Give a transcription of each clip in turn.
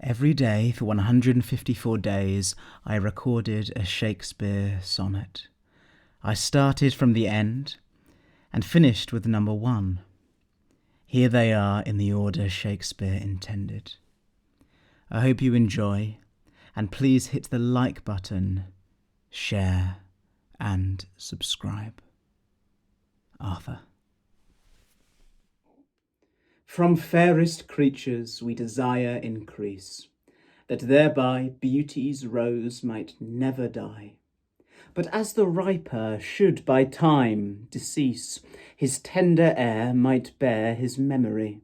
Every day for 154 days I recorded a Shakespeare sonnet. I started from the end and finished with number 1. Here they are in the order Shakespeare intended. I hope you enjoy, and please hit the like button, share, and subscribe. Arthur. From fairest creatures we desire increase, that thereby beauty's rose might never die. But as the riper should by time decease, his tender air might bear his memory.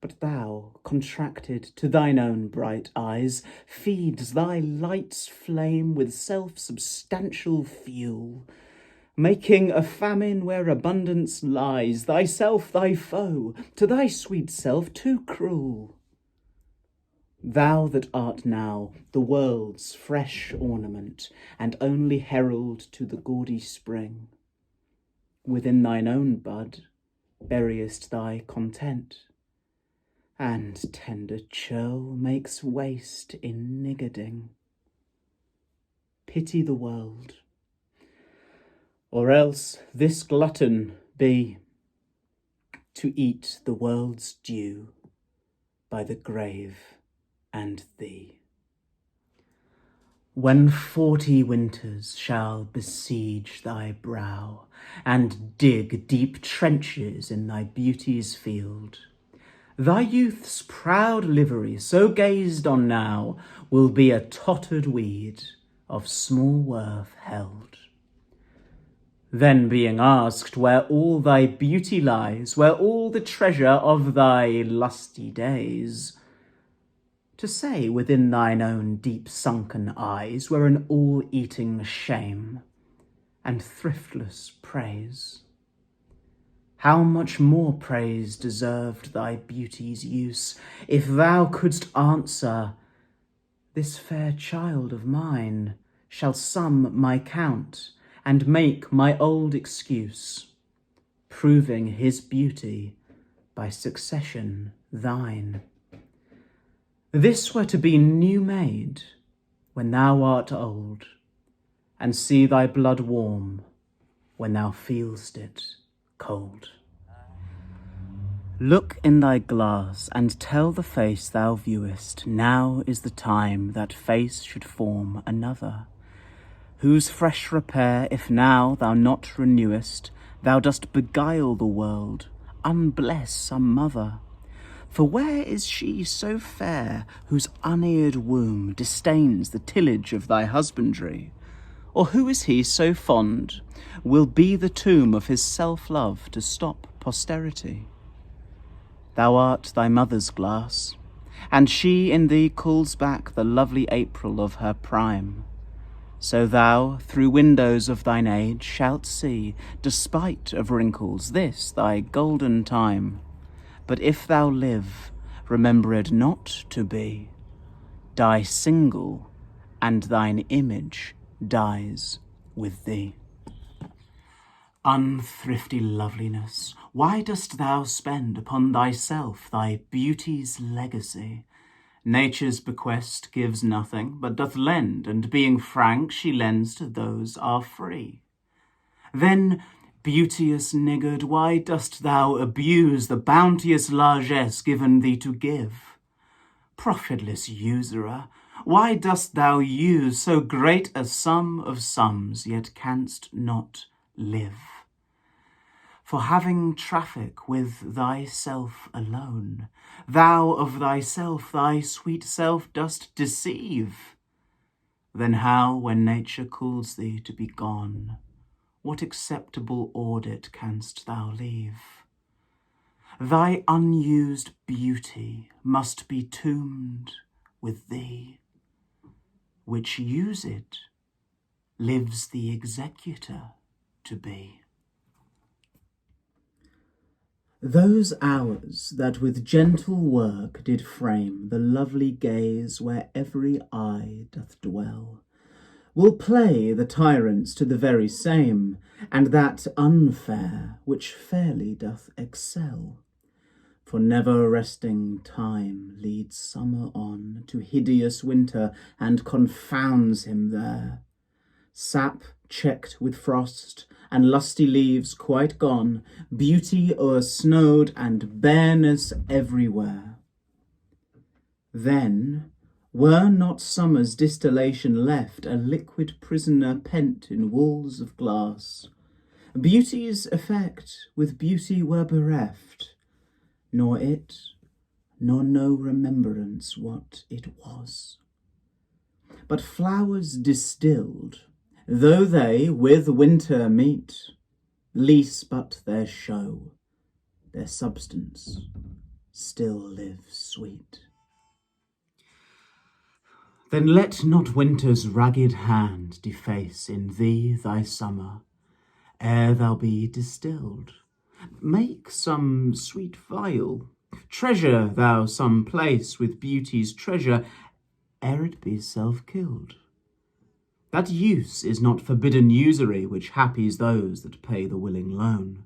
But thou, contracted to thine own bright eyes, feeds thy light's flame with self-substantial fuel, making a famine where abundance lies, thyself thy foe, to thy sweet self too cruel. Thou that art now the world's fresh ornament, and only herald to the gaudy spring, within thine own bud buryest thy content, and tender churl makes waste in niggarding. Pity the world, or else this glutton be, to eat the world's due by the grave and thee. When 40 winters shall besiege thy brow, and dig deep trenches in thy beauty's field, thy youth's proud livery, so gazed on now, will be a tottered weed of small worth held. Then being asked where all thy beauty lies, where all the treasure of thy lusty days, to say within thine own deep-sunken eyes were an all-eating shame and thriftless praise. How much more praise deserved thy beauty's use, if thou couldst answer, this fair child of mine shall sum my count and make my old excuse, proving his beauty by succession thine. This were to be new made when thou art old, and see thy blood warm when thou feel'st it cold. Look in thy glass and tell the face thou viewest, now is the time that face should form another, whose fresh repair, if now thou not renewest, thou dost beguile the world, unbless some mother. For where is she so fair, whose uneared womb disdains the tillage of thy husbandry? Or who is he so fond, will be the tomb of his self-love to stop posterity? Thou art thy mother's glass, and she in thee calls back the lovely April of her prime. So thou, through windows of thine age, shalt see, despite of wrinkles, this thy golden time. But if thou live, remembered not to be, die single, and thine image dies with thee. Unthrifty loveliness, why dost thou spend upon thyself thy beauty's legacy? Nature's bequest gives nothing, but doth lend, and being frank, she lends to those are free. Then, beauteous niggard, why dost thou abuse the bounteous largesse given thee to give? Profitless usurer, why dost thou use so great a sum of sums, yet canst not live? For having traffic with thyself alone, thou of thyself, thy sweet self, dost deceive. Then how, when nature calls thee to be gone, what acceptable audit canst thou leave? Thy unused beauty must be tombed with thee, which use it lives the executor to be. Those hours that with gentle work did frame the lovely gaze where every eye doth dwell, will play the tyrants to the very same, and that unfair which fairly doth excel. For never-resting time leads summer on to hideous winter and confounds him there. Sap checked with frost, and lusty leaves quite gone, beauty o'ersnowed, and bareness everywhere. Then, were not summer's distillation left, a liquid prisoner pent in walls of glass, beauty's effect with beauty were bereft, nor it, nor no remembrance what it was. But flowers distilled, though they with winter meet, lease but their show, their substance still lives sweet. Then let not winter's ragged hand deface in thee thy summer, ere thou be distilled. Make some sweet vial, treasure thou some place with beauty's treasure, ere it be self-killed. That use is not forbidden usury which happies those that pay the willing loan.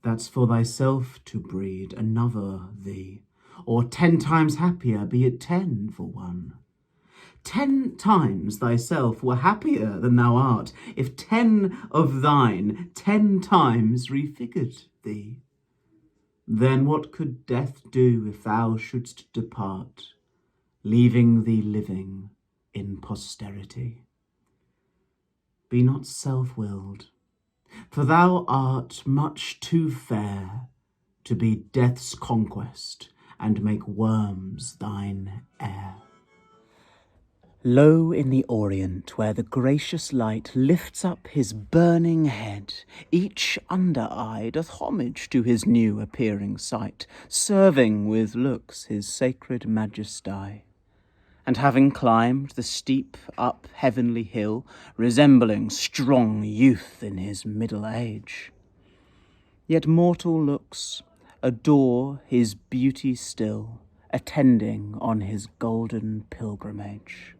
That's for thyself to breed another thee, or 10 times happier, be it 10 for one. 10 times thyself were happier than thou art, if 10 of thine 10 times refigured thee. Then what could death do if thou shouldst depart, leaving thee living in posterity? Be not self-willed, for thou art much too fair to be death's conquest and make worms thine heir. Low in the orient, where the gracious light lifts up his burning head, each under-eye doth homage to his new appearing sight, serving with looks his sacred majesty. And having climbed the steep up heavenly hill, resembling strong youth in his middle age, yet mortal looks adore his beauty still, attending on his golden pilgrimage.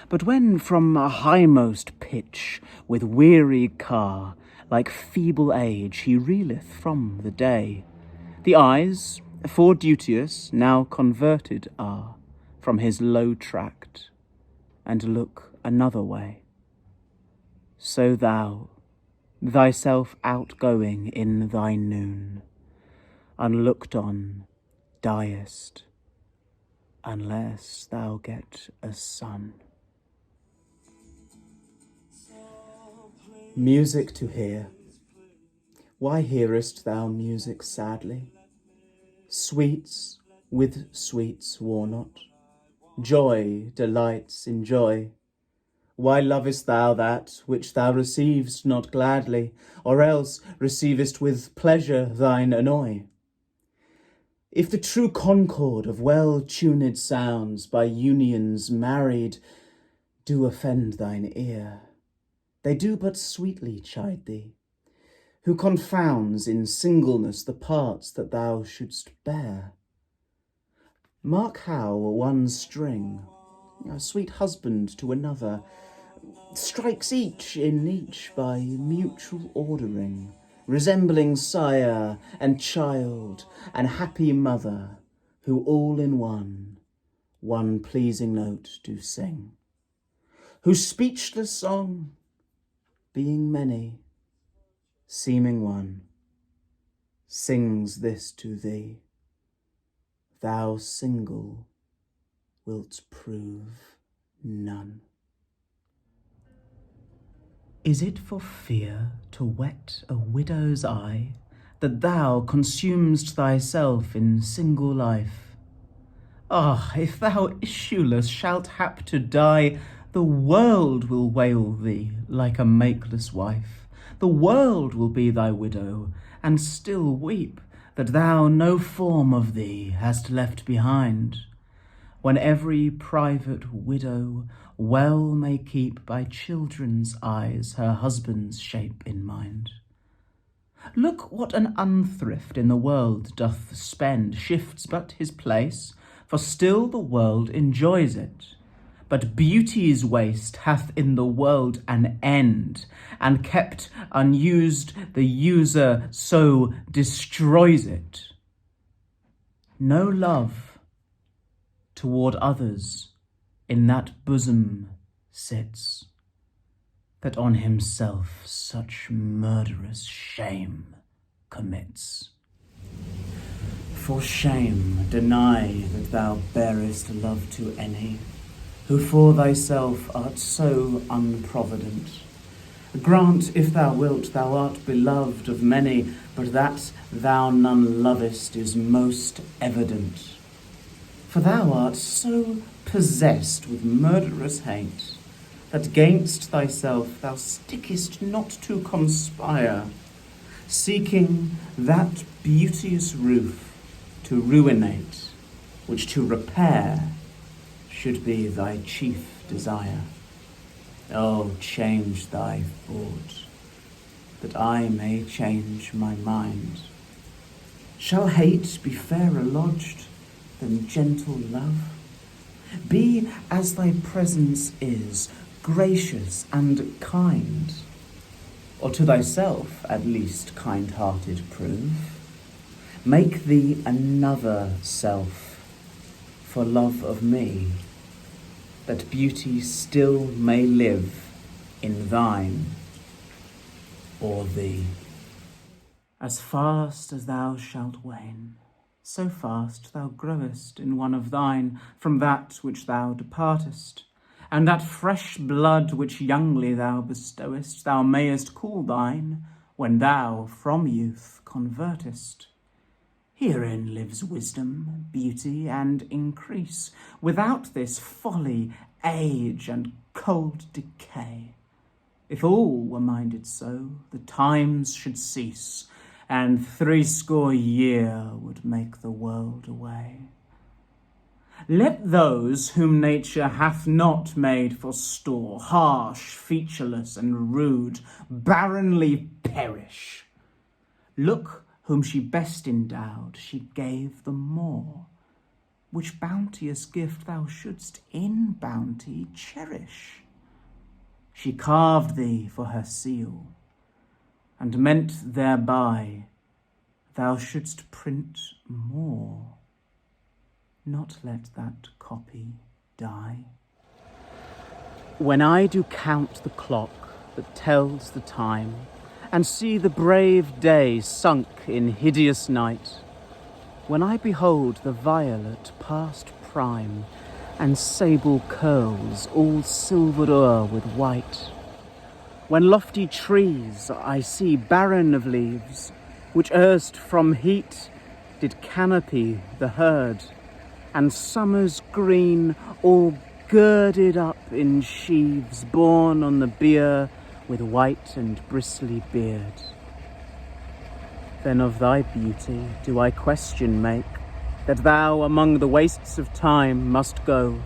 But when from a highmost pitch, with weary car, like feeble age, he reeleth from the day, the eyes, for duteous, now converted are from his low tract, and look another way. So thou, thyself outgoing in thy noon, unlooked on, diest, unless thou get a son. Music to hear. Why hearest thou music sadly? Sweets with sweets war not. Joy delights in joy. Why lovest thou that which thou receivest not gladly, or else receivest with pleasure thine annoy? If the true concord of well-tuned sounds by unions married do offend thine ear, they do but sweetly chide thee, who confounds in singleness the parts that thou shouldst bear. Mark how one string, a sweet husband to another, strikes each in each by mutual ordering, resembling sire and child and happy mother, who all in one pleasing note do sing, whose speechless song, being many, seeming one, sings this to thee: thou single wilt prove none. Is it for fear to wet a widow's eye that thou consumest thyself in single life? Ah, if thou issueless shalt hap to die, the world will wail thee like a makeless wife. The world will be thy widow, and still weep that thou no form of thee hast left behind, when every private widow well may keep by children's eyes her husband's shape in mind. Look what an unthrift in the world doth spend, shifts but his place, for still the world enjoys it. But beauty's waste hath in the world an end, and kept unused the user so destroys it. no love toward others in that bosom sits, that on himself such murderous shame commits. For shame deny that thou bearest love to any, who for thyself art so unprovident. Grant, if thou wilt, thou art beloved of many, but that thou none lovest is most evident. For thou art so possessed with murderous hate, that gainst thyself thou stickest not to conspire, seeking that beauteous roof to ruinate, which to repair should be thy chief desire. Oh, change thy thought, that I may change my mind. Shall hate be fairer lodged than gentle love? Be as thy presence is, gracious and kind, or to thyself at least kind-hearted prove. Make thee another self for love of me, that beauty still may live in thine or thee. As fast as thou shalt wane, so fast thou growest in one of thine from that which thou departest, and that fresh blood which youngly thou bestowest thou mayest call thine when thou from youth convertest. Herein lives wisdom, beauty, and increase. Without this folly, age, and cold decay. If all were minded so, the times should cease, and 70 years would make the world away. Let those whom nature hath not made for store, harsh, featureless, and rude, barrenly perish. Look, whom she best endowed, she gave the more, which bounteous gift thou shouldst in bounty cherish. She carved thee for her seal, and meant thereby thou shouldst print more, not let that copy die. When I do count the clock that tells the time, and see the brave day sunk in hideous night, when I behold the violet past prime, and sable curls all silvered o'er with white, when lofty trees I see barren of leaves, which erst from heat did canopy the herd, and summer's green all girded up in sheaves borne on the bier with white and bristly beard. Then of thy beauty do I question make, that thou among the wastes of time must go,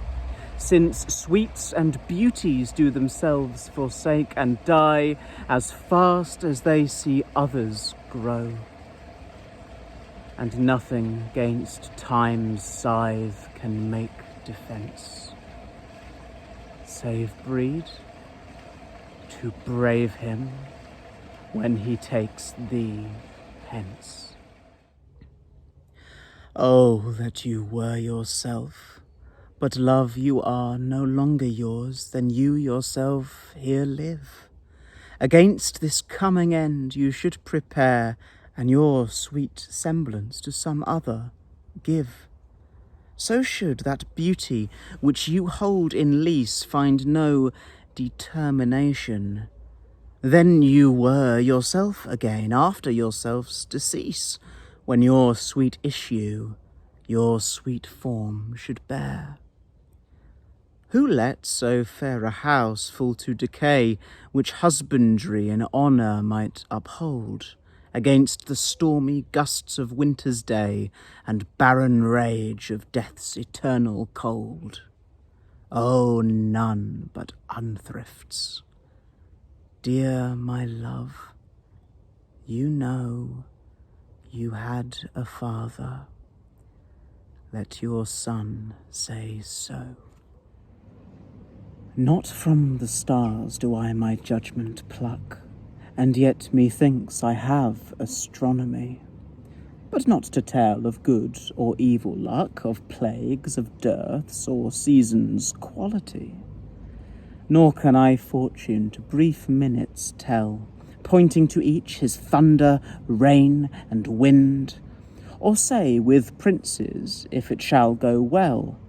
since sweets and beauties do themselves forsake and die as fast as they see others grow. And nothing gainst time's scythe can make defence, save breed to brave him when he takes thee hence. Oh, that you were yourself, but love you are no longer yours, then you yourself here live. Against this coming end you should prepare, and your sweet semblance to some other give. So should that beauty which you hold in lease find no determination. Then you were yourself again after yourself's decease, when your sweet issue your sweet form should bear. Who let so fair a house fall to decay, which husbandry and honour might uphold, against the stormy gusts of winter's day and barren rage of death's eternal cold? Oh, none but unthrifts. Dear my love, you know you had a father. Let your son say so. Not from the stars do I my judgment pluck, and yet methinks I have astronomy. but not to tell of good or evil luck, of plagues, of dearths, or seasons' quality. Nor can I fortune to brief minutes tell, pointing to each his thunder, rain, and wind, or say with princes, if it shall go well,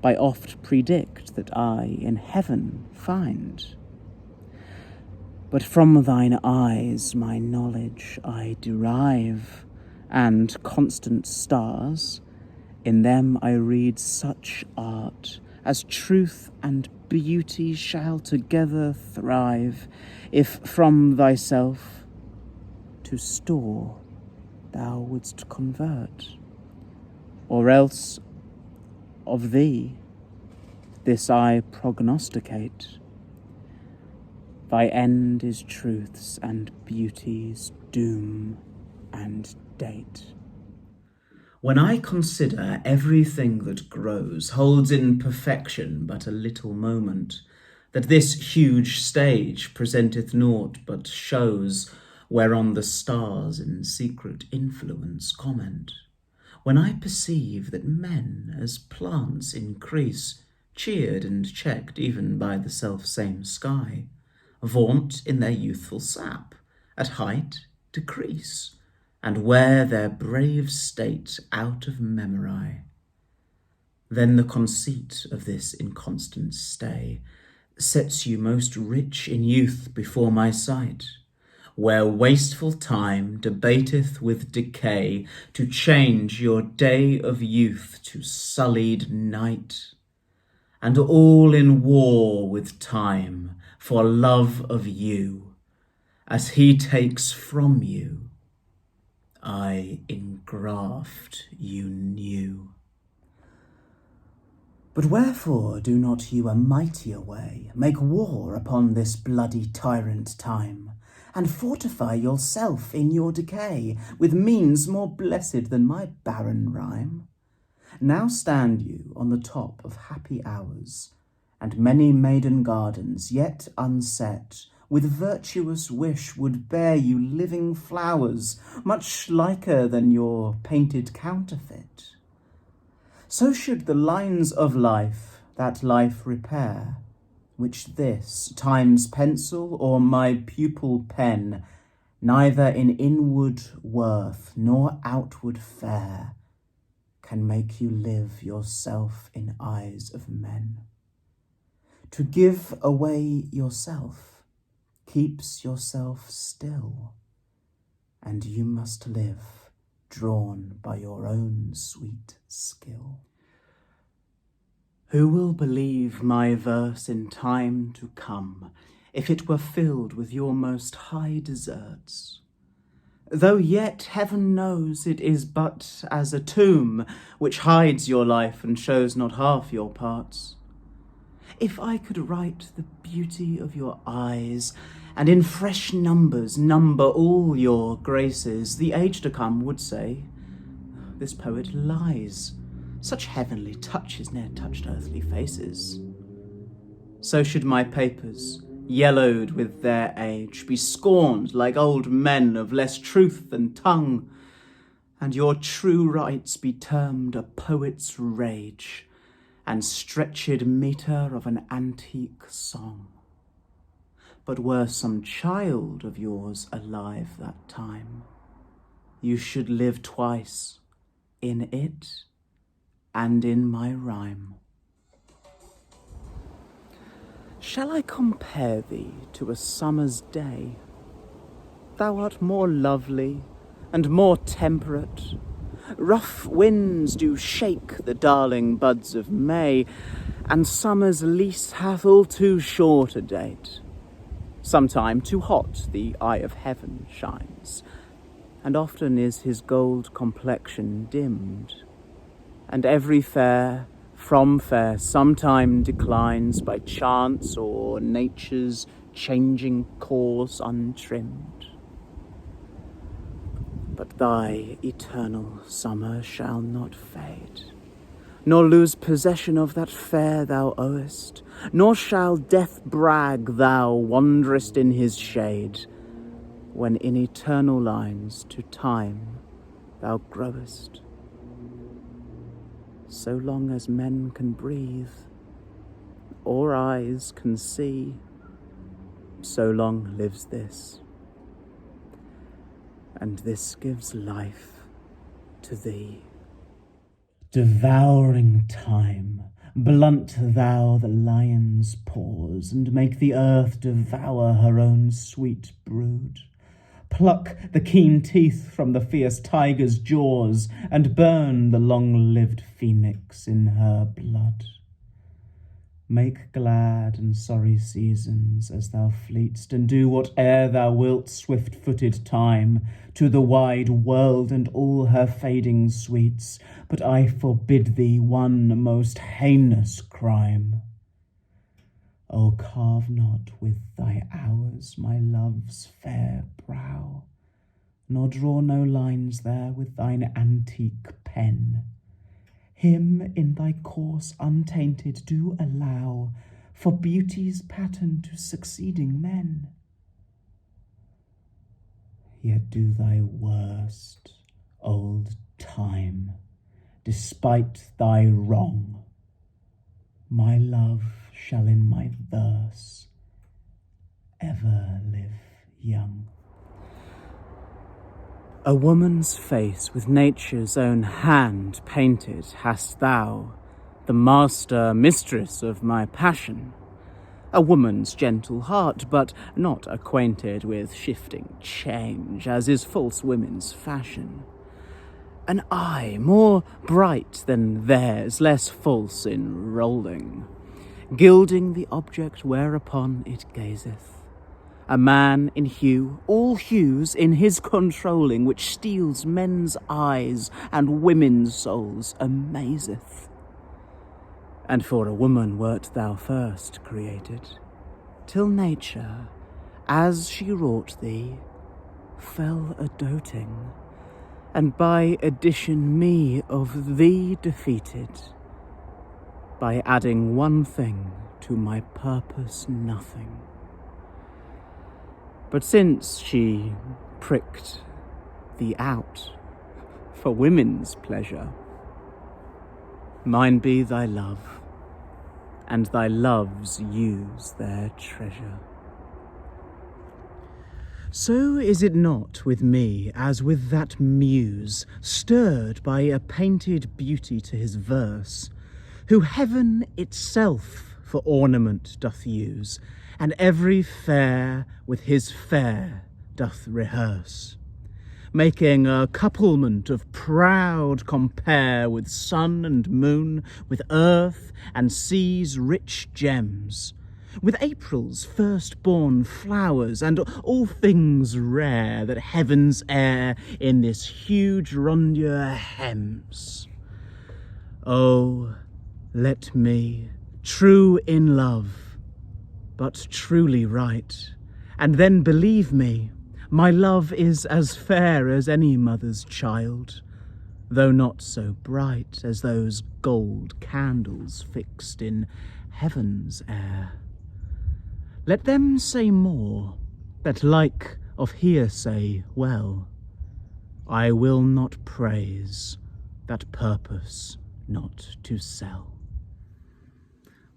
by oft predict that I in heaven find. But from thine eyes my knowledge I derive, and constant stars, in them I read such art as truth and beauty shall together thrive, if from thyself to store thou wouldst convert, or else of thee this I prognosticate. Thy end is truth's and beauty's doom and date. When I consider everything that grows holds in perfection but a little moment, that this huge stage presenteth naught but shows whereon the stars in secret influence comment, when I perceive that men as plants increase, cheered and checked even by the self-same sky, vaunt in their youthful sap, at height decrease, and wear their brave state out of memory, then the conceit of this inconstant stay sets you most rich in youth before my sight, where wasteful time debateth with decay to change your day of youth to sullied night, and all in war with time for love of you, as he takes from you, I engraft you new. But wherefore do not you a mightier way make war upon this bloody tyrant time, and fortify yourself in your decay with means more blessed than my barren rhyme? Now stand you on the top of happy hours, and many maiden gardens yet unset, with virtuous wish would bear you living flowers, much liker than your painted counterfeit. So should the lines of life that life repair, which this time's pencil or my pupil pen, neither in inward worth nor outward fair, can make you live yourself in eyes of men. To give away yourself keeps yourself still, and you must live drawn by your own sweet skill. Who will believe my verse in time to come, if it were filled with your most high deserts? Though yet heaven knows it is but as a tomb, which hides your life and shows not half your parts. If I could write the beauty of your eyes, and in fresh numbers number all your graces, the age to come would say, this poet lies. Such heavenly touches ne'er touched earthly faces. So should my papers, yellowed with their age, be scorned like old men of less truth than tongue, and your true rights be termed a poet's rage, and stretched metre of an antique song. But were some child of yours alive that time, you should live twice, in it and in my rhyme. Shall I compare thee to a summer's day? Thou art more lovely and more temperate. Rough winds do shake the darling buds of May, and summer's lease hath all too short a date. Sometime too hot the eye of heaven shines, and often is his gold complexion dimmed, and every fair from fair sometime declines by chance or nature's changing course untrimmed. But thy eternal summer shall not fade, nor lose possession of that fair thou owest, nor shall death brag thou wanderest in his shade, when in eternal lines to time thou growest. So long as men can breathe, or eyes can see, so long lives this, and this gives life to thee. Devouring time, blunt thou the lion's paws, and make the earth devour her own sweet brood. Pluck the keen teeth from the fierce tiger's jaws, and burn the long-lived phoenix in her blood. Make glad and sorry seasons as thou fleet'st, and do whate'er thou wilt, swift-footed time, to the wide world and all her fading sweets, but I forbid thee one most heinous crime. O carve not with thy hours my love's fair brow, nor draw no lines there with thine antique pen. Him in thy course untainted do allow, for beauty's pattern to succeeding men. Yet do thy worst, old time, despite thy wrong. My love shall in my verse ever live young. A woman's face with nature's own hand painted hast thou, the master mistress of my passion. A woman's gentle heart, but not acquainted with shifting change, as is false women's fashion. An eye more bright than theirs, less false in rolling, gilding the object whereupon it gazeth. A man in hue, all hues in his controlling, which steals men's eyes and women's souls amazeth. And for a woman wert thou first created, till nature, as she wrought thee, fell a-doting, and by addition me of thee defeated, by adding one thing to my purpose nothing. But since she pricked thee out for women's pleasure, mine be thy love, and thy loves use their treasure. So is it not with me as with that muse, stirred by a painted beauty to his verse, who heaven itself for ornament doth use, and every fair with his fair doth rehearse, making a couplement of proud compare with sun and moon, with earth and sea's rich gems, with April's first-born flowers, and all things rare that heaven's air in this huge rondure hems. Oh, let me, true in love, but truly right, and then believe me, my love is as fair as any mother's child, though not so bright as those gold candles fixed in heaven's air. Let them say more, that like of hearsay well, I will not praise that purpose not to sell.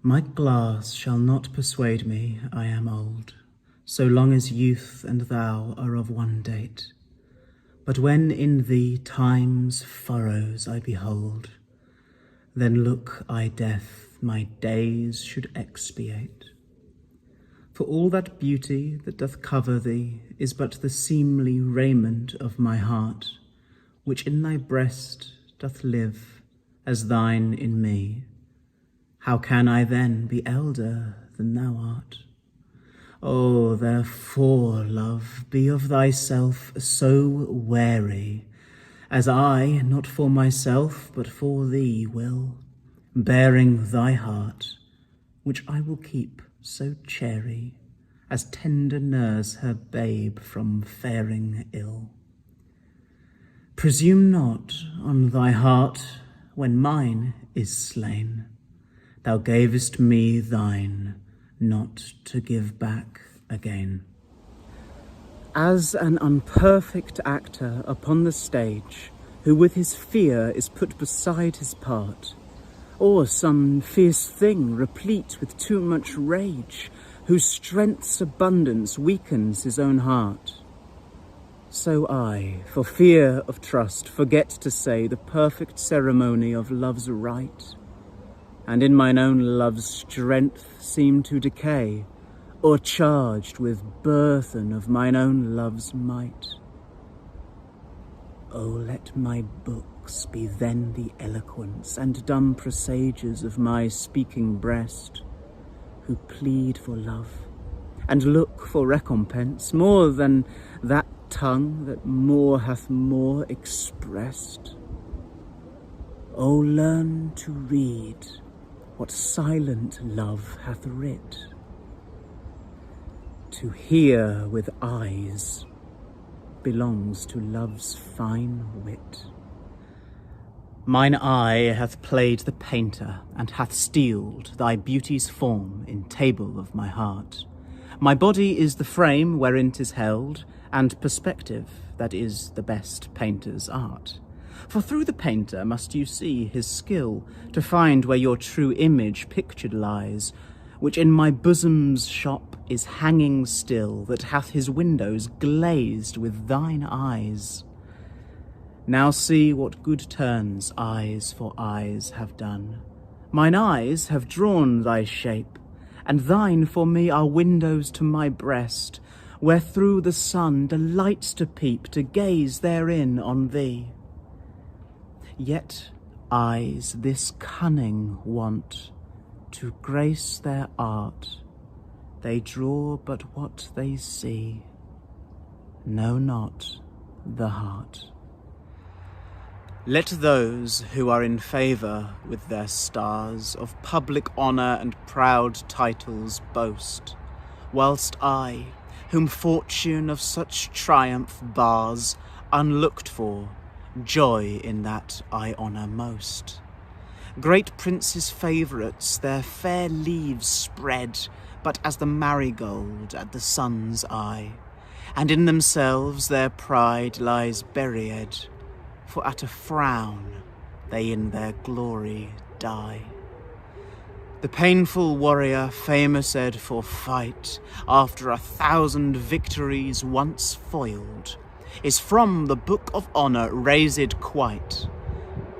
My glass shall not persuade me I am old, so long as youth and thou are of one date. But when in thee time's furrows I behold, then look I death my days should expiate. For all that beauty that doth cover thee is but the seemly raiment of my heart, which in thy breast doth live as thine in me. How can I then be elder than thou art? Oh, therefore, love, be of thyself so wary, as I, not for myself, but for thee will, bearing thy heart, which I will keep so chary, as tender nurse her babe from faring ill. Presume not on thy heart when mine is slain. Thou gavest me thine, not to give back again. As an unperfect actor upon the stage, who with his fear is put beside his part, or some fierce thing replete with too much rage, whose strength's abundance weakens his own heart. So I, for fear of trust, forget to say the perfect ceremony of love's rite, and in mine own love's strength seem to decay, o'ercharged with burthen of mine own love's might. Oh, let my books be then the eloquence and dumb presages of my speaking breast, who plead for love and look for recompense more than that tongue that more hath more expressed. Oh, learn to read what silent love hath writ, to hear with eyes belongs to love's fine wit. Mine eye hath played the painter, and hath steeled thy beauty's form in table of my heart. My body is the frame wherein 'tis held, and perspective, that is the best painter's art. For through the painter must you see his skill, to find where your true image pictured lies, which in my bosom's shop is hanging still, that hath his windows glazed with thine eyes. Now see what good turns eyes for eyes have done. Mine eyes have drawn thy shape, and thine for me are windows to my breast, where through the sun delights to peep, to gaze therein on thee. Yet eyes this cunning want, to grace their art, they draw but what they see, know not the heart. Let those who are in favour with their stars of public honour and proud titles boast, whilst I, whom fortune of such triumph bars, unlooked for, joy in that I honour most. Great princes' favourites their fair leaves spread, but as the marigold at the sun's eye, and in themselves their pride lies buried, for at a frown they in their glory die. The painful warrior, famoused for fight, after 1,000 victories once foiled, is from the book of honour razed quite,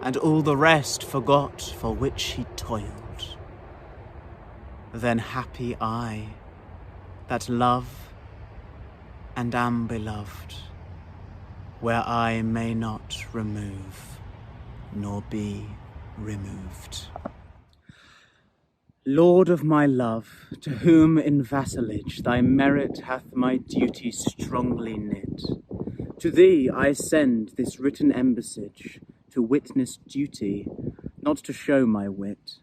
and all the rest forgot for which he toiled. Then happy I, that love and am beloved, where I may not remove, nor be removed. Lord of my love, to whom in vassalage thy merit hath my duty strongly knit, to thee I send this written embassage, to witness duty, not to show my wit.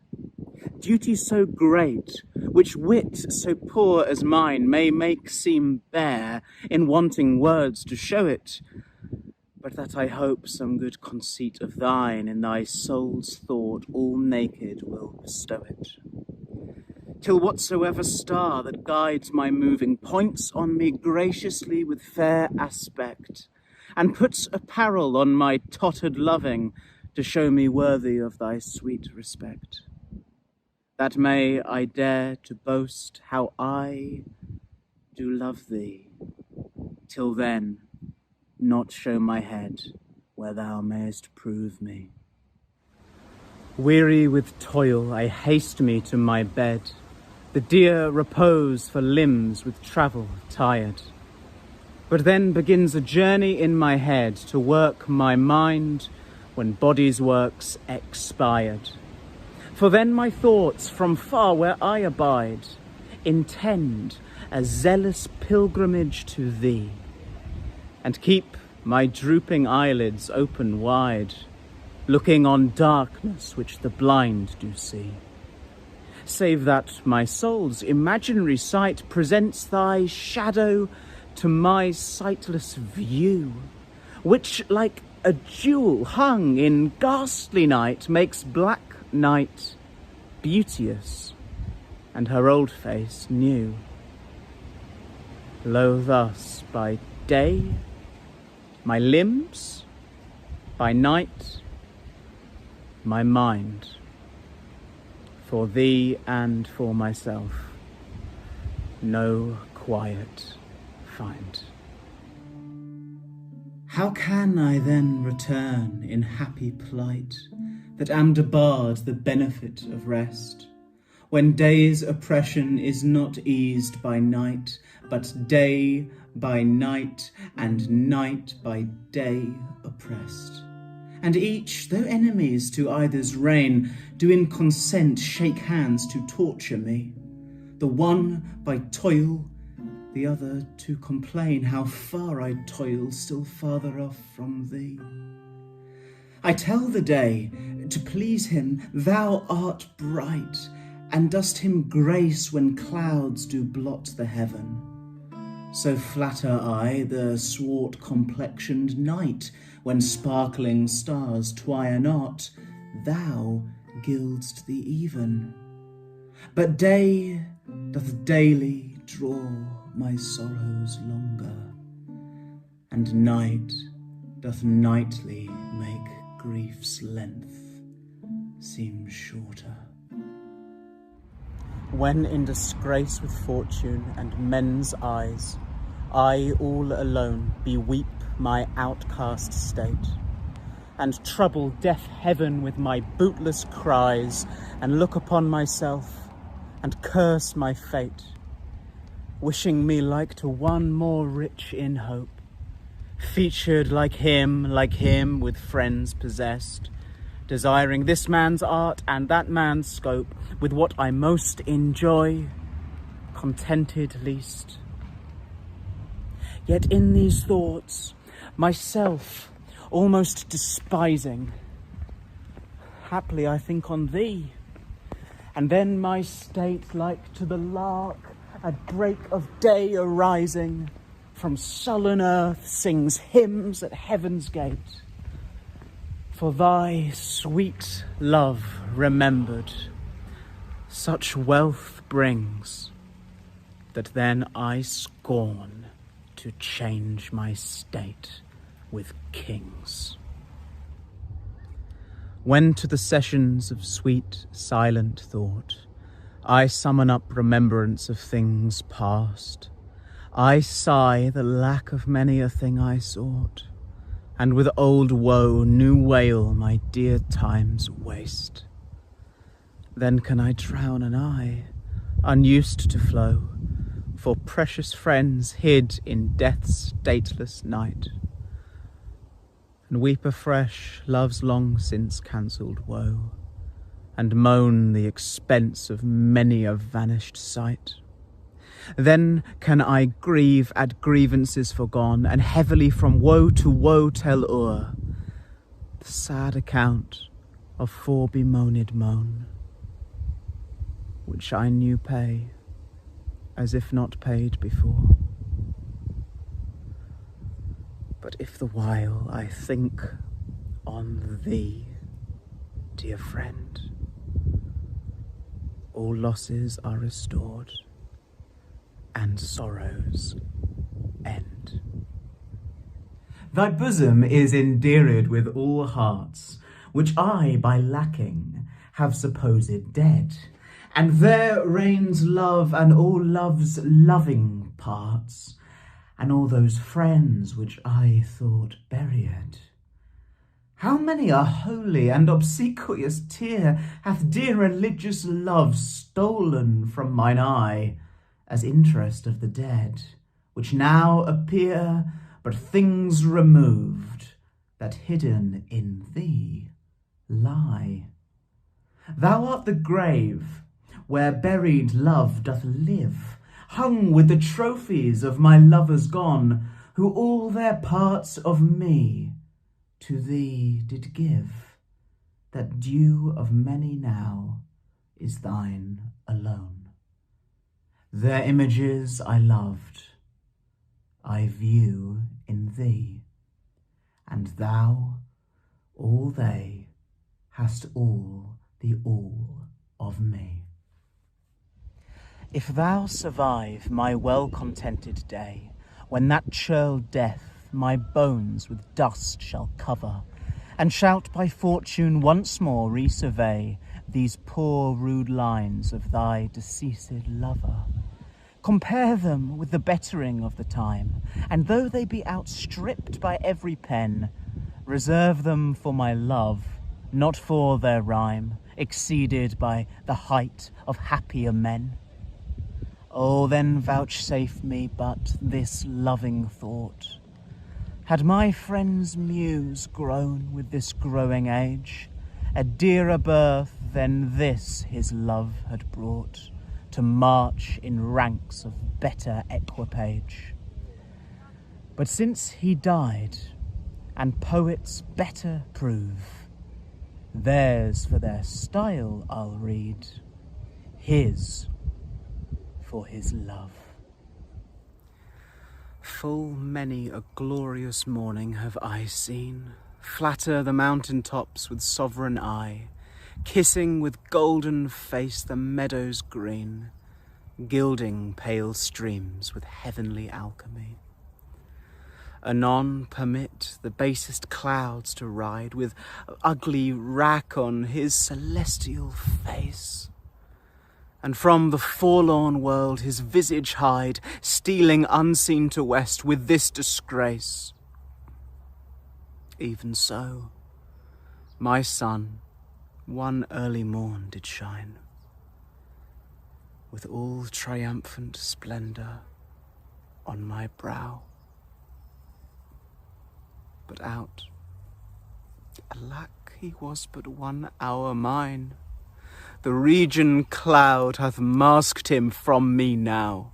Duty so great, which wit so poor as mine may make seem bare, in wanting words to show it, but that I hope some good conceit of thine in thy soul's thought all naked will bestow it. Till whatsoever star that guides my moving points on me graciously with fair aspect, and puts apparel on my tottered loving to show me worthy of thy sweet respect. That may I dare to boast how I do love thee, till then not show my head where thou mayest prove me. Weary with toil, I haste me to my bed, the dear repose for limbs with travel tired. But then begins a journey in my head to work my mind when body's work's expired. For then my thoughts from far where I abide intend a zealous pilgrimage to thee, and keep my drooping eyelids open wide, looking on darkness which the blind do see. Save that my soul's imaginary sight presents thy shadow to my sightless view, which like a jewel hung in ghastly night makes black night beauteous and her old face new. Lo, thus by day my limbs By night, my mind, for thee and for myself, no quiet find. How can I then return in happy plight, that am debarred the benefit of rest, when day's oppression is not eased by night, but day by night and night by day oppressed? And each, though enemies to either's reign, do in consent shake hands to torture me, the one by toil, the other to complain how far I toil still farther off from thee. I tell the day, to please him thou art bright, and dost him grace when clouds do blot the heaven. So flatter I the swart-complexioned night, when sparkling stars twire not, thou gild'st the even. But day doth daily draw my sorrows longer, and night doth nightly make grief's length seem shorter. When in disgrace with fortune and men's eyes, I all alone beweep my outcast state, and trouble deaf heaven with my bootless cries, and look upon myself and curse my fate, wishing me like to one more rich in hope, featured like him with friends possessed, desiring this man's art and that man's scope, with what I most enjoy, contented least. Yet in these thoughts, myself almost despising, haply I think on thee, and then my state like to the lark at break of day arising, from sullen earth sings hymns at heaven's gate. For thy sweet love remembered, such wealth brings, that then I scorn to change my state with kings. When to the sessions of sweet, silent thought I summon up remembrance of things past, I sigh the lack of many a thing I sought, and with old woe new wail my dear time's waste. Then can I drown an eye, unused to flow, for precious friends hid in death's dateless night, and weep afresh love's long since cancelled woe, and moan the expense of many a vanished sight. Then can I grieve at grievances forgone, and heavily from woe to woe tell o'er the sad account of fore-bemoaned moan, which I knew pay as if not paid before. But if the while I think on thee, dear friend, all losses are restored, and sorrows end. Thy bosom is endeared with all hearts, which I, by lacking, have supposed dead, and there reigns love and all love's loving parts, and all those friends which I thought buried. How many a holy and obsequious tear hath dear religious love stolen from mine eye, as interest of the dead, which now appear but things removed, that hidden in thee lie. Thou art the grave where buried love doth live, hung with the trophies of my lovers gone, who all their parts of me to thee did give, that due of many now is thine alone. Their images I loved, I view in thee, and thou, all they, hast all the all of me. If thou survive my well-contented day, when that churl death my bones with dust shall cover, and shalt by fortune once more resurvey these poor rude lines of thy deceased lover. Compare them with the bettering of the time, and though they be outstripped by every pen, reserve them for my love, not for their rhyme, exceeded by the height of happier men. Oh, then vouchsafe me but this loving thought. Had my friend's muse grown with this growing age, a dearer birth than this his love had brought, to march in ranks of better equipage. But since he died, and poets better prove, theirs for their style I'll read, his for his love. Full many a glorious morning have I seen, flatter the mountain tops with sovereign eye, kissing with golden face the meadows green, gilding pale streams with heavenly alchemy. Anon permit the basest clouds to ride with ugly wrack on his celestial face, and from the forlorn world his visage hide, stealing unseen to west with this disgrace. Even so, my sun one early morn did shine, with all triumphant splendour on my brow. But out, alack, he was but 1 hour mine. The region cloud hath masked him from me now.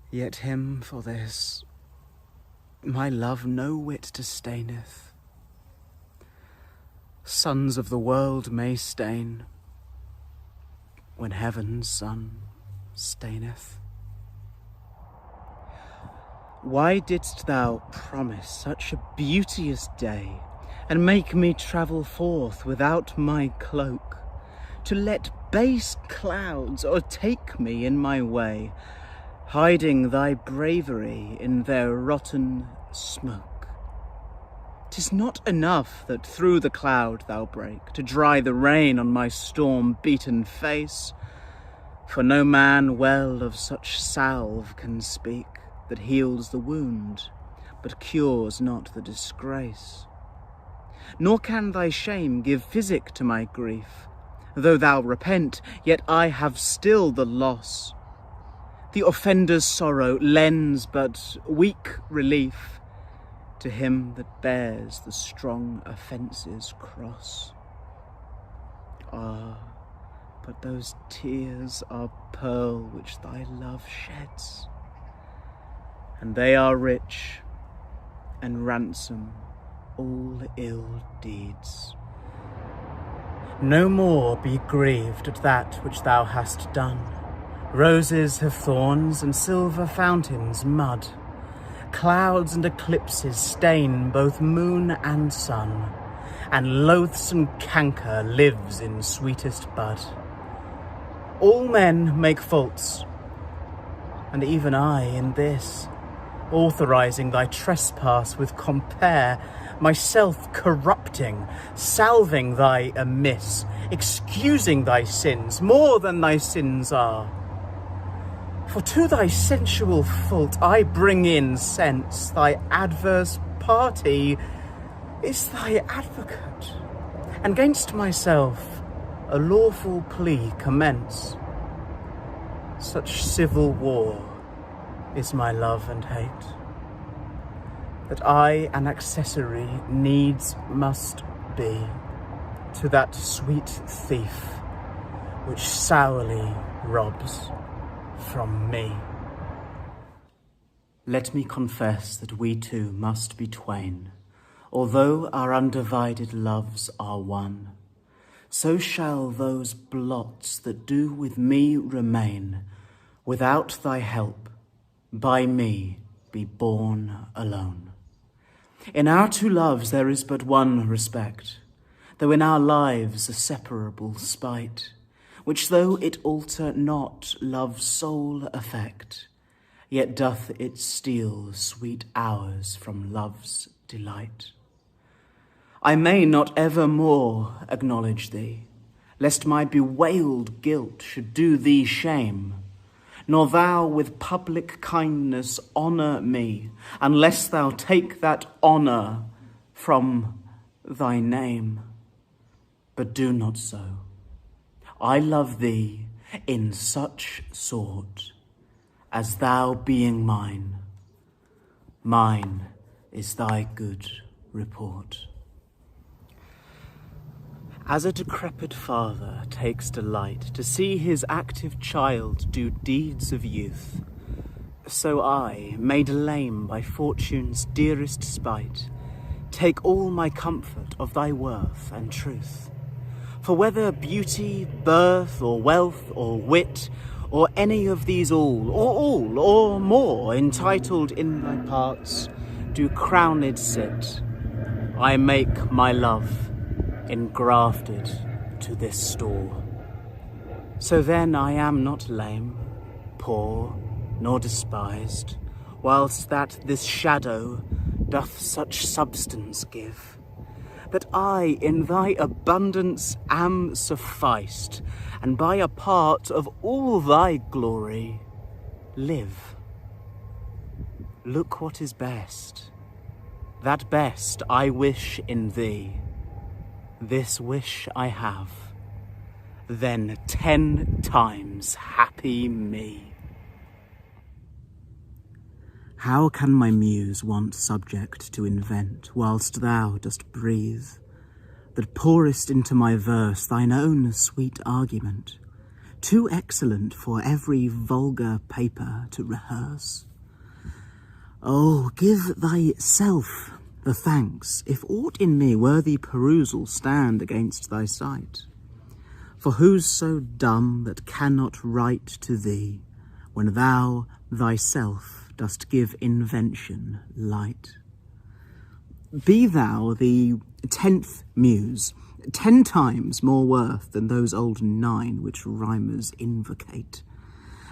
Yet him for this my love no whit disdaineth. Sons of the world may stain when heaven's sun staineth. Why didst thou promise such a beauteous day, and make me travel forth without my cloak, to let base clouds o'ertake me in my way, hiding thy bravery in their rotten smoke? 'Tis not enough that through the cloud thou break, to dry the rain on my storm-beaten face, for no man well of such salve can speak, that heals the wound, but cures not the disgrace. Nor can thy shame give physic to my grief. Though thou repent, yet I have still the loss. The offender's sorrow lends but weak relief to him that bears the strong offence's cross. Ah, but those tears are pearl which thy love sheds, and they are rich, and ransom all ill deeds. No more be grieved at that which thou hast done. Roses have thorns, and silver fountains mud. Clouds and eclipses stain both moon and sun, and loathsome canker lives in sweetest bud. All men make faults, and even I in this, authorizing thy trespass with compare, myself corrupting, salving thy amiss, excusing thy sins more than thy sins are. For to thy sensual fault I bring in sense, thy adverse party is thy advocate, and 'gainst myself a lawful plea commence. Such civil war is my love and hate, that I an accessory needs must be to that sweet thief which sourly robs from me. Let me confess that we two must be twain, although our undivided loves are one. So shall those blots that do with me remain, without thy help, by me be borne alone. In our two loves there is but one respect, though in our lives a separable spite, which though it alter not love's sole effect, yet doth it steal sweet hours from love's delight. I may not evermore acknowledge thee, lest my bewailed guilt should do thee shame, nor thou with public kindness honour me, unless thou take that honour from thy name. But do not so. I love thee in such sort, as thou being mine, mine is thy good report. As a decrepit father takes delight to see his active child do deeds of youth, so I, made lame by fortune's dearest spite, take all my comfort of thy worth and truth. For whether beauty, birth, or wealth, or wit, or any of these all, or more, entitled in thy parts, do crowned sit, I make my love engrafted to this store. So then I am not lame, poor, nor despised, whilst that this shadow doth such substance give, that I in thy abundance am sufficed, and by a part of all thy glory live. Look what is best, that best I wish in thee. This wish I have, then 10 times happy me. How can my muse want subject to invent, whilst thou dost breathe, that pourest into my verse thine own sweet argument, too excellent for every vulgar paper to rehearse? Oh, give thyself the thanks, if aught in me worthy perusal stand against thy sight. For who's so dumb that cannot write to thee, when thou thyself dost give invention light? Be thou the 10th muse, 10 times more worth than those old 9 which rhymers invocate,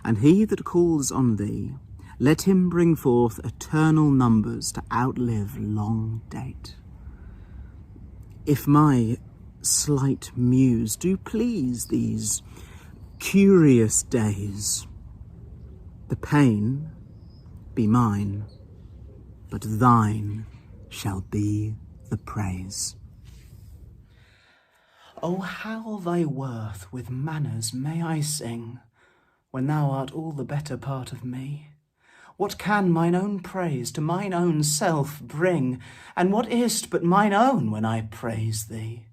and he that calls on thee, let him bring forth eternal numbers to outlive long date. If my slight muse do please these curious days, the pain be mine, but thine shall be the praise. Oh, how thy worth with manners may I sing, when thou art all the better part of me? What can mine own praise to mine own self bring? And what is't but mine own when I praise thee?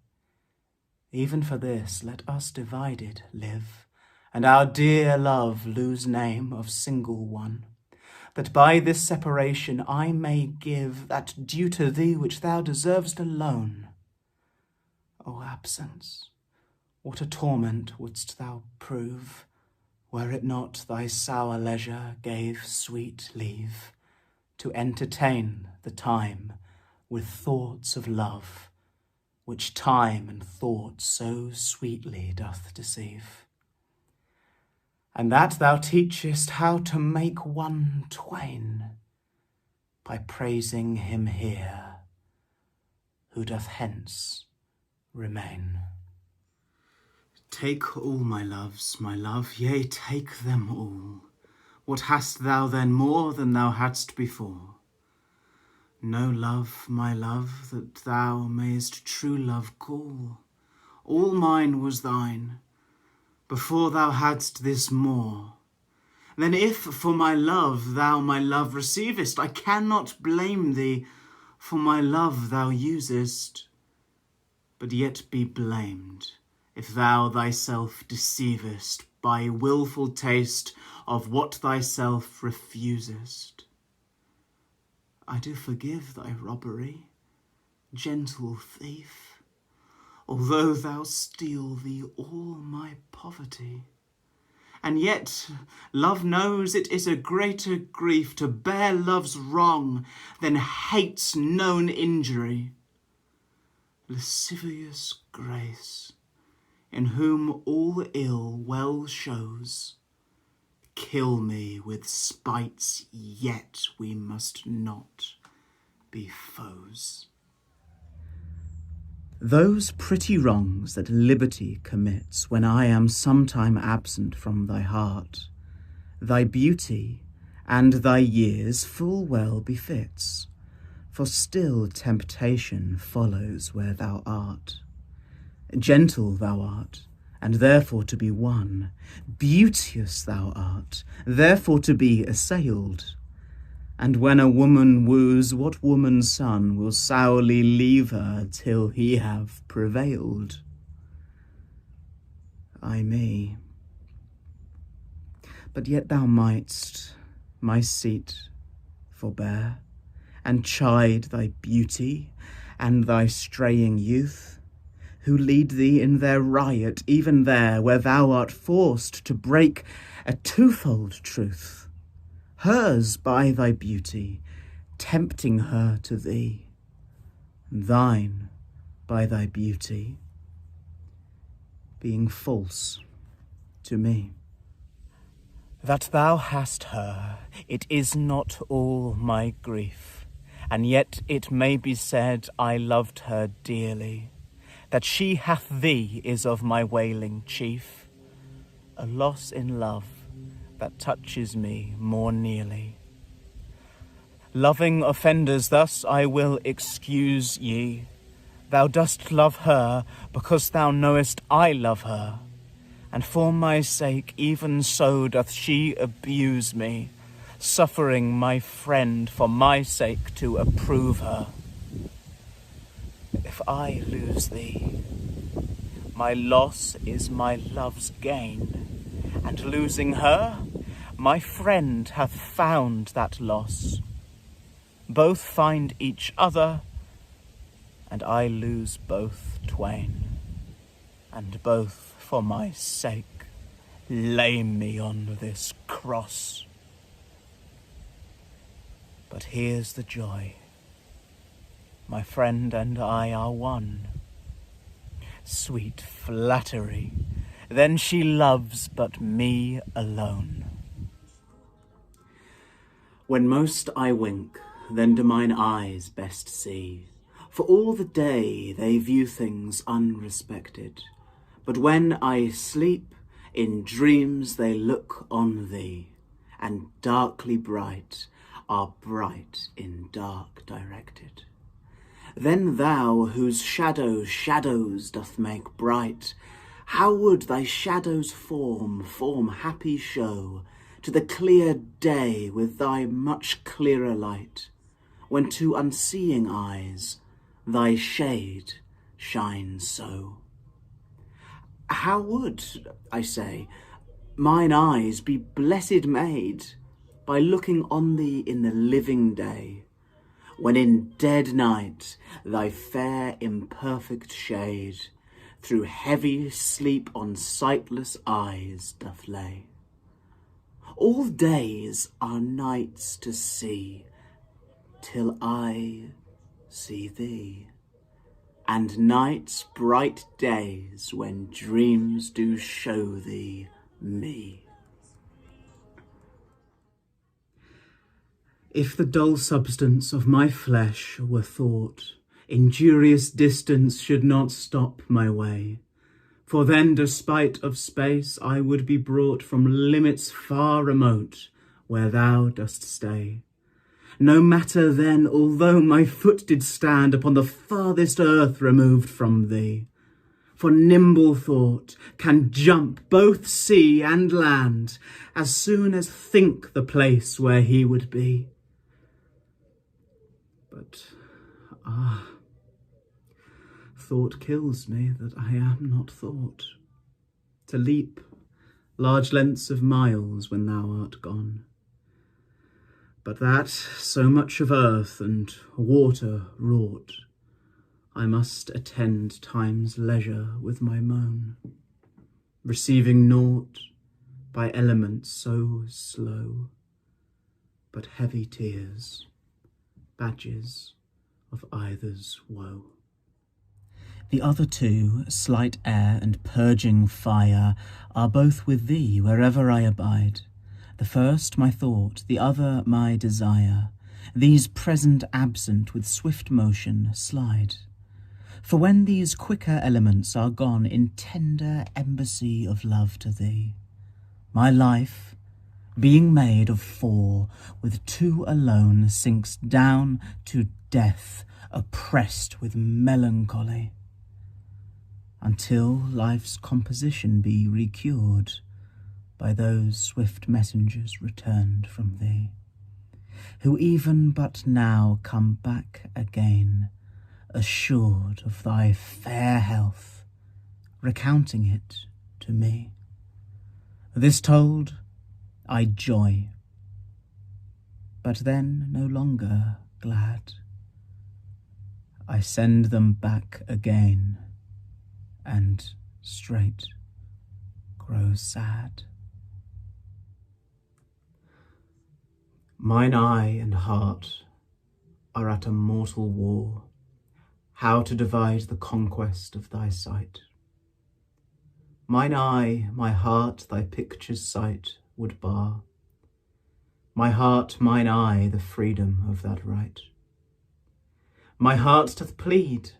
Even for this let us divided live, and our dear love lose name of single one, that by this separation I may give that due to thee which thou deservest alone. O absence, what a torment wouldst thou prove, were it not thy sour leisure gave sweet leave to entertain the time with thoughts of love, which time and thought so sweetly doth deceive. And that thou teachest how to make one twain, by praising him here, who doth hence remain. Take all my loves, my love, yea, take them all. What hast thou then more than thou hadst before? No love, my love, that thou mayst true love call. All mine was thine, before thou hadst this more. Then if for my love thou my love receivest, I cannot blame thee, for my love thou usest, but yet be blamed if thou thyself deceivest by wilful taste of what thyself refusest. I do forgive thy robbery, gentle thief, although thou steal thee all my poverty. And yet love knows it is a greater grief to bear love's wrong than hate's known injury. Lascivious grace, in whom all ill well shows, kill me with spites, yet we must not be foes. Those pretty wrongs that liberty commits when I am sometime absent from thy heart, thy beauty and thy years full well befits, for still temptation follows where thou art. Gentle thou art, and therefore to be won. Beauteous thou art, therefore to be assailed. And when a woman woos, what woman's son will sourly leave her till he have prevailed? Ay me. But yet thou mightst my seat forbear, and chide thy beauty and thy straying youth, who lead thee in their riot, even there where thou art forced to break a twofold truth, hers by thy beauty, tempting her to thee, thine by thy beauty, being false to me. That thou hast her, it is not all my grief, and yet it may be said I loved her dearly. That she hath thee is of my wailing chief, a loss in love that touches me more nearly. Loving offenders thus I will excuse ye. Thou dost love her because thou knowest I love her, and for my sake even so doth she abuse me, suffering my friend for my sake to approve her. If I lose thee, my loss is my love's gain, and losing her, my friend hath found that loss. Both find each other, and I lose both twain, and both for my sake lay me on this cross. But here's the joy. My friend and I are one. Sweet flattery, then she loves but me alone. When most I wink, then do mine eyes best see, for all the day they view things unrespected. But when I sleep, in dreams they look on thee, and darkly bright are bright in dark directed. Then thou, whose shadow shadows doth make bright, how would thy shadow's form happy show to the clear day with thy much clearer light, when to unseeing eyes thy shade shines so? How would, I say, mine eyes be blessed made by looking on thee in the living day, when in dead night thy fair imperfect shade through heavy sleep on sightless eyes doth lay? All days are nights to see, till I see thee, and nights bright days when dreams do show thee me. If the dull substance of my flesh were thought, injurious distance should not stop my way. For then, despite of space, I would be brought from limits far remote, where thou dost stay. No matter then, although my foot did stand upon the farthest earth removed from thee. For nimble thought can jump both sea and land, as soon as think the place where he would be. But, thought kills me that I am not thought, to leap large lengths of miles when thou art gone. But that so much of earth and water wrought, I must attend time's leisure with my moan, receiving naught by elements so slow, but heavy tears, badges of either's woe. The other two, slight air and purging fire, are both with thee wherever I abide, The first my thought, the other my desire, these present absent with swift motion slide. For when these quicker elements are gone in tender embassy of love to thee, my life, being made of four, with two alone sinks down to death, oppressed with melancholy, until life's composition be recured by those swift messengers returned from thee, who even but now come back again, assured of thy fair health, recounting it to me. This told, I joy, but then no longer glad. I send them back again, and straight grow sad. Mine eye and heart are at a mortal war, how to divide the conquest of thy sight. Mine eye, my heart, thy picture's sight would bar. My heart, mine eye, the freedom of that right. My heart doth plead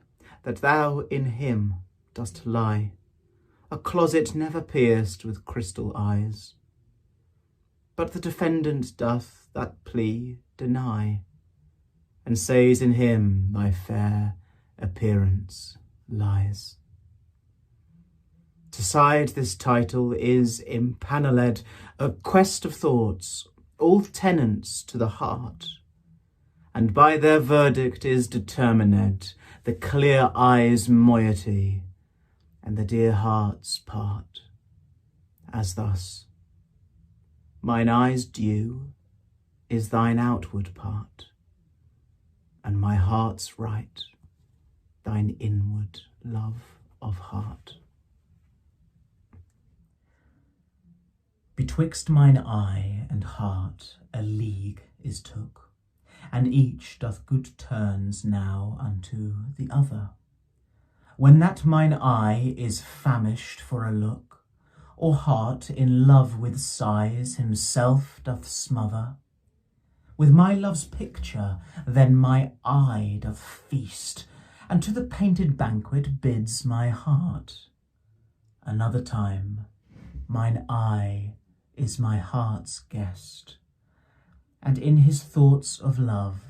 that thou in him dost lie, a closet never pierced with crystal eyes. But the defendant doth that plea deny, and says in him thy fair appearance lies. To side this title is impanelled a quest of thoughts, all tenants to the heart, and by their verdict is determined the clear eye's moiety and the dear heart's part, as thus: mine eye's due is thine outward part, and my heart's right thine inward love of heart. Betwixt mine eye and heart a league is took, and each doth good turns now unto the other. When that mine eye is famished for a look, or heart in love with sighs himself doth smother, with my love's picture then my eye doth feast, and to the painted banquet bids my heart. Another time mine eye is my heart's guest, and in his thoughts of love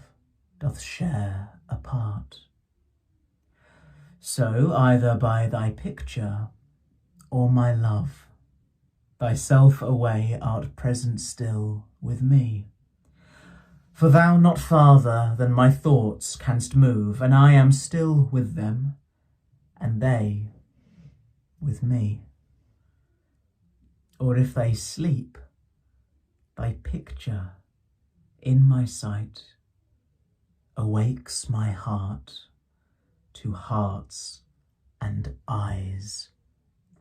doth share a part. So either by thy picture or my love, thyself away art present still with me. For thou not farther than my thoughts canst move, and I am still with them, and they with me. Or if they sleep, thy picture in my sight awakes my heart to heart's and eyes'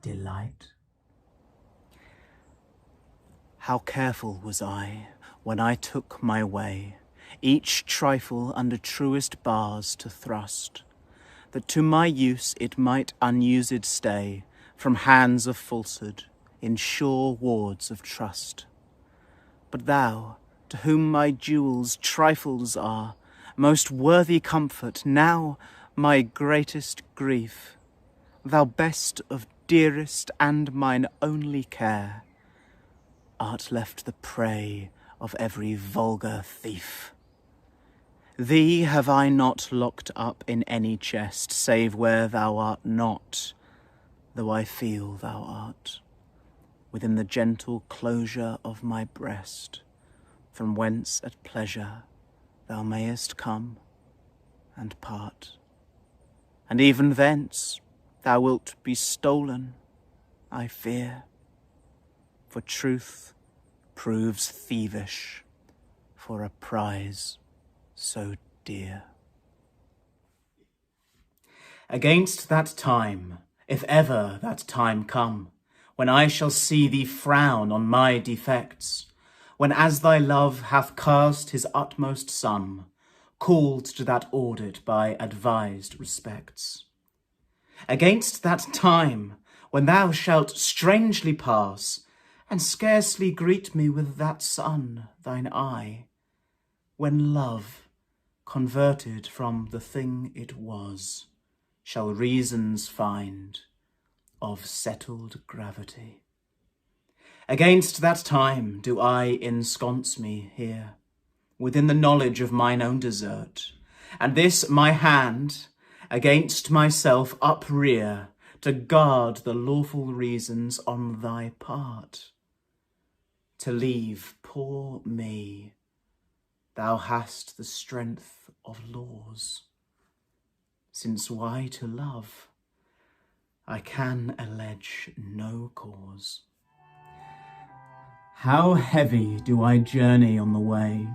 delight. How careful was I when I took my way, each trifle under truest bars to thrust, that to my use it might unused stay from hands of falsehood in sure wards of trust. But thou, to whom my jewels trifles are, most worthy comfort, now my greatest grief, thou best of dearest and mine only care, art left the prey of every vulgar thief. Thee have I not locked up in any chest, save where thou art not, though I feel thou art, within the gentle closure of my breast, from whence at pleasure thou mayest come and part. And even thence thou wilt be stolen, I fear, for truth proves thievish for a prize so dear. Against that time, if ever that time come, when I shall see thee frown on my defects, when as thy love hath cast his utmost sum, called to that audit by advised respects. Against that time, when thou shalt strangely pass, and scarcely greet me with that sun, thine eye, when love, converted from the thing it was, shall reasons find of settled gravity. Against that time do I ensconce me here, within the knowledge of mine own desert, and this my hand against myself uprear, to guard the lawful reasons on thy part. To leave poor me, thou hast the strength of laws, since why to love I can allege no cause. How heavy do I journey on the way,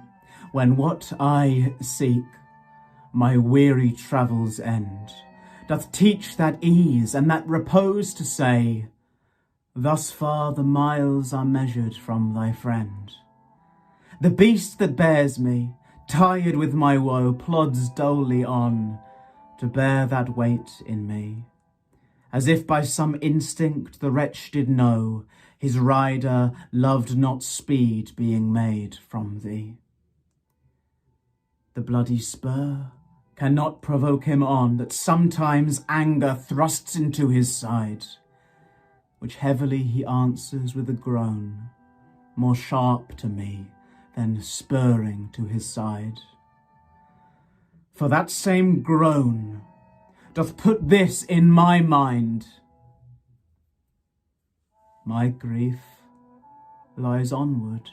when what I seek, my weary travels end, doth teach that ease and that repose to say, thus far the miles are measured from thy friend. The beast that bears me, tired with my woe, plods dully on, to bear that weight in me, as if by some instinct the wretch did know his rider loved not speed being made from thee. The bloody spur cannot provoke him on, that sometimes anger thrusts into his side, which heavily he answers with a groan, more sharp to me than spurring to his side. For that same groan doth put this in my mind: my grief lies onward,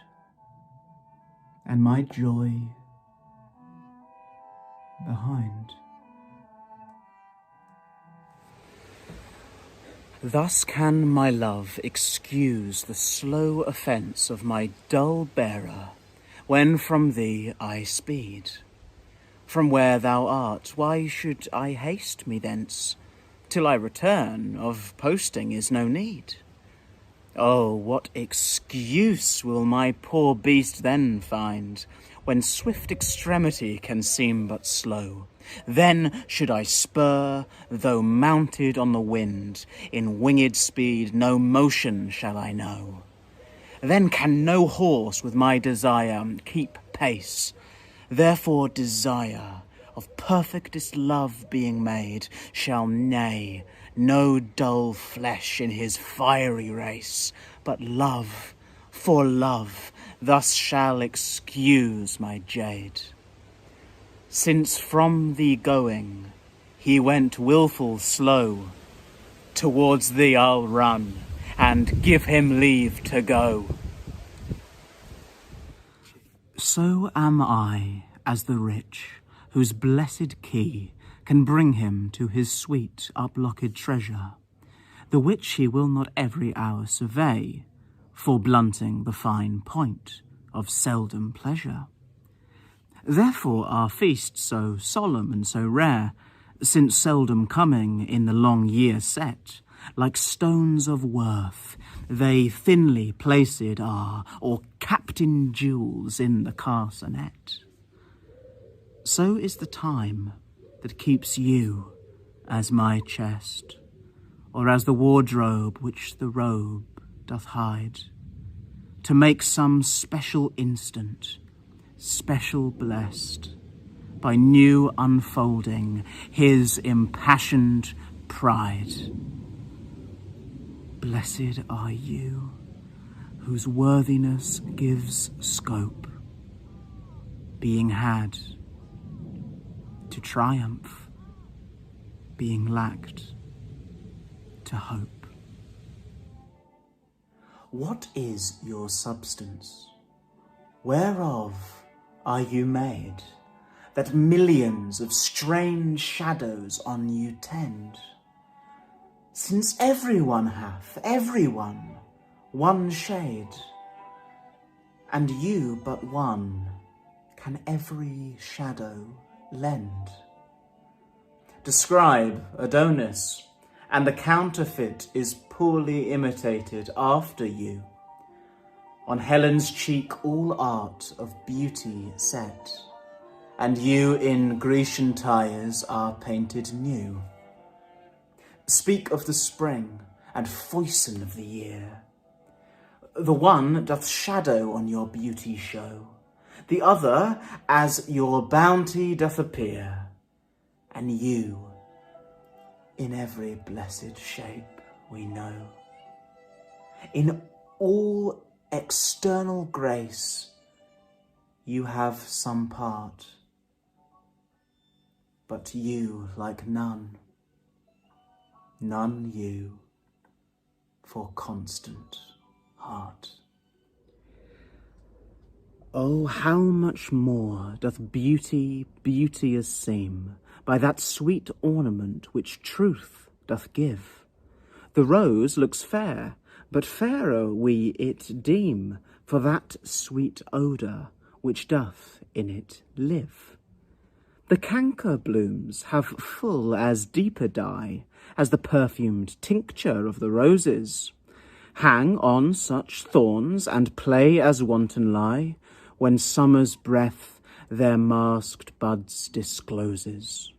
and my joy behind. Thus can my love excuse the slow offence of my dull bearer, when from thee I speed. From where thou art, why should I haste me thence? Till I return, of posting is no need. Oh, what excuse will my poor beast then find, when swift extremity can seem but slow? Then should I spur, though mounted on the wind, in winged speed no motion shall I know. Then can no horse with my desire keep pace. Therefore desire, of perfectest love being made, shall neigh no dull flesh in his fiery race, but love, for love, thus shall excuse my jade. Since from thee going, he went wilful slow, towards thee I'll run, and give him leave to go. So am I as the rich, whose blessed key can bring him to his sweet uplocked treasure, the which he will not every hour survey, for blunting the fine point of seldom pleasure. Therefore are feasts so solemn and so rare, since seldom coming in the long year set, like stones of worth, they thinly placed are, or captain jewels in the carcanet. So is the time that keeps you as my chest, or as the wardrobe which the robe doth hide, to make some special instant, special blessed, by new unfolding his impassioned pride. Blessed are you, whose worthiness gives scope, being had, to triumph, being lacked, to hope. What is your substance? Whereof are you made, that millions of strange shadows on you tend? Since everyone hath, everyone, one shade, and you but one can every shadow lend. Describe Adonis, and the counterfeit is poorly imitated after you. On Helen's cheek all art of beauty set, and you in Grecian tires are painted new. Speak of the spring and foison of the year. The one doth shadow on your beauty show, the other as your bounty doth appear, and you in every blessed shape we know. In all external grace you have some part, but you like none, none you for constant heart. Oh, how much more doth beauty beauteous seem by that sweet ornament which truth doth give. The rose looks fair, but fairer we it deem for that sweet odour which doth in it live. The canker blooms have full as deep a dye as the perfumed tincture of the roses. Hang on such thorns and play as wanton lie, when summer's breath their masked buds discloses.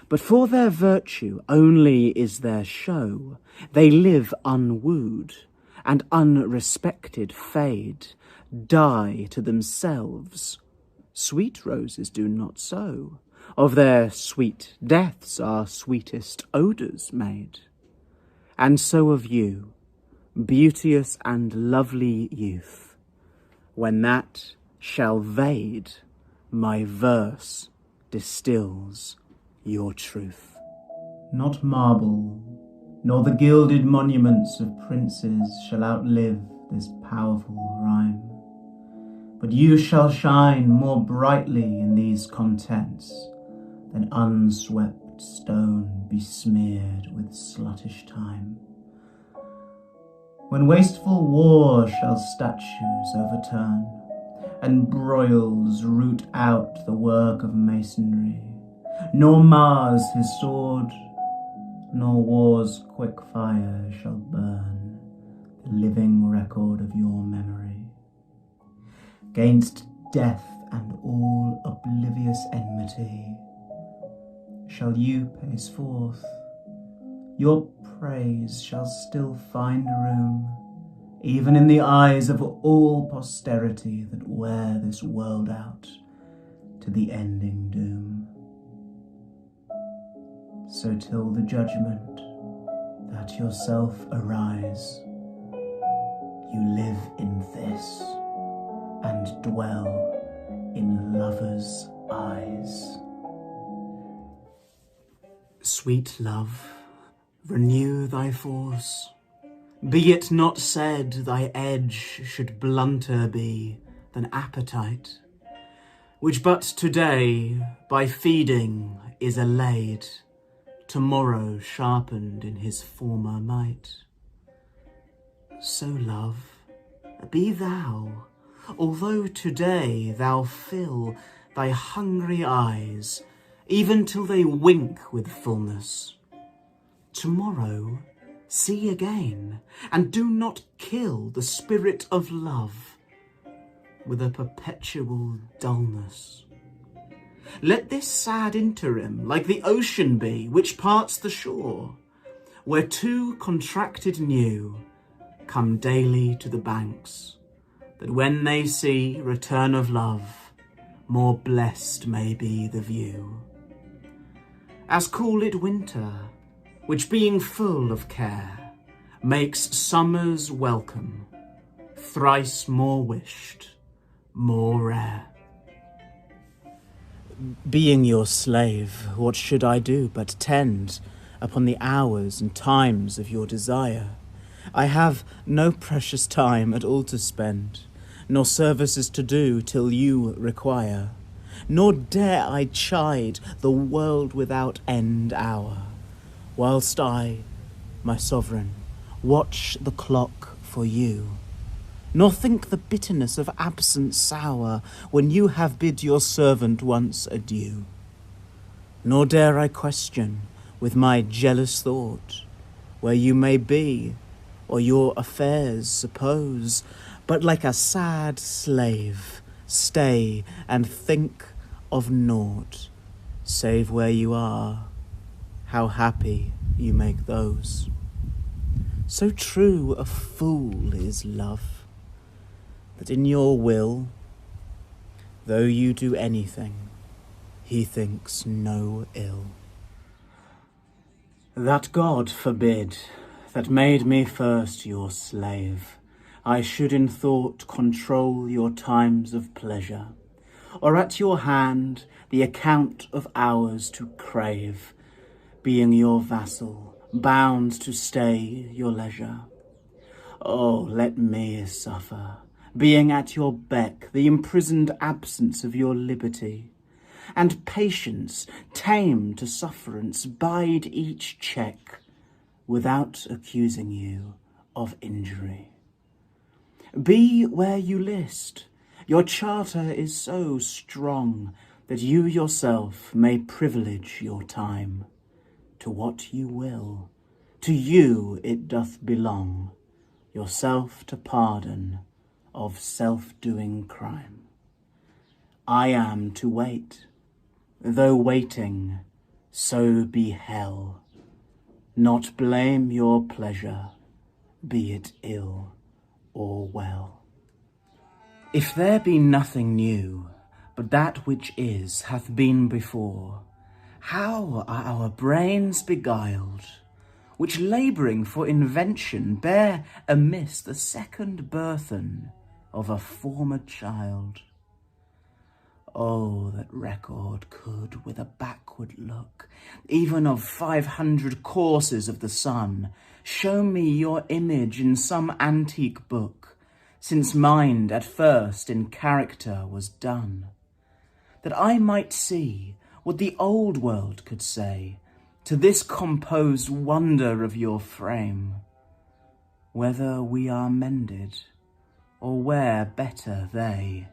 But for their virtue only is their show, they live unwooed, and unrespected fade, die to themselves. Sweet roses do not so, of their sweet deaths are sweetest odours made. And so of you, beauteous and lovely youth, when that shall vade, my verse distills your truth. Not marble, nor the gilded monuments of princes shall outlive this powerful rhyme, but you shall shine more brightly in these contents than unswept stone besmeared with sluttish time. When wasteful war shall statues overturn, and broils root out the work of masonry, nor Mars his sword, nor war's quick fire shall burn the living record of your memory. 'Gainst death and all oblivious enmity shall you pace forth. Your praise shall still find room, even in the eyes of all posterity that wear this world out to the ending doom. So till the judgment that yourself arise, you live in this and dwell in lovers' eyes. Sweet love, renew thy force. Be it not said thy edge should blunter be than appetite, which but today by feeding is allayed, tomorrow sharpened in his former might. So love, be thou, although today thou fill thy hungry eyes, even till they wink with fullness. Tomorrow see again, and do not kill the spirit of love with a perpetual dullness. Let this sad interim, like the ocean be, which parts the shore, where two contracted new come daily to the banks, that when they see return of love, more blessed may be the view. As call it winter, which being full of care, makes summer's welcome thrice more wished, more rare. Being your slave, what should I do but tend upon the hours and times of your desire? I have no precious time at all to spend, nor services to do till you require, nor dare I chide the world without end hour, whilst I, my sovereign, watch the clock for you, nor think the bitterness of absence sour when you have bid your servant once adieu. Nor dare I question with my jealous thought where you may be, or your affairs suppose, but like a sad slave stay and think of naught, save where you are, how happy you make those. So true a fool is love, that in your will, though you do anything, he thinks no ill. That God forbid, that made me first your slave, I should in thought control your times of pleasure, or at your hand the account of hours to crave, being your vassal, bound to stay your leisure. Oh, let me suffer, being at your beck, the imprisoned absence of your liberty, and patience, tame to sufferance, bide each check, without accusing you of injury. Be where you list, your charter is so strong, that you yourself may privilege your time. To what you will, to you it doth belong, yourself to pardon of self-doing crime. I am to wait, though waiting, so be hell, not blame your pleasure, be it ill or well. If there be nothing new, but that which is hath been before, how are our brains beguiled, which labouring for invention bear amiss the second burthen of a former child? Oh, that record could, with a backward look, even of 500 courses of the sun, show me your image in some antique book, since mind at first in character was done, that I might see what the old world could say to this composed wonder of your frame, whether we are mended, or where better they,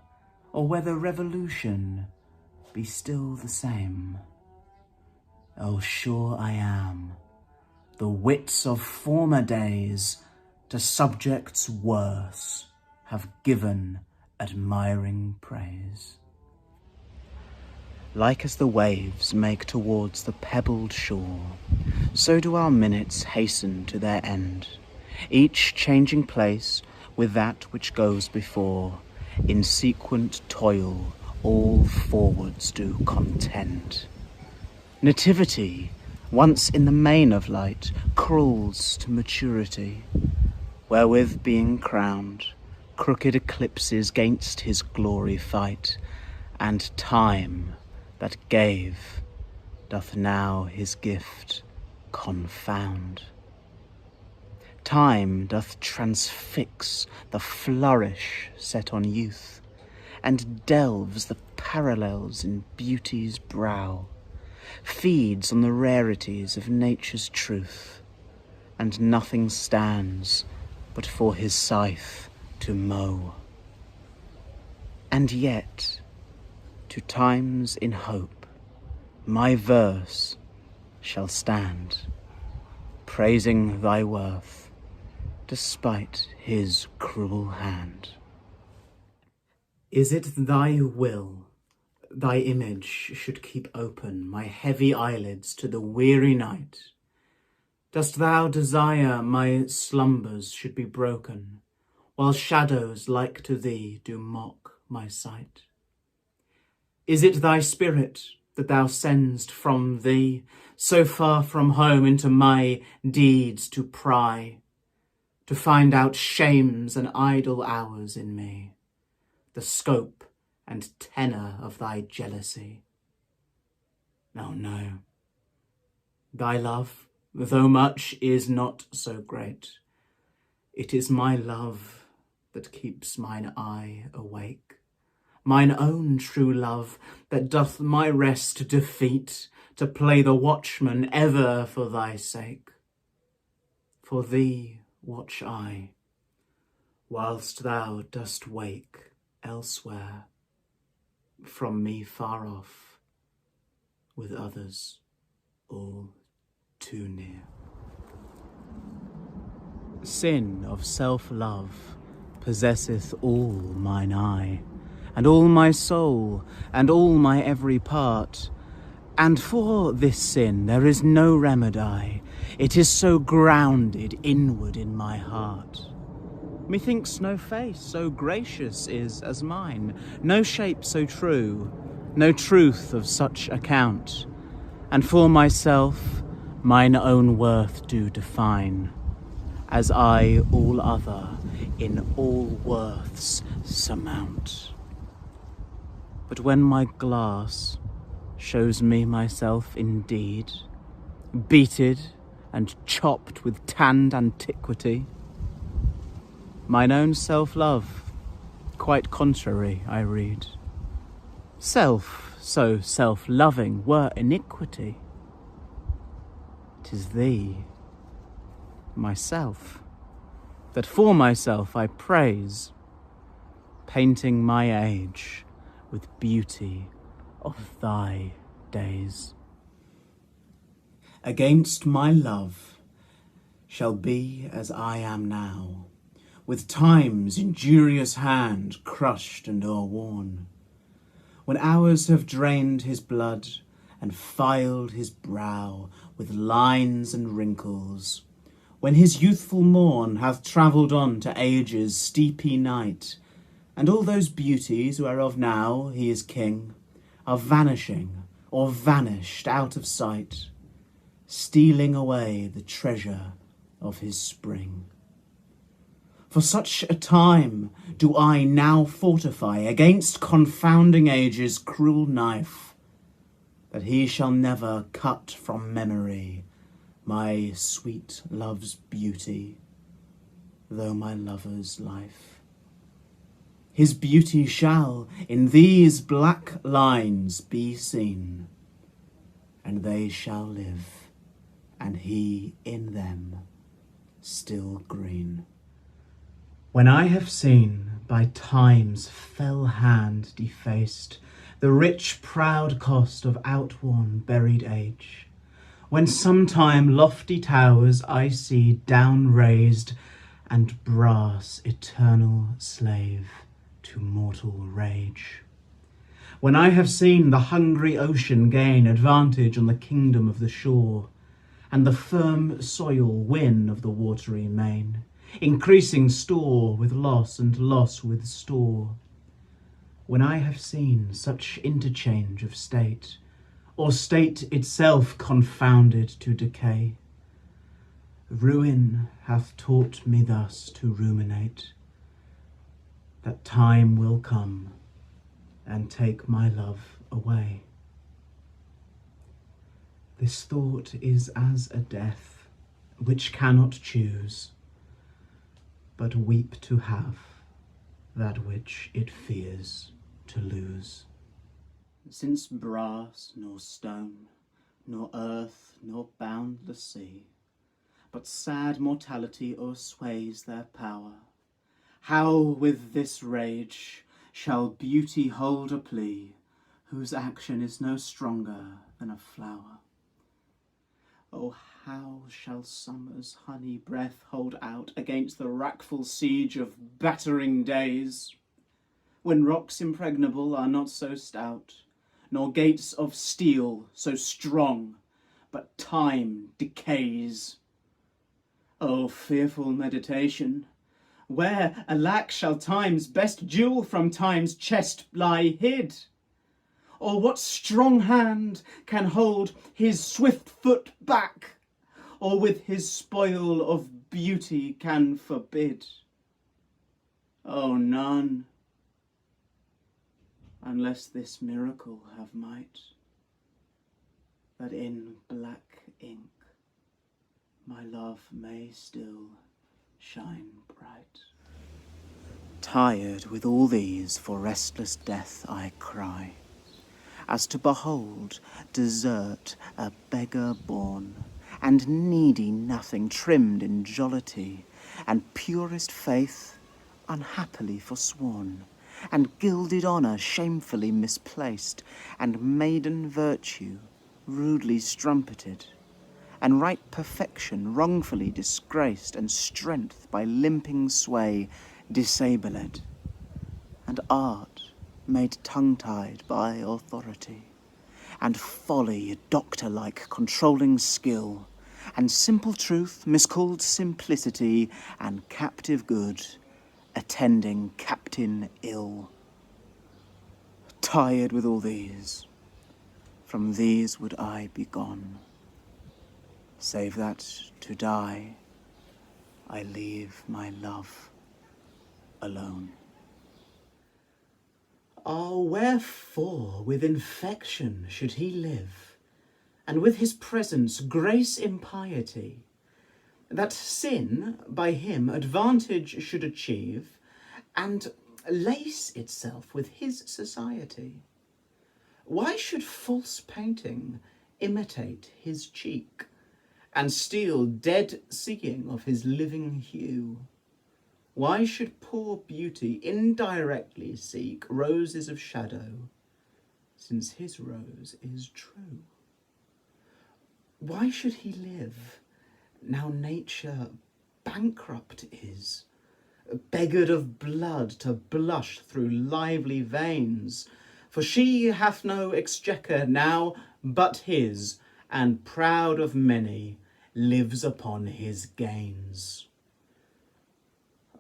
or whether revolution be still the same. Oh, sure I am, the wits of former days to subjects worse have given admiring praise. Like as the waves make towards the pebbled shore, so do our minutes hasten to their end, each changing place with that which goes before. In sequent toil all forwards do contend. Nativity, once in the main of light, crawls to maturity, wherewith being crowned, crooked eclipses gainst his glory fight, and time that gave doth now his gift confound. Time doth transfix the flourish set on youth, and delves the parallels in beauty's brow, feeds on the rarities of nature's truth, and nothing stands but for his scythe to mow. And yet, to times in hope, my verse shall stand, praising thy worth, despite his cruel hand. Is it thy will thy image should keep open my heavy eyelids to the weary night? Dost thou desire my slumbers should be broken, while shadows like to thee do mock my sight? Is it thy spirit that thou send'st from thee, so far from home into my deeds to pry, to find out shames and idle hours in me, the scope and tenor of thy jealousy? No, no. Thy love, though much, is not so great. It is my love that keeps mine eye awake, mine own true love that doth my rest defeat, to play the watchman ever for thy sake. For thee watch I, whilst thou dost wake elsewhere, from me far off, with others all too near. Sin of self-love possesseth all mine eye, and all my soul, and all my every part, And for this sin there is no remedy, it is so grounded inward in my heart. Methinks no face so gracious is as mine, no shape so true, no truth of such account, and for myself mine own worth do define, as I all other in all worths surmount. But when my glass shows me myself indeed, beated and chopped with tanned antiquity, mine own self-love, quite contrary, I read. Self, so self-loving, were iniquity. 'Tis thee, myself, that for myself I praise, painting my age with beauty of thy days. Against my love shall be as I am now, with time's injurious hand crushed and o'erworn, when hours have drained his blood and filed his brow with lines and wrinkles, when his youthful morn hath travelled on to age's steepy night, and all those beauties whereof now he is king are vanishing or vanished out of sight, stealing away the treasure of his spring. For such a time do I now fortify against confounding age's cruel knife, that he shall never cut from memory my sweet love's beauty, though my lover's life. His beauty shall in these black lines be seen, and they shall live, and he in them still green. When I have seen, by time's fell hand defaced, the rich proud cost of outworn buried age, when sometime lofty towers I see down raised, and brass eternal slave to mortal rage, when I have seen the hungry ocean gain advantage on the kingdom of the shore, and the firm soil win of the watery main, increasing store with loss and loss with store, when I have seen such interchange of state, or state itself confounded to decay, ruin hath taught me thus to ruminate, that time will come and take my love away. This thought is as a death which cannot choose, but weep to have that which it fears to lose. Since brass nor stone, nor earth nor boundless sea, but sad mortality o'ersways their power, how with this rage shall beauty hold a plea, whose action is no stronger than a flower? Oh, how shall summer's honey breath hold out against the wrackful siege of battering days, when rocks impregnable are not so stout, nor gates of steel so strong, but time decays? Oh, fearful meditation! Where, alack, shall time's best jewel from time's chest lie hid? Or what strong hand can hold his swift foot back, or with his spoil of beauty can forbid? Oh, none, unless this miracle have might, that in black ink my love may still shine bright. Tired with all these, for restless death I cry, as to behold desert a beggar born, and needy nothing trimmed in jollity, and purest faith unhappily forsworn, and gilded honour shamefully misplaced, and maiden virtue rudely strumpeted, and right perfection wrongfully disgraced, and strength by limping sway disabled, and art made tongue-tied by authority, and folly doctor-like controlling skill, and simple truth miscalled simplicity, and captive good attending captain ill. Tired with all these, from these would I be gone, save that to die I leave my love alone. Ah, wherefore with infection should he live, and with his presence grace impiety, that sin by him advantage should achieve, and lace itself with his society? Why should false painting imitate his cheek, and steal dead seeing of his living hue? Why should poor beauty indirectly seek roses of shadow, since his rose is true? Why should he live, now nature bankrupt is, beggared of blood to blush through lively veins? For she hath no exchequer now but his, and proud of many, lives upon his gains.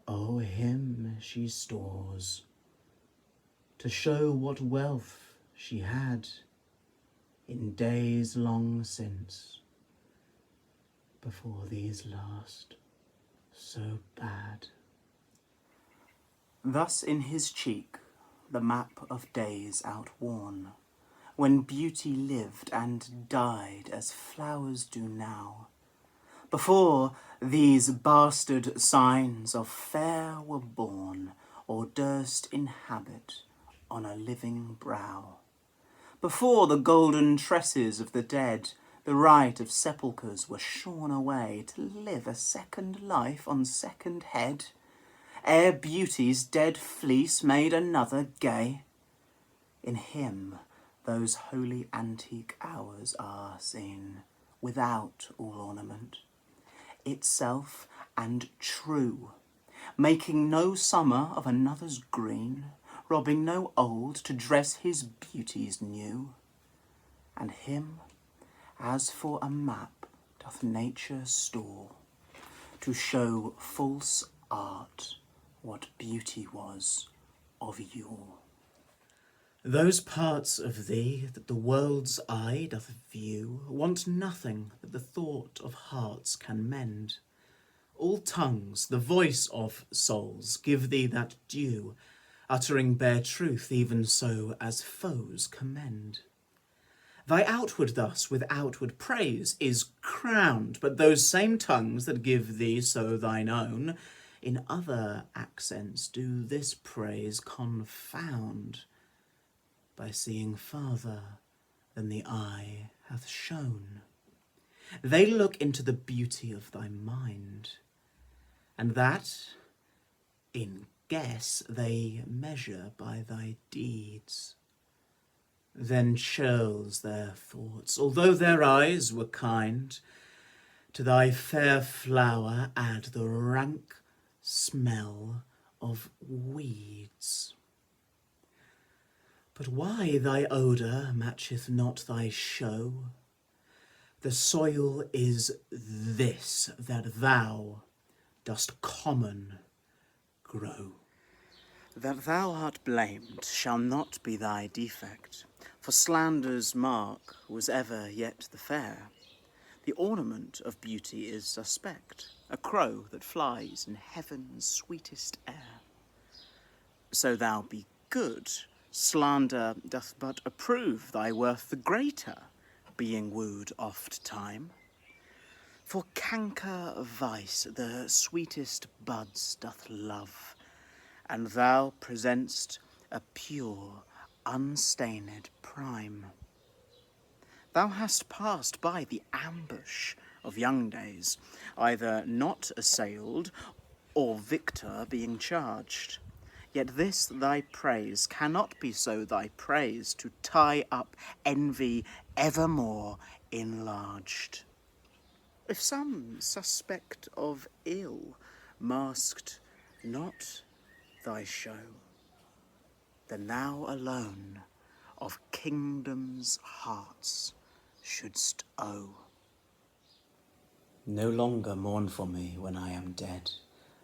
O him she stores, to show what wealth she had in days long since, before these last so bad. Thus in his cheek the map of days outworn, when beauty lived and died as flowers do now, before these bastard signs of fair were born, or durst inhabit on a living brow, before the golden tresses of the dead, the right of sepulchres, were shorn away to live a second life on second head, ere beauty's dead fleece made another gay. In him those holy antique hours are seen, without all ornament, itself and true, making no summer of another's green, robbing no old to dress his beauties new. And him, as for a map, doth nature store, to show false art what beauty was of yore. Those parts of thee that the world's eye doth view want nothing that the thought of hearts can mend. All tongues, the voice of souls, give thee that due, uttering bare truth even so as foes commend. Thy outward thus with outward praise is crowned, but those same tongues that give thee so thine own, in other accents do this praise confound, by seeing farther than the eye hath shown. They look into the beauty of thy mind, and that in guess they measure by thy deeds. Then churls their thoughts, although their eyes were kind, to thy fair flower add the rank smell of weeds. But why thy odour matcheth not thy show? The soil is this, that thou dost common grow. That thou art blamed shall not be thy defect, for slander's mark was ever yet the fair. The ornament of beauty is suspect, a crow that flies in heaven's sweetest air. So thou be good, slander doth but approve thy worth the greater, being wooed oft time. For canker vice the sweetest buds doth love, and thou present'st a pure, unstained prime. Thou hast passed by the ambush of young days, either not assailed, or victor being charged. Yet this thy praise cannot be so thy praise, to tie up envy evermore enlarged. If some suspect of ill masked not thy show, then thou alone of kingdoms' hearts shouldst owe. No longer mourn for me when I am dead,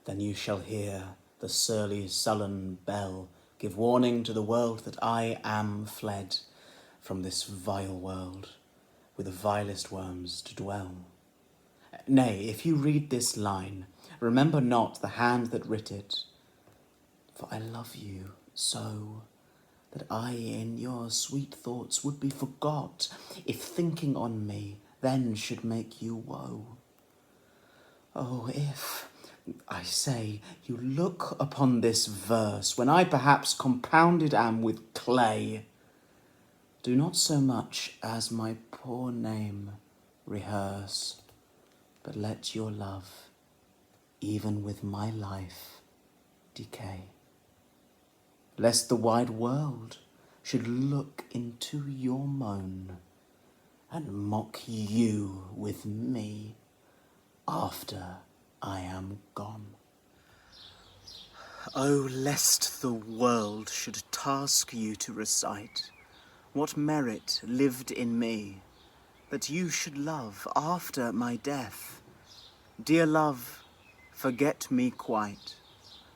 then you shall hear the surly sullen bell give warning to the world that I am fled from this vile world, with the vilest worms to dwell. Nay, if you read this line, remember not the hand that writ it, for I love you so, that I in your sweet thoughts would be forgot, if thinking on me then should make you woe. Oh, if, I say, you look upon this verse, when I perhaps compounded am with clay, do not so much as my poor name rehearse, but let your love, even with my life, decay. Lest the wide world should look into your moan, and mock you with me after I am gone. Oh, lest the world should task you to recite what merit lived in me, that you should love after my death. Dear love, forget me quite,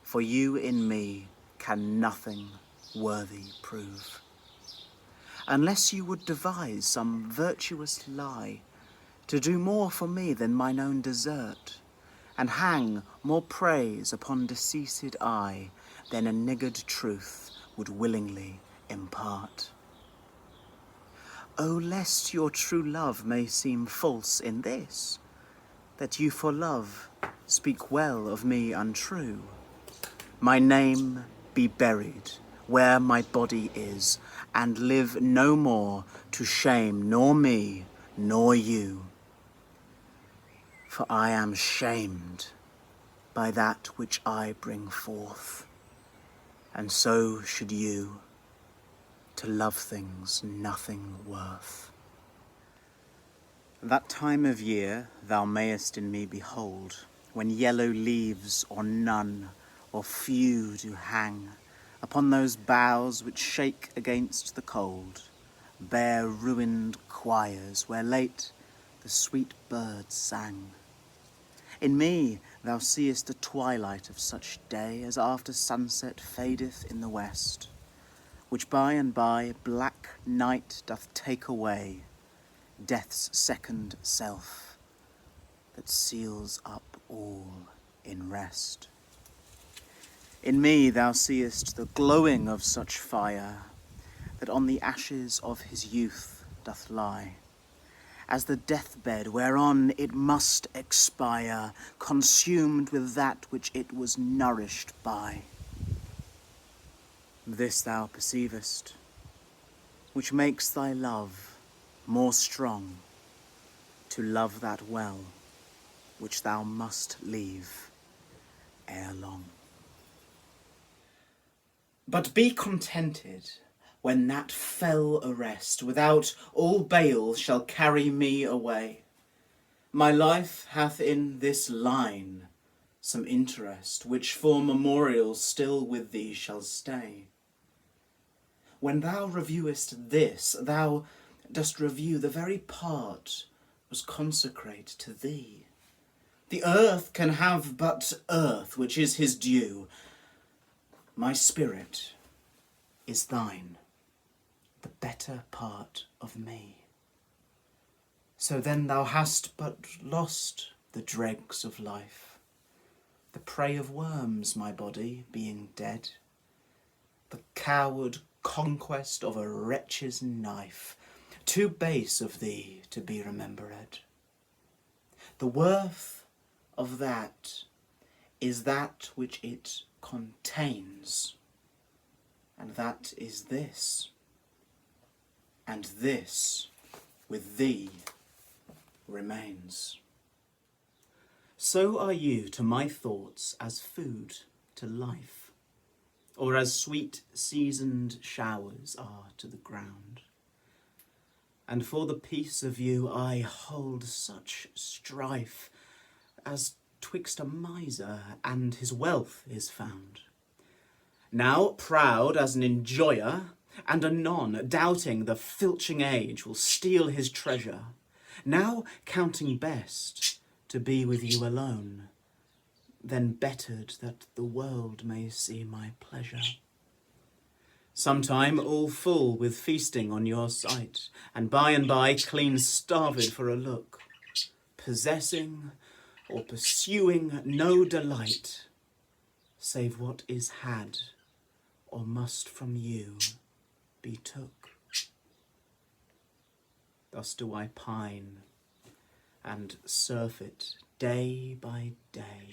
for you in me can nothing worthy prove. Unless you would devise some virtuous lie, to do more for me than mine own desert, and hang more praise upon deceased eye than a niggard truth would willingly impart. Oh, lest your true love may seem false in this, that you for love speak well of me untrue, my name be buried where my body is, and live no more to shame nor me nor you. For I am shamed by that which I bring forth, and so should you, to love things nothing worth. That time of year thou mayest in me behold, when yellow leaves or none or few do hang upon those boughs which shake against the cold, bare ruined choirs where late the sweet birds sang. In me thou seest the twilight of such day as after sunset fadeth in the west, which by and by black night doth take away, death's second self, that seals up all in rest. In me thou seest the glowing of such fire, that on the ashes of his youth doth lie, as the deathbed whereon it must expire, consumed with that which it was nourished by. This thou perceivest, which makes thy love more strong, to love that well which thou must leave ere long. But be contented when that fell arrest without all bail shall carry me away. My life hath in this line some interest, which for memorial still with thee shall stay. When thou reviewest this, thou dost review the very part was consecrate to thee. The earth can have but earth, which is his due. My spirit is thine, the better part of me. So then thou hast but lost the dregs of life, the prey of worms, my body being dead, the coward conquest of a wretch's knife, too base of thee to be remembered. The worth of that is that which it contains, and that is this, and this with thee remains. So are you to my thoughts as food to life, or as sweet seasoned showers are to the ground. And for the peace of you I hold such strife, as twixt a miser and his wealth is found. Now proud as an enjoyer, and anon, doubting the filching age will steal his treasure, now counting best to be with you alone, then bettered that the world may see my pleasure. Sometime all full with feasting on your sight, and by clean starved for a look, possessing or pursuing no delight, save what is had or must from you be took. Thus do I pine and surfeit day by day,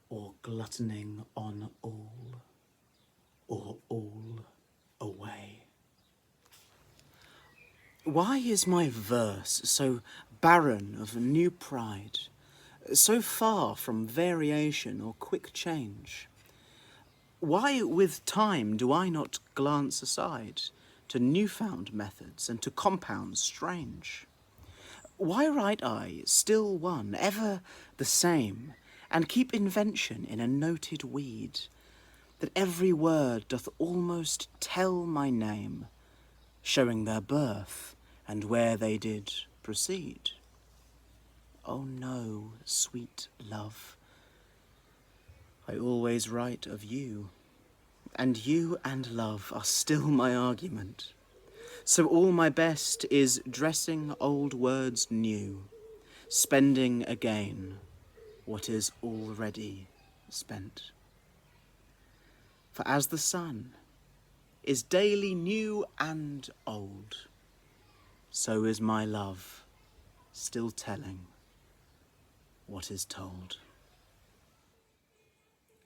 or gluttoning on all, or all away. Why is my verse so barren of new pride, so far from variation or quick change? Why with time do I not glance aside to new-found methods and to compounds strange? Why write I still one, ever the same, and keep invention in a noted weed, that every word doth almost tell my name, showing their birth and where they did proceed? Oh no, sweet love, I always write of you, and you and love are still my argument. So all my best is dressing old words new, spending again what is already spent. For as the sun is daily new and old, so is my love still telling what is told.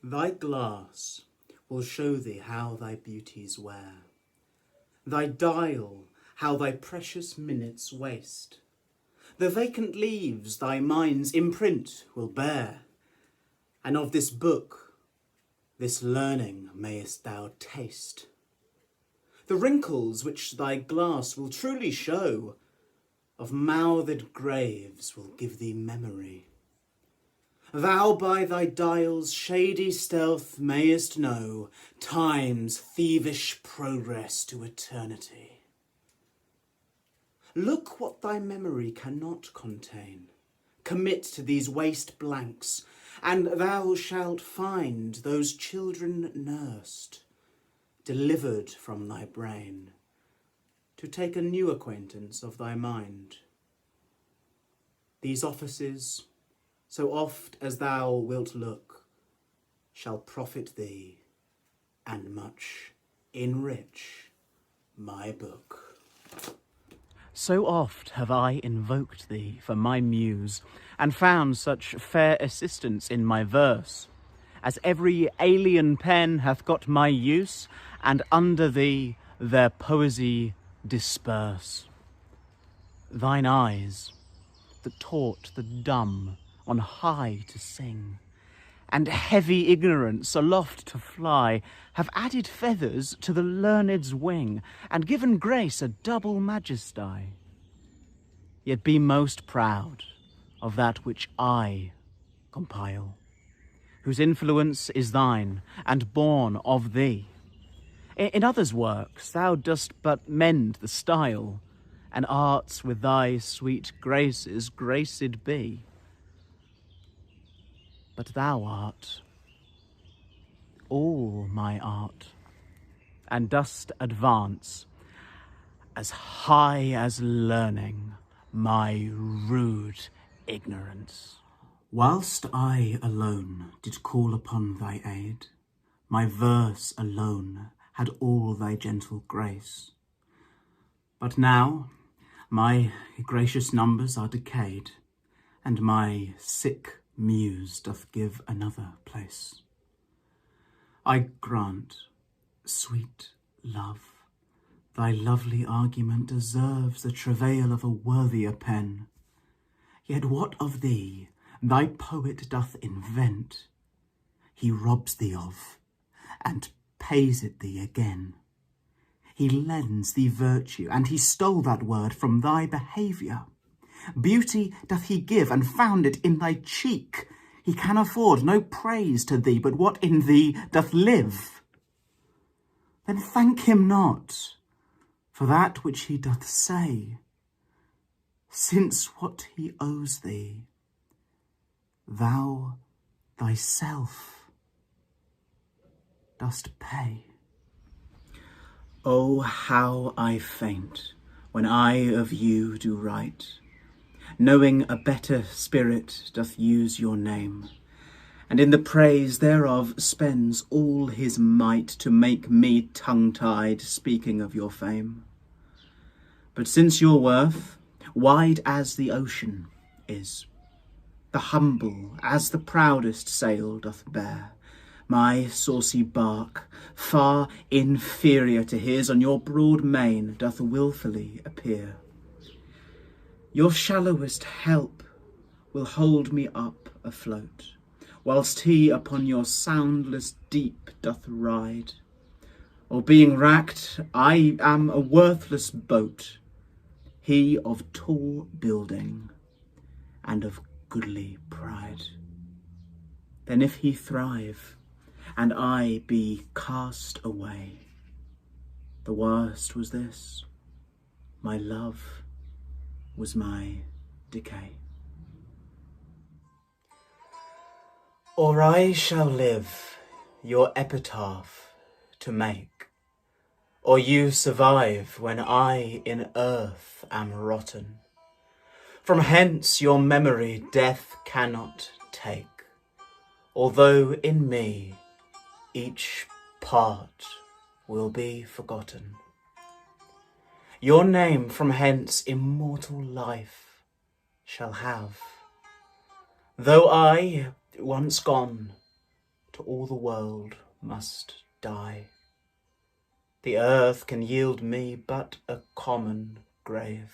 Thy glass will show thee how thy beauties wear, thy dial how thy precious minutes waste. The vacant leaves thy mind's imprint will bear, and of this book, this learning mayest thou taste. The wrinkles which thy glass will truly show, of mouthed graves will give thee memory. Thou by thy dial's shady stealth mayest know time's thievish progress to eternity. Look what thy memory cannot contain. Commit to these waste blanks, and thou shalt find those children nursed, delivered from thy brain, to take a new acquaintance of thy mind. These offices, so oft as thou wilt look, shall profit thee, and much enrich my book. So oft have I invoked thee for my muse, and found such fair assistance in my verse, as every alien pen hath got my use, and under thee their poesy disperse. Thine eyes, that taught the dumb on high to sing, and heavy ignorance aloft to fly, have added feathers to the learned's wing, and given grace a double majesty. Yet be most proud of that which I compile, whose influence is thine, and born of thee. In others' works thou dost but mend the style, and arts with thy sweet graces graced be. But thou art all my art, and dost advance as high as learning my rude ignorance. Whilst I alone did call upon thy aid, my verse alone had all thy gentle grace. But now my gracious numbers are decayed, and my sick muse doth give another place. I grant, sweet love, thy lovely argument deserves the travail of a worthier pen. Yet what of thee thy poet doth invent, he robs thee of, and pays it thee again. He lends thee virtue, and he stole that word from thy behaviour. Beauty doth he give, and found it in thy cheek. He can afford no praise to thee but what in thee doth live. then thank him not for that which he doth say, since what he owes thee, thou thyself dost pay. Oh, how I faint when I of you do write, knowing a better spirit doth use your name, and in the praise thereof spends all his might to make me tongue-tied speaking of your fame. But since your worth, wide as the ocean is, the humble as the proudest sail doth bear, my saucy bark, far inferior to his, on your broad main doth wilfully appear. Your shallowest help will hold me up afloat, whilst he upon your soundless deep doth ride. Or being wracked, I am a worthless boat, he of tall building and of goodly pride. Then if he thrive, and I be cast away, the worst was this, my love was my decay. Or I shall live your epitaph to make, or you survive when I in earth am rotten. From hence your memory death cannot take, although in me each part will be forgotten. Your name from hence immortal life shall have, though I, once gone, to all the world must die. The earth can yield me but a common grave,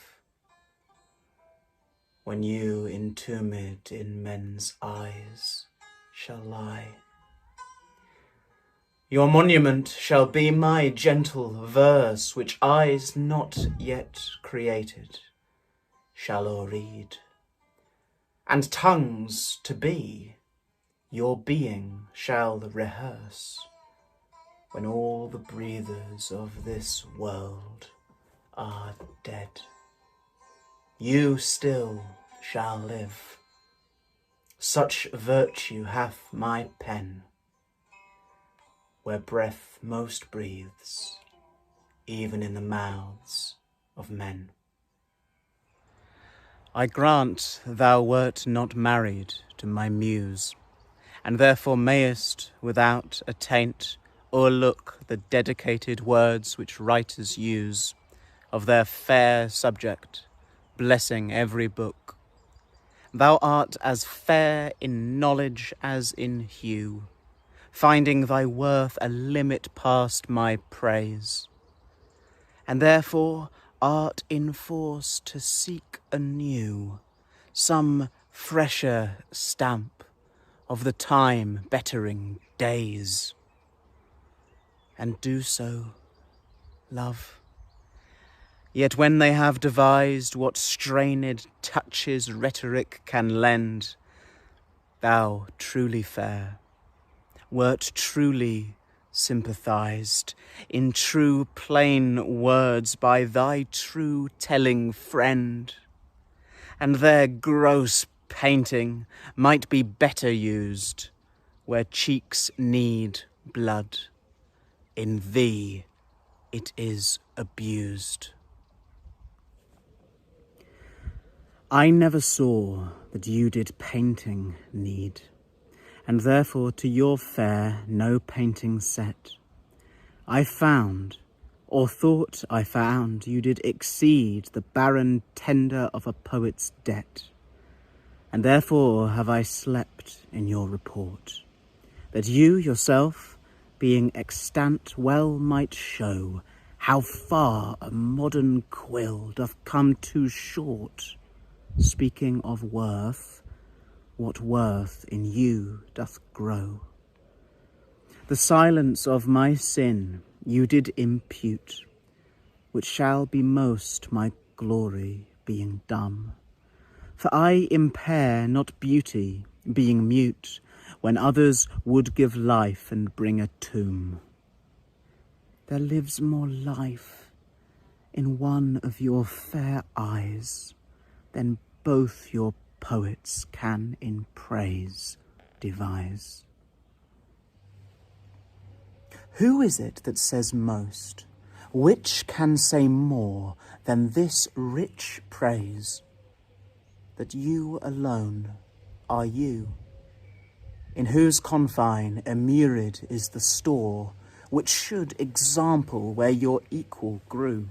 when you entombed in men's eyes shall lie. Your monument shall be my gentle verse, which eyes not yet created shall o'erread, and tongues to be your being shall rehearse, when all the breathers of this world are dead. You still shall live. Such virtue hath my pen, where breath most breathes, even in the mouths of men. I grant thou wert not married to my muse, and therefore mayest, without a taint, o'erlook the dedicated words which writers use of their fair subject, blessing every book. Thou art as fair in knowledge as in hue, finding thy worth a limit past my praise, and therefore art enforced to seek anew some fresher stamp of the time bettering days, and do so, love. Yet when they have devised what strained touches rhetoric can lend, thou truly fair, wert truly sympathized in true plain words by thy true telling friend, and their gross painting might be better used where cheeks need blood. In thee it is abused. I never saw that you did painting need, and therefore to your fair no painting set. I found, or thought I found, you did exceed the barren tender of a poet's debt, and therefore have I slept in your report, that you yourself, being extant, well might show how far a modern quill doth come too short, speaking of worth, what worth in you doth grow. The silence of my sin you did impute, which shall be most my glory, being dumb. For I impair not beauty, being mute, when others would give life and bring a tomb. there lives more life in one of your fair eyes than both your poets can in praise devise. Who is it that says most? Which can say more than this rich praise? That you alone are you, in whose confine a myriad is the store, which should example where your equal grew.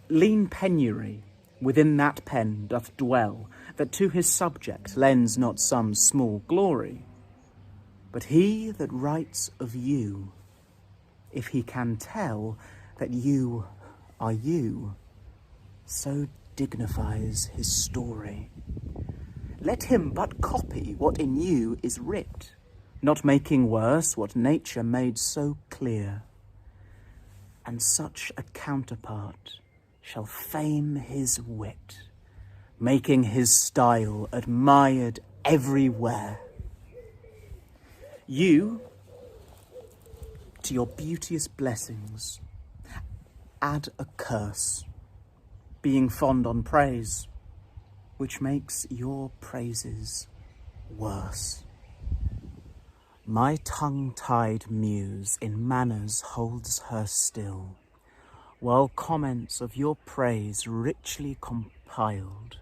Lean penury within that pen doth dwell, that to his subject lends not some small glory. But he that writes of you, if he can tell that you are you, so dignifies his story. Let him but copy what in you is writ, not making worse what nature made so clear. And such a counterpart shall fame his wit, making his style admired everywhere. You, to your beauteous blessings, add a curse, being fond on praise, which makes your praises worse. My tongue-tied muse in manners holds her still, while comments of your praise richly compiled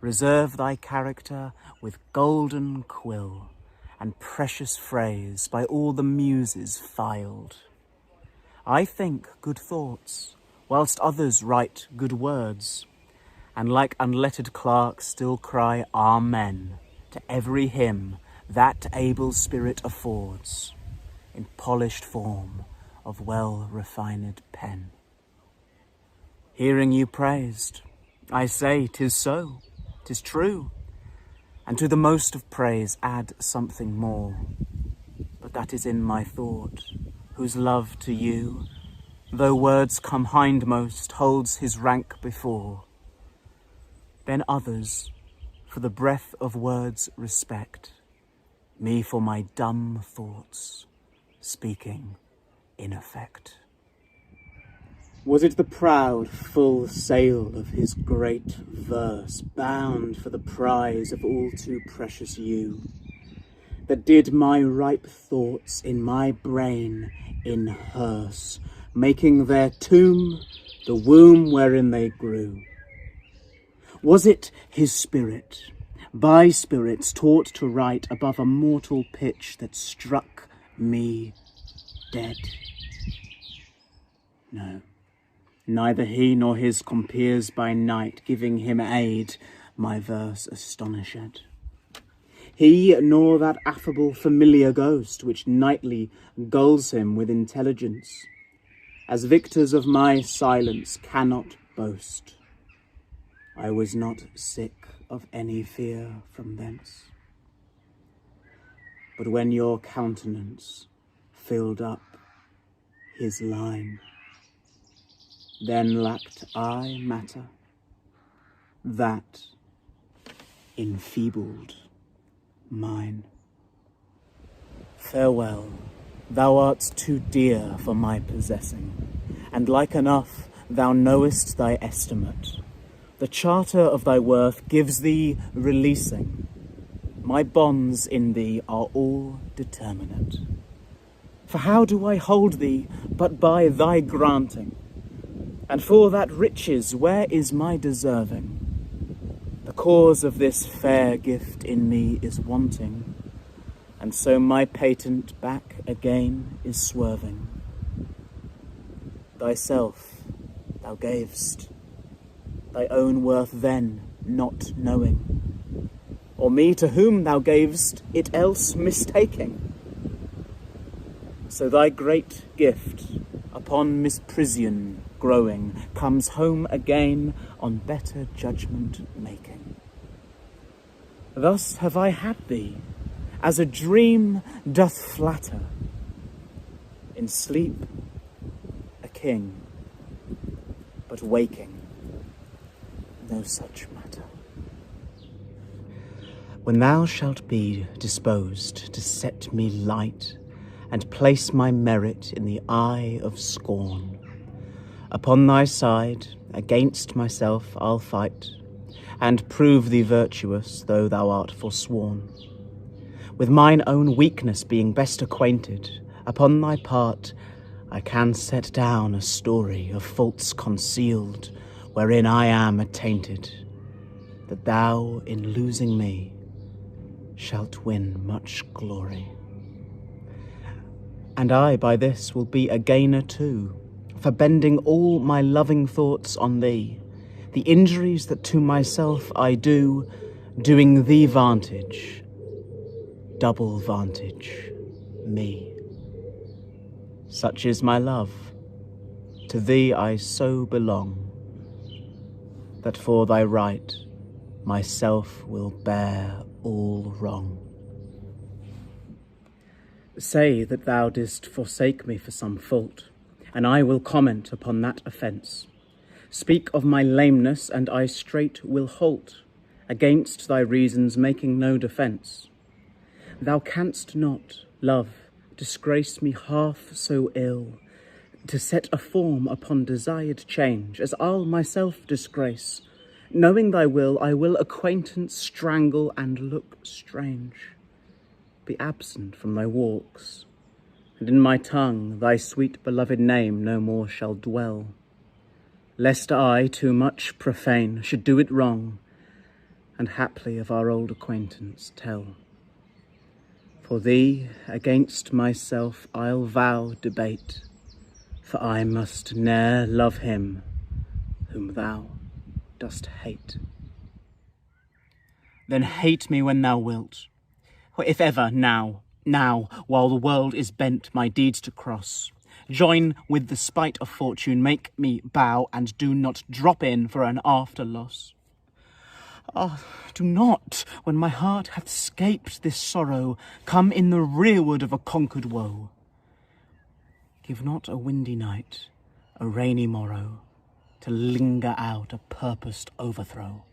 reserve thy character with golden quill, and precious phrase by all the muses filed. I think good thoughts, whilst others write good words, and like unlettered clerks still cry Amen to every hymn that able spirit affords, in polished form of well-refined pen. Hearing you praised, I say 'tis so, 'tis true, and to the most of praise add something more. But that is in my thought, whose love to you, though words come hindmost, holds his rank before. Then others, for the breath of words respect, me for my dumb thoughts, speaking in effect. Was it the proud full sail of his great verse, bound for the prize of all too precious you, that did my ripe thoughts in my brain inhearse, making their tomb the womb wherein they grew? Was it his spirit, by spirits taught to write above a mortal pitch, that struck me dead? No. Neither he nor his compeers by night, giving him aid, my verse astonished. He nor that affable familiar ghost, which nightly gulls him with intelligence, as victors of my silence cannot boast. I was not sick of any fear from thence. But when your countenance filled up his line, then lacked I matter, that enfeebled mine. Farewell, thou art too dear for my possessing, and like enough thou knowest thy estimate. The charter of thy worth gives thee releasing. My bonds in thee are all determinate. For how do I hold thee but by thy granting? And for that riches, where is my deserving? The cause of this fair gift in me is wanting, and so my patent back again is swerving. Thyself thou gavest, thy own worth then not knowing, or me to whom thou gavest it else mistaking. So thy great gift, upon misprision growing, comes home again on better judgment making. Thus have I had thee, as a dream doth flatter, in sleep a king, but waking no such matter. When thou shalt be disposed to set me light, and place my merit in the eye of scorn. Upon thy side, against myself I'll fight, and prove thee virtuous, though thou art forsworn. With mine own weakness being best acquainted, upon thy part I can set down a story of faults concealed, wherein I am attainted, that thou, in losing me, shalt win much glory. And I by this will be a gainer too, for bending all my loving thoughts on thee, the injuries that to myself I do, doing thee vantage, double vantage me. Such is my love, to thee I so belong, that for thy right myself will bear all wrong. Say that thou didst forsake me for some fault, and I will comment upon that offence. Speak of my lameness, and I straight will halt, against thy reasons making no defence. Thou canst not, love, disgrace me half so ill, to set a form upon desired change, as I'll myself disgrace. Knowing thy will, I will acquaintance strangle and look strange. Be absent from thy walks, and in my tongue thy sweet beloved name no more shall dwell, lest I, too much profane, should do it wrong, and haply of our old acquaintance tell. For thee, against myself, I'll vow debate, for I must ne'er love him whom thou dost hate. Then hate me when thou wilt, or if ever now, while the world is bent my deeds to cross. Join with the spite of fortune, make me bow, and do not drop in for an after loss. Ah, do not, when my heart hath scaped this sorrow, come in the rearward of a conquered woe. Give not a windy night, a rainy morrow, to linger out a purposed overthrow.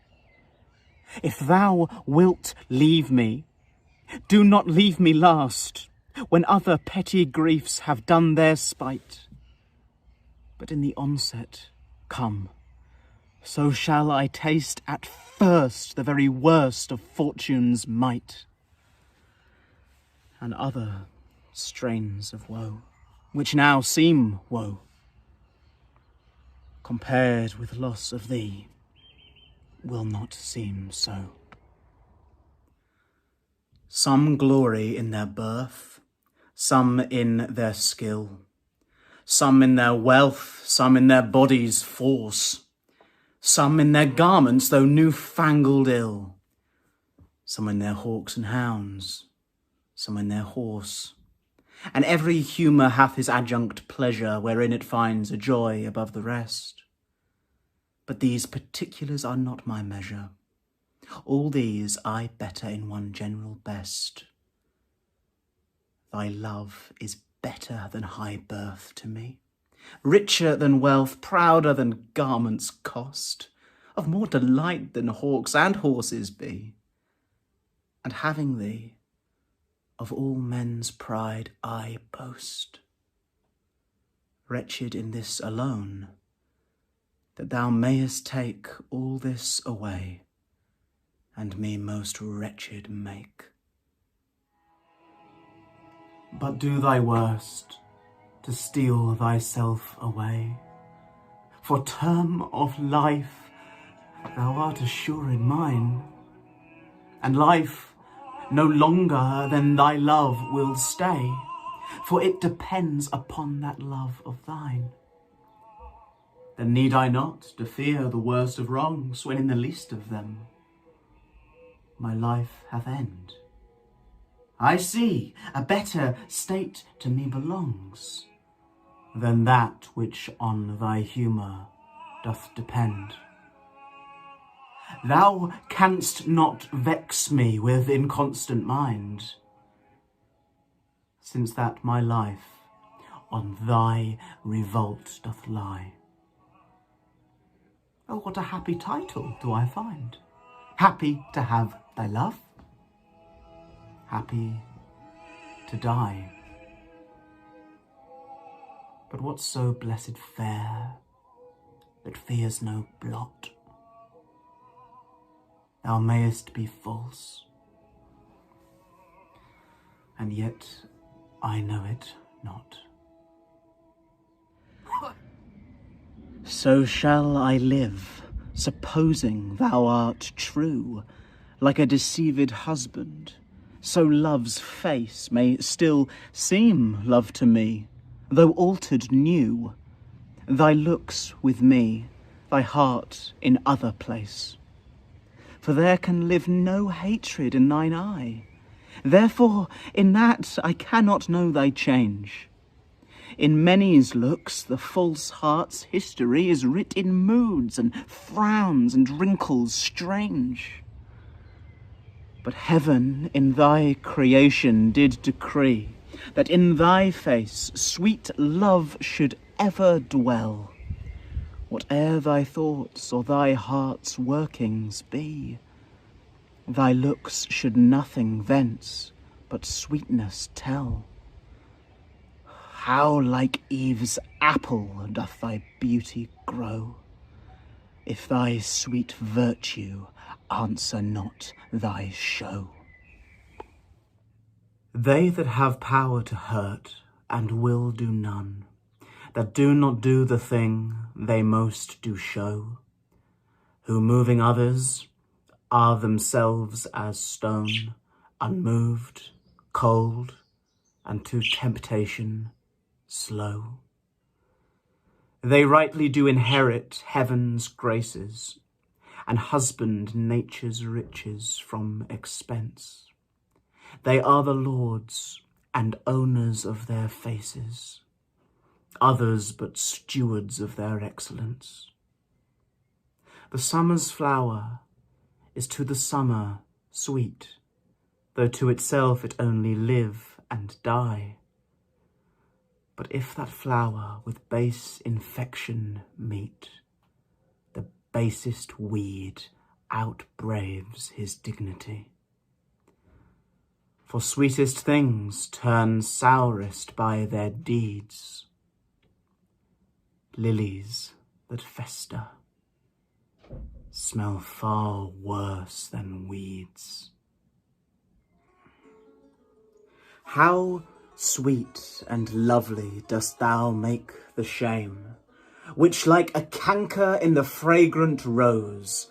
If thou wilt leave me, do not leave me last, when other petty griefs have done their spite. But in the onset come, so shall I taste at first the very worst of fortune's might, and other strains of woe, which now seem woe, compared with loss of thee, will not seem so. Some glory in their birth, some in their skill, some in their wealth, some in their body's force, some in their garments, though new-fangled ill, some in their hawks and hounds, some in their horse. And every humour hath his adjunct pleasure, wherein it finds a joy above the rest. But these particulars are not my measure. All these I better in one general best. Thy love is better than high birth to me, richer than wealth, prouder than garments cost, of more delight than hawks and horses be. And having thee, of all men's pride I boast. Wretched in this alone, that thou mayest take all this away, and me most wretched make. But do thy worst to steal thyself away, for term of life thou art as sure in mine, and life no longer than thy love will stay, for it depends upon that love of thine. Then need I not to fear the worst of wrongs, when in the least of them my life hath end. I see a better state to me belongs than that which on thy humour doth depend. Thou canst not vex me with inconstant mind, since that my life on thy revolt doth lie. Oh, what a happy title do I find! Happy to have thy love, happy to die But what so blessed fair that fears no blot? Thou mayest be false, and yet I know it not. So shall I live, supposing thou art true, like a deceived husband, so love's face may still seem love to me, though altered new, thy looks with me, thy heart in other place. For there can live no hatred in thine eye, therefore in that I cannot know thy change. In many's looks the false heart's history is writ in moods and frowns and wrinkles strange. But heaven in thy creation did decree that in thy face sweet love should ever dwell. Whate'er thy thoughts or thy heart's workings be, thy looks should nothing thence but sweetness tell. How like Eve's apple doth thy beauty grow, if thy sweet virtue answer not thy show. They that have power to hurt and will do none, that do not do the thing they most do show, who moving others are themselves as stone, unmoved, cold, and to temptation slow. They rightly do inherit heaven's graces, and husband nature's riches from expense. They are the lords and owners of their faces, others but stewards of their excellence. The summer's flower is to the summer sweet, though to itself it only live and die. But if that flower with base infection meet, the basest weed outbraves his dignity. For sweetest things turn sourest by their deeds, lilies that fester smell far worse than weeds. How sweet and lovely dost thou make the shame, which like a canker in the fragrant rose,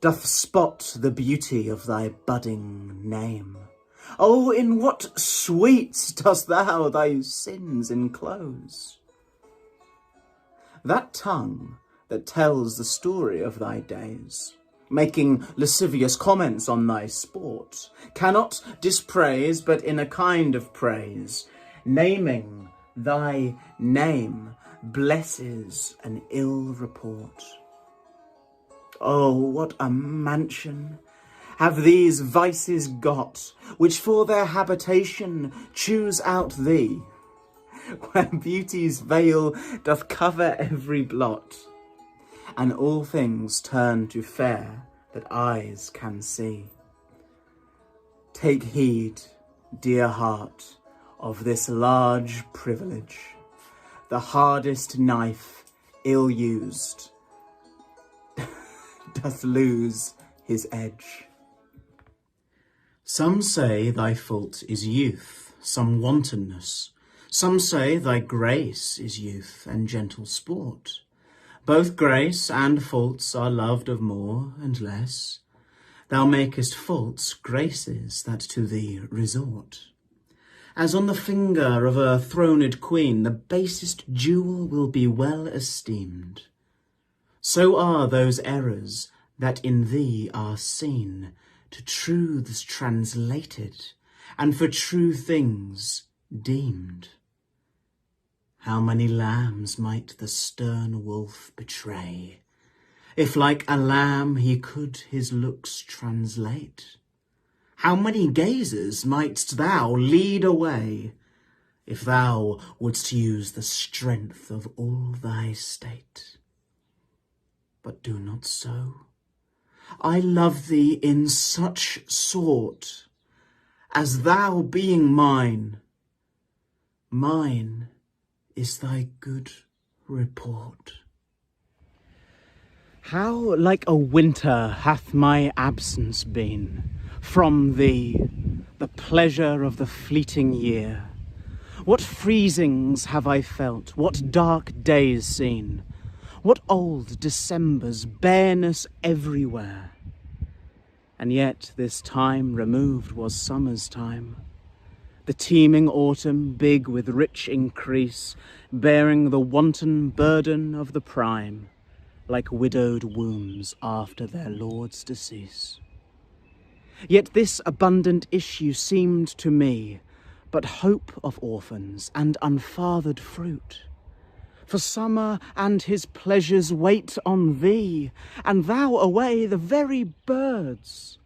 doth spot the beauty of thy budding name. Oh, in what sweets dost thou thy sins enclose! That tongue that tells the story of thy days, making lascivious comments on thy sport, cannot dispraise but in a kind of praise, naming thy name blesses an ill report. Oh, what a mansion have these vices got, which for their habitation choose out thee, where beauty's veil doth cover every blot, and all things turn to fair that eyes can see. Take heed, dear heart, of this large privilege. The hardest knife, ill used, doth lose his edge. Some say thy fault is youth, some wantonness. Some say thy grace is youth and gentle sport. Both grace and faults are loved of more and less. Thou makest faults graces that to thee resort. As on the finger of a throned queen the basest jewel will be well esteemed, so are those errors that in thee are seen, to truths translated, and for true things deemed. How many lambs might the stern wolf betray, if like a lamb he could his looks translate? How many gazers mightst thou lead away, if thou wouldst use the strength of all thy state? But do not so. I love thee in such sort, as thou being mine is thy good report. How like a winter hath my absence been from thee, the pleasure of the fleeting year. What freezings have I felt, what dark days seen, what old December's bareness everywhere. And yet this time removed was summer's time, the teeming autumn big with rich increase, bearing the wanton burden of the prime, like widowed wombs after their lord's decease. Yet this abundant issue seemed to me but hope of orphans and unfathered fruit. For summer and his pleasures wait on thee, and thou away the very birds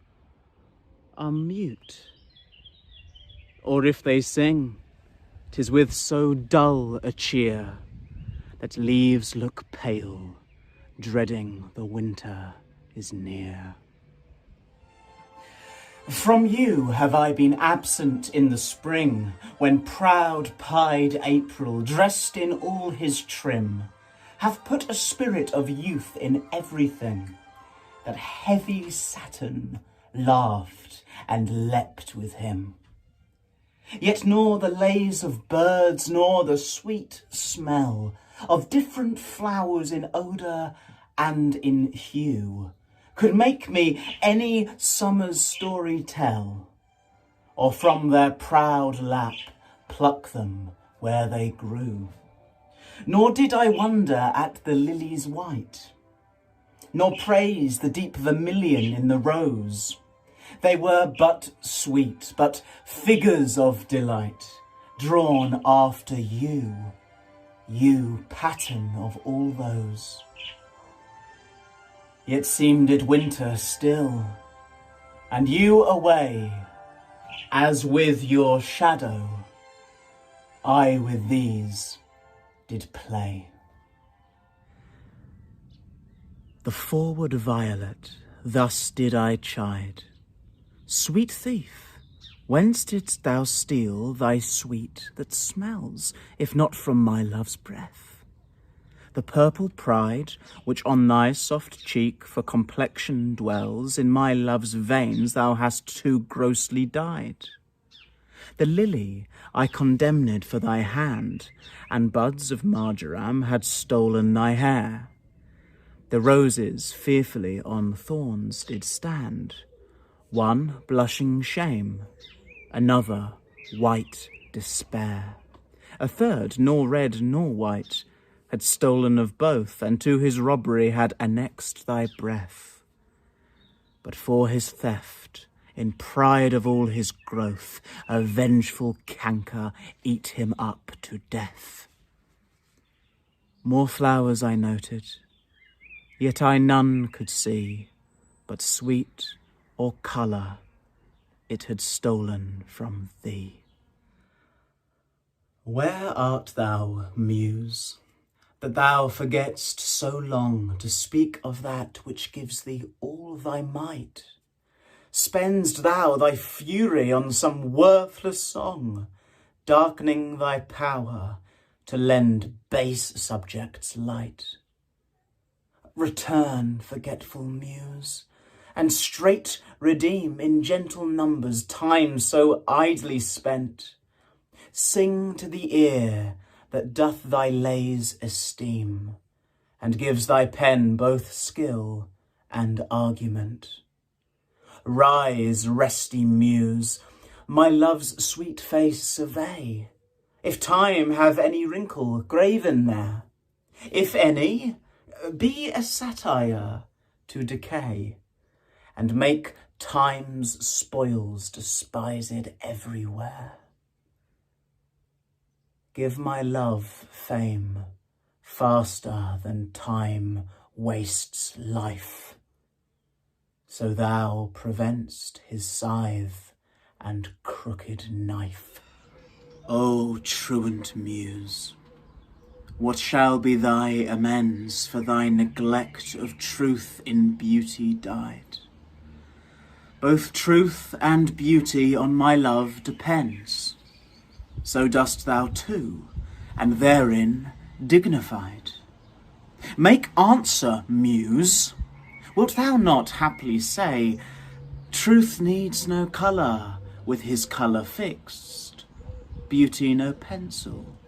are mute. Or if they sing, 'tis with so dull a cheer that leaves look pale, dreading the winter is near. From you have I been absent in the spring, when proud-pied April, dressed in all his trim, hath put a spirit of youth in everything, that heavy Saturn laughed and leapt with him. Yet nor the lays of birds, nor the sweet smell of different flowers in odour and in hue, could make me any summer's story tell, or from their proud lap pluck them where they grew. Nor did I wonder at the lilies white, nor praise the deep vermilion in the rose. They were but sweet, but figures of delight, drawn after you, you pattern of all those. Yet seemed it winter still, and you away, as with your shadow, I with these did play. The forward violet thus did I chide. Sweet thief, whence didst thou steal thy sweet that smells, if not from my love's breath? The purple pride, which on thy soft cheek for complexion dwells, in my love's veins thou hast too grossly dyed. The lily I condemned for thy hand, and buds of marjoram had stolen thy hair. The roses fearfully on thorns did stand, one blushing shame, another white despair. A third, nor red nor white, had stolen of both, and to his robbery had annexed thy breath. But for his theft, in pride of all his growth, a vengeful canker eat him up to death. More flowers I noted, yet I none could see, but sweet or colour it had stolen from thee. Where art thou, Muse, that thou forget'st so long to speak of that which gives thee all thy might? Spend'st thou thy fury on some worthless song, darkening thy power to lend base subjects light? Return, forgetful Muse, and straight redeem in gentle numbers time so idly spent. Sing to the ear that doth thy lays esteem, and gives thy pen both skill and argument. Rise, resty Muse, my love's sweet face survey, if time have any wrinkle graven there. If any, be a satire to decay, and make time's spoils despised everywhere. Give my love fame faster than time wastes life, so thou prevent'st his scythe and crooked knife. O truant Muse, what shall be thy amends for thy neglect of truth in beauty dyed? Both truth and beauty on my love depends. So dost thou too, and therein dignified. Make answer, Muse. Wilt thou not haply say, truth needs no colour, with his colour fixed, beauty no pencil,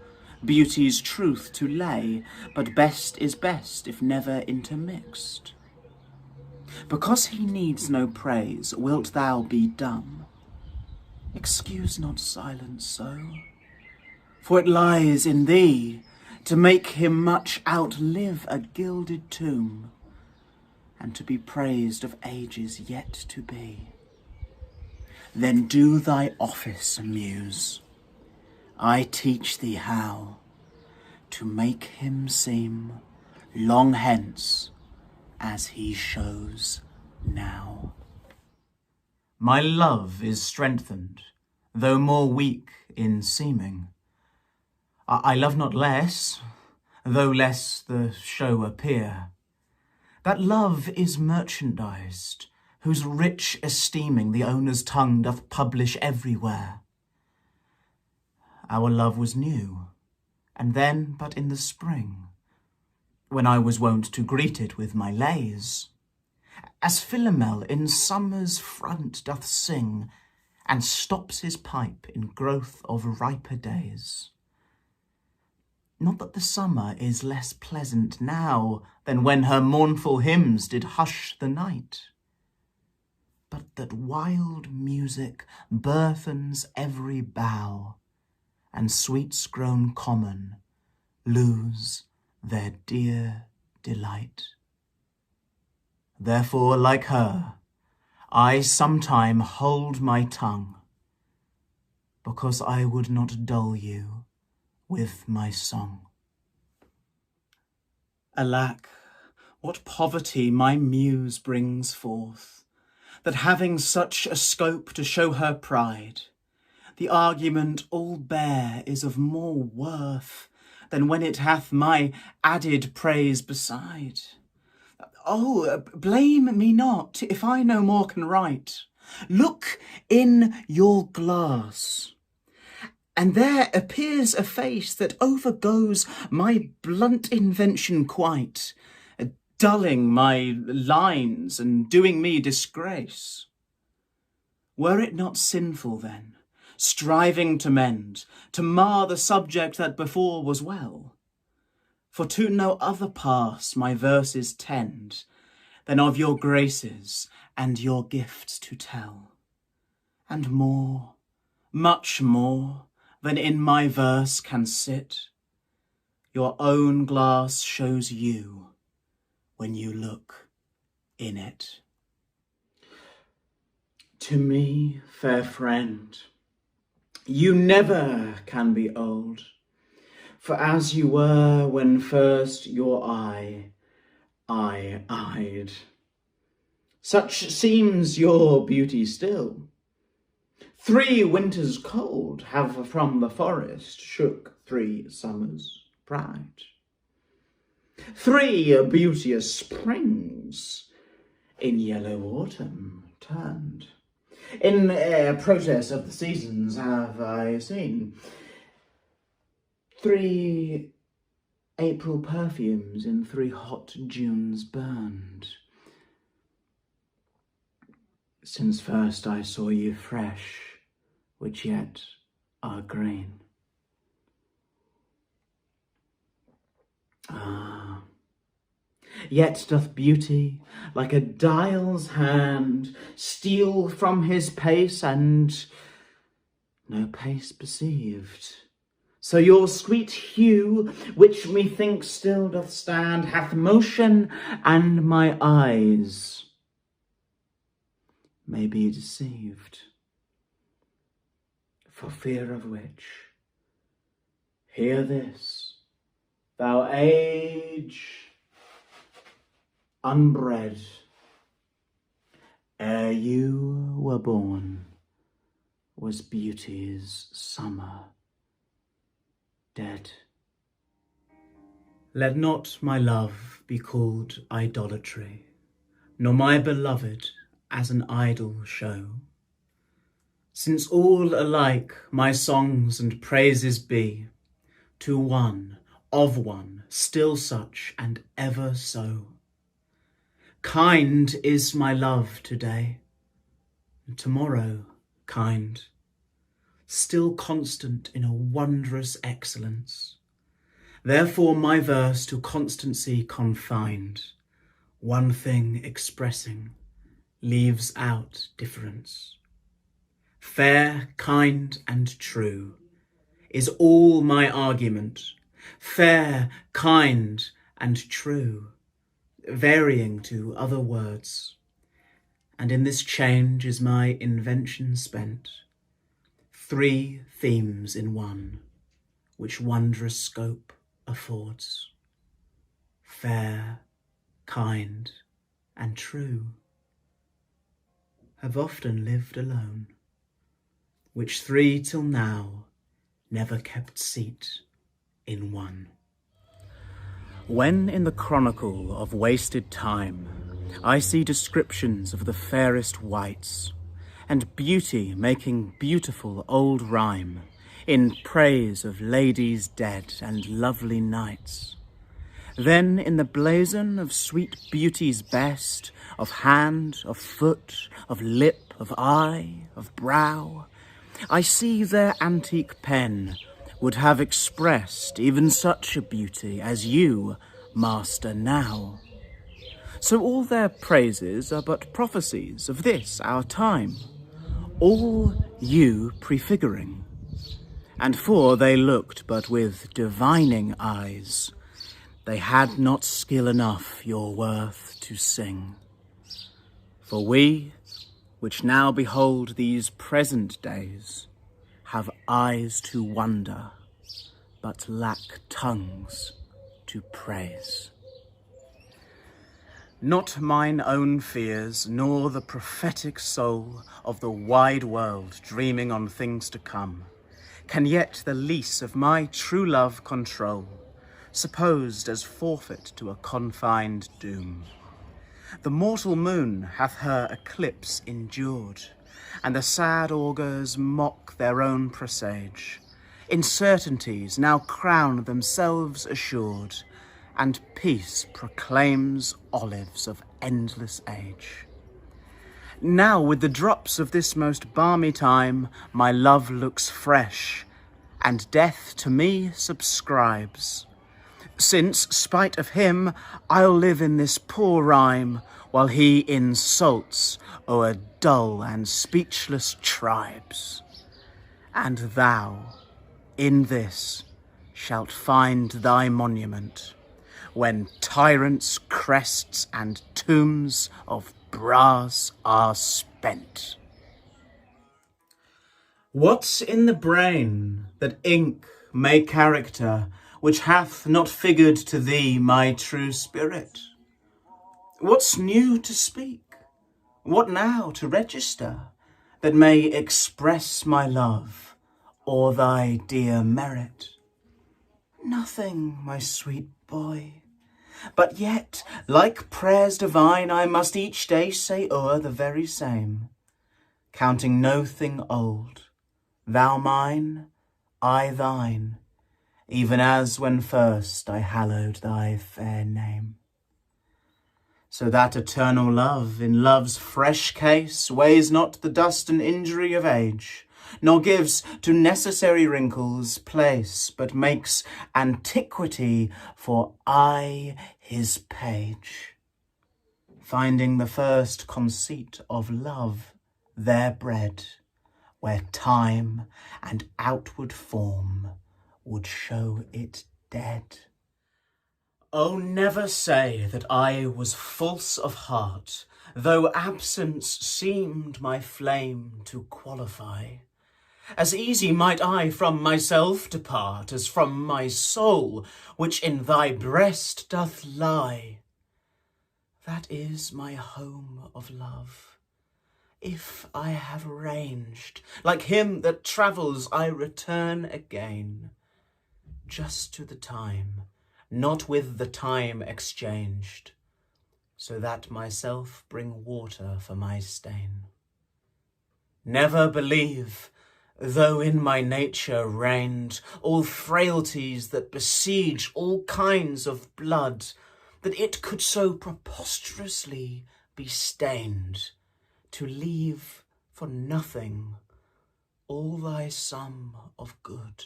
beauty's truth to lay, but best is best if never intermixed? Because he needs no praise, wilt thou be dumb? Excuse not silence so, for it lies in thee to make him much outlive a gilded tomb, and to be praised of ages yet to be. Then do thy office, Muse. I teach thee how to make him seem long hence as he shows now. My love is strengthened, though more weak in seeming. I love not less, though less the show appear. That love is merchandised, whose rich esteeming the owner's tongue doth publish everywhere. Our love was new, and then but in the spring, when I was wont to greet it with my lays, as Philomel in summer's front doth sing, and stops his pipe in growth of riper days. Not that the summer is less pleasant now than when her mournful hymns did hush the night, but that wild music burthens every bough, and sweets grown common lose their dear delight. Therefore, like her, I sometime hold my tongue, because I would not dull you with my song. Alack, what poverty my muse brings forth, that having such a scope to show her pride, the argument all bare is of more worth than when it hath my added praise beside. Oh, blame me not if I no more can write. Look in your glass, and there appears a face that overgoes my blunt invention quite, dulling my lines and doing me disgrace. Were it not sinful then, striving to mend, to mar the subject that before was well? For to no other pass my verses tend than of your graces and your gifts to tell, and more, much more, than in my verse can sit, your own glass shows you when you look in it. To me, fair friend, you never can be old, for as you were when first your eye I eyed, such seems your beauty still. 3 winters cold have from the forest shook 3 summers bright. 3 beauteous springs in yellow autumn turned. In protest of the seasons have I seen 3 April perfumes in 3 hot Junes burned. Since first I saw you fresh, which yet are green. Ah, yet doth beauty, like a dial's hand, steal from his pace, and no pace perceived. So your sweet hue, which methinks still doth stand, hath motion, and my eyes may be deceived. For fear of which, hear this, thou age unbred, ere you were born, was beauty's summer dead. Let not my love be called idolatry, nor my beloved as an idol show, since all alike my songs and praises be, to one, of one, still such and ever so. Kind is my love today, tomorrow kind, still constant in a wondrous excellence. Therefore my verse to constancy confined, one thing expressing, leaves out difference. Fair, kind, and true is all my argument. Fair, kind, and true, varying to other words. And in this change is my invention spent. 3 themes in one, which wondrous scope affords. Fair, kind, and true have often lived alone, which 3 till now never kept seat in one. When in the chronicle of wasted time I see descriptions of the fairest wights, and beauty making beautiful old rhyme in praise of ladies dead and lovely knights, then in the blazon of sweet beauty's best, of hand, of foot, of lip, of eye, of brow, I see their antique pen would have expressed even such a beauty as you master now. So all their praises are but prophecies of this our time, all you prefiguring. And for they looked but with divining eyes, they had not skill enough your worth to sing. For we, which now behold these present days, have eyes to wonder, but lack tongues to praise. Not mine own fears, nor the prophetic soul of the wide world dreaming on things to come, can yet the lease of my true love control, supposed as forfeit to a confined doom. The mortal moon hath her eclipse endured, and the sad augurs mock their own presage. Incertainties now crown themselves assured, and peace proclaims olives of endless age. Now with the drops of this most balmy time, my love looks fresh, and death to me subscribes. Since, spite of him, I'll live in this poor rhyme, while he insults o'er dull and speechless tribes. And thou, in this, shalt find thy monument, when tyrants' crests and tombs of brass are spent. What's in the brain that ink may character, which hath not figured to thee my true spirit? What's new to speak? What now to register, that may express my love, or thy dear merit? Nothing, my sweet boy, but yet, like prayers divine, I must each day say o'er the very same, counting no thing old, thou mine, I thine, even as when first I hallowed thy fair name. So that eternal love in love's fresh case weighs not the dust and injury of age, nor gives to necessary wrinkles place, but makes antiquity for aye his page. Finding the first conceit of love there bred, where time and outward form would show it dead. Oh, never say that I was false of heart, though absence seemed my flame to qualify. As easy might I from myself depart, as from my soul, which in thy breast doth lie. That is my home of love. If I have ranged, like him that travels, I return again, just to the time, not with the time exchanged, so that myself bring water for my stain. Never believe Though in my nature reigned all frailties that besiege all kinds of blood, that it could so preposterously be stained, to leave for nothing all thy sum of good.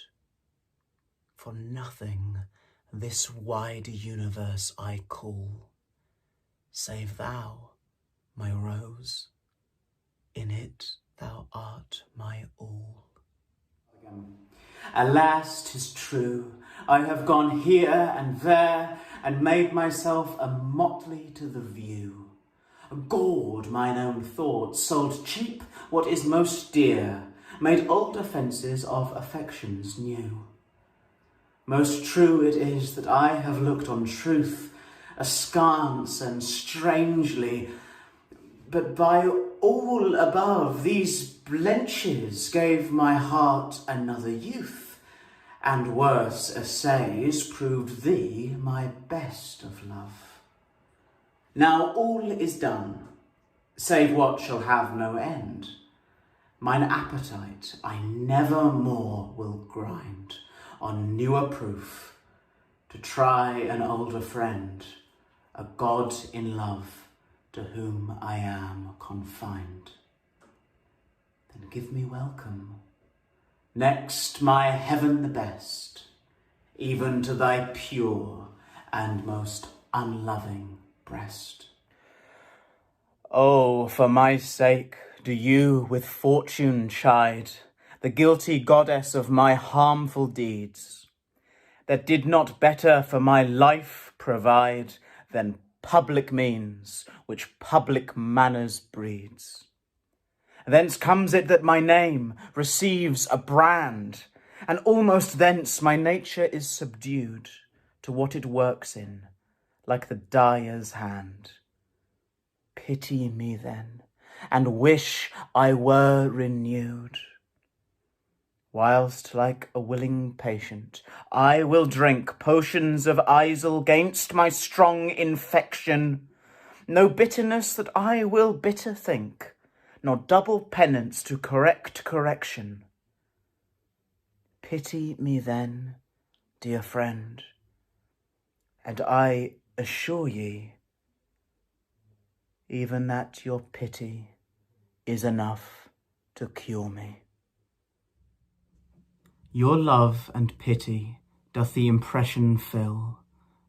For nothing this wide universe I call, save thou, my rose, in it thou art my all. Alas, 'tis true, I have gone here and there, and made myself a motley to the view, gored mine own thoughts, sold cheap what is most dear, made old offences of affections new. Most true it is that I have looked on truth askance and strangely, but by all above these blenches gave my heart another youth, and worse essays proved thee my best of love. Now all is done, save what shall have no end. Mine appetite I never more will grind on newer proof, to try an older friend, a God in love, to whom I am confined. Then give me welcome, next my heaven the best, even to thy pure and most unloving breast. Oh, for my sake do you with fortune chide, the guilty goddess of my harmful deeds, that did not better for my life provide than public means, which public manners breeds. Thence comes it that my name receives a brand, and almost thence my nature is subdued to what it works in, like the dyer's hand. Pity me then, and wish I were renewed, whilst like a willing patient I will drink potions of Isel gainst my strong infection, no bitterness that I will bitter think, nor double penance to correct correction. Pity me then, dear friend, and I assure ye, even that your pity is enough to cure me. Your love and pity doth the impression fill,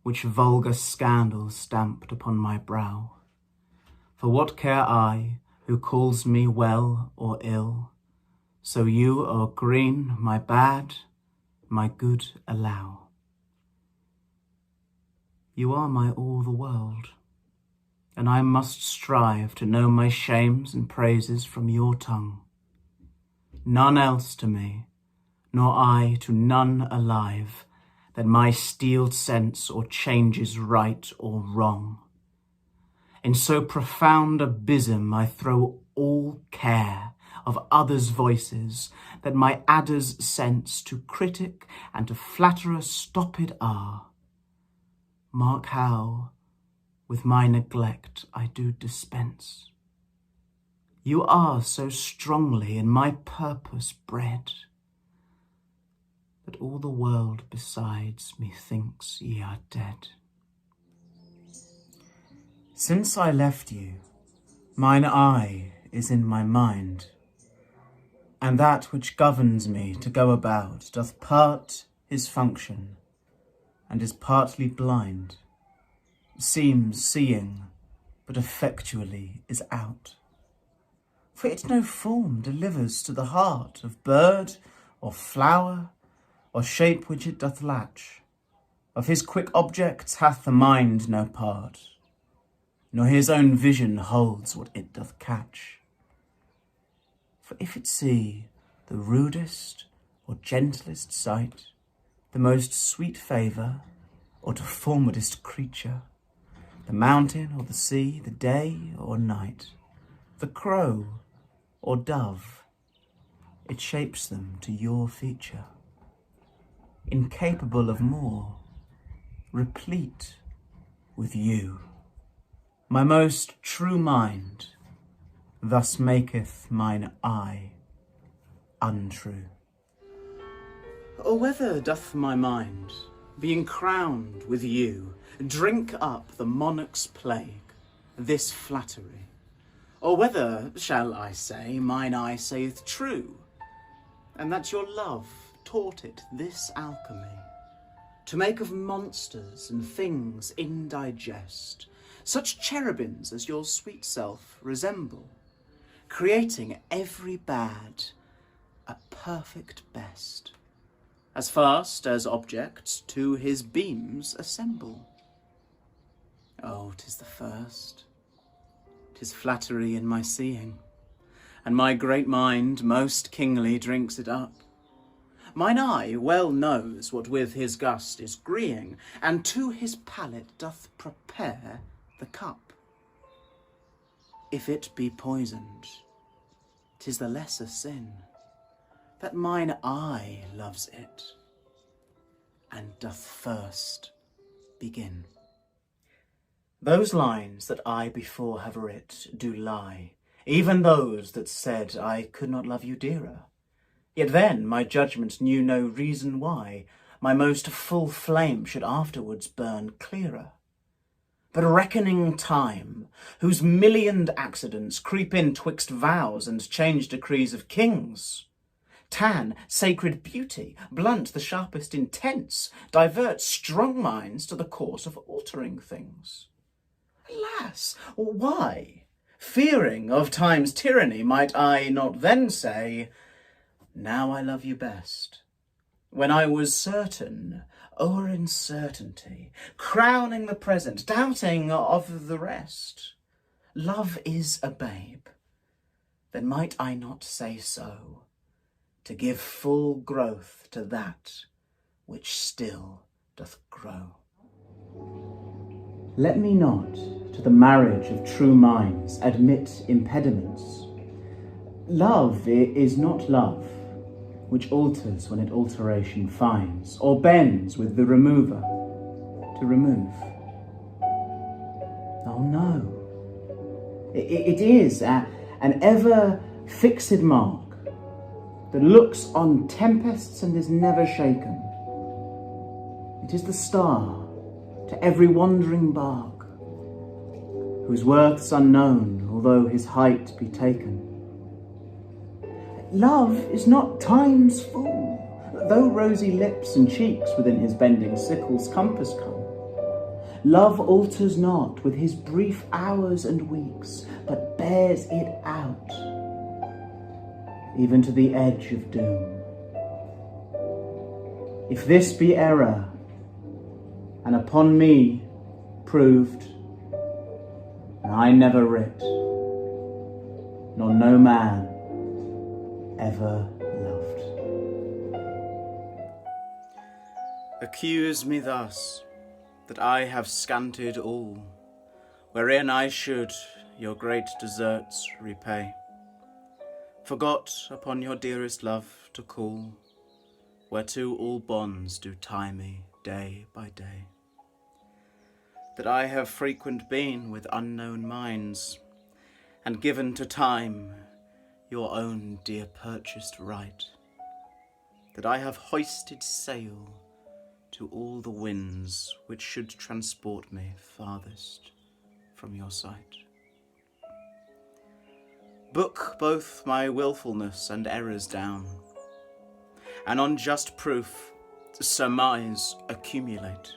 which vulgar scandal stamped upon my brow. For what care I, who calls me well or ill, so you o'er green my bad, my good allow. You are my all the world, and I must strive to know my shames and praises from your tongue. None else to me, nor I to none alive, that my steeled sense or changes right or wrong. In so profound a bosom I throw all care of others' voices, that my adder's sense to critic and to flatterer stopped are. Mark how with my neglect I do dispense. You are so strongly in my purpose bred, that all the world besides methinks ye are dead. Since I left you, mine eye is in my mind, and that which governs me to go about doth part his function, and is partly blind, seems seeing, but effectually is out. For it no form delivers to the heart of bird or flower, or shape which it doth latch. Of his quick objects hath the mind no part, nor his own vision holds what it doth catch. For if it see the rudest or gentlest sight, the most sweet favour or deformedest creature, the mountain or the sea, the day or night, the crow or dove, it shapes them to your feature, incapable of more, replete with you. My most true mind thus maketh mine eye untrue. Or whether doth my mind, being crowned with you, drink up the monarch's plague, this flattery? Or whether, shall I say, mine eye saith true, and that your love taught it this alchemy, to make of monsters and things indigest such cherubims as your sweet self resemble, creating every bad a perfect best, as fast as objects to his beams assemble. Oh, 'tis the first, 'tis flattery in my seeing, and my great mind most kingly drinks it up. Mine eye well knows what with his gust is greeing, and to his palate doth prepare the cup. If it be poisoned, 'tis the lesser sin, that mine eye loves it, and doth first begin. Those lines that I before have writ do lie, even those that said I could not love you dearer. Yet then my judgment knew no reason why my most full flame should afterwards burn clearer. But reckoning time, whose millioned accidents creep in twixt vows and change decrees of kings, tan sacred beauty, blunt the sharpest intents, divert strong minds to the course of altering things. Alas, why, fearing of time's tyranny, might I not then say, now I love you best, when I was certain o'er uncertainty, crowning the present, doubting of the rest? Love is a babe, then might I not say so, to give full growth to that which still doth grow. Let me not to the marriage of true minds admit impediments. Love is not love, which alters when it alteration finds, or bends with the remover to remove. Oh no, it is an ever fixed mark that looks on tempests and is never shaken. It is the star to every wandering bark, whose worth's unknown, although his height be taken. Love is not time's fool, though rosy lips and cheeks within his bending sickle's compass come. Love alters not with his brief hours and weeks, but bears it out, even to the edge of doom. If this be error, and upon me proved, and I never writ, nor no man ever loved. Accuse me thus, that I have scanted all, wherein I should your great deserts repay. Forgot upon your dearest love to call, whereto all bonds do tie me day by day. That I have frequent been with unknown minds, and given to time your own dear purchased right. That I have hoisted sail to all the winds which should transport me farthest from your sight. Book both my wilfulness and errors down, and on just proof surmise accumulate.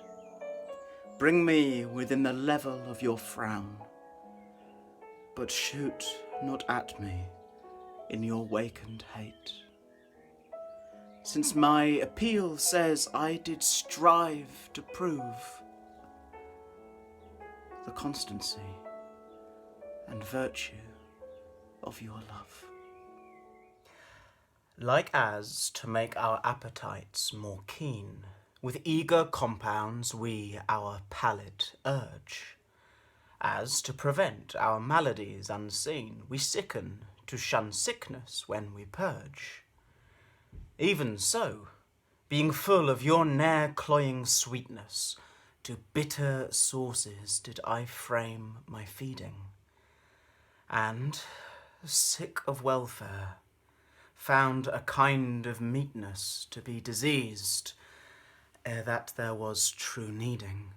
Bring me within the level of your frown, but shoot not at me in your wakened hate. Since my appeal says I did strive to prove the constancy and virtue of your love. Like as to make our appetites more keen, with eager compounds we our palate urge, as to prevent our maladies unseen, we sicken to shun sickness when we purge. Even so, being full of your ne'er cloying sweetness, to bitter sources did I frame my feeding, and, sick of welfare, found a kind of meetness to be diseased, ere that there was true needing.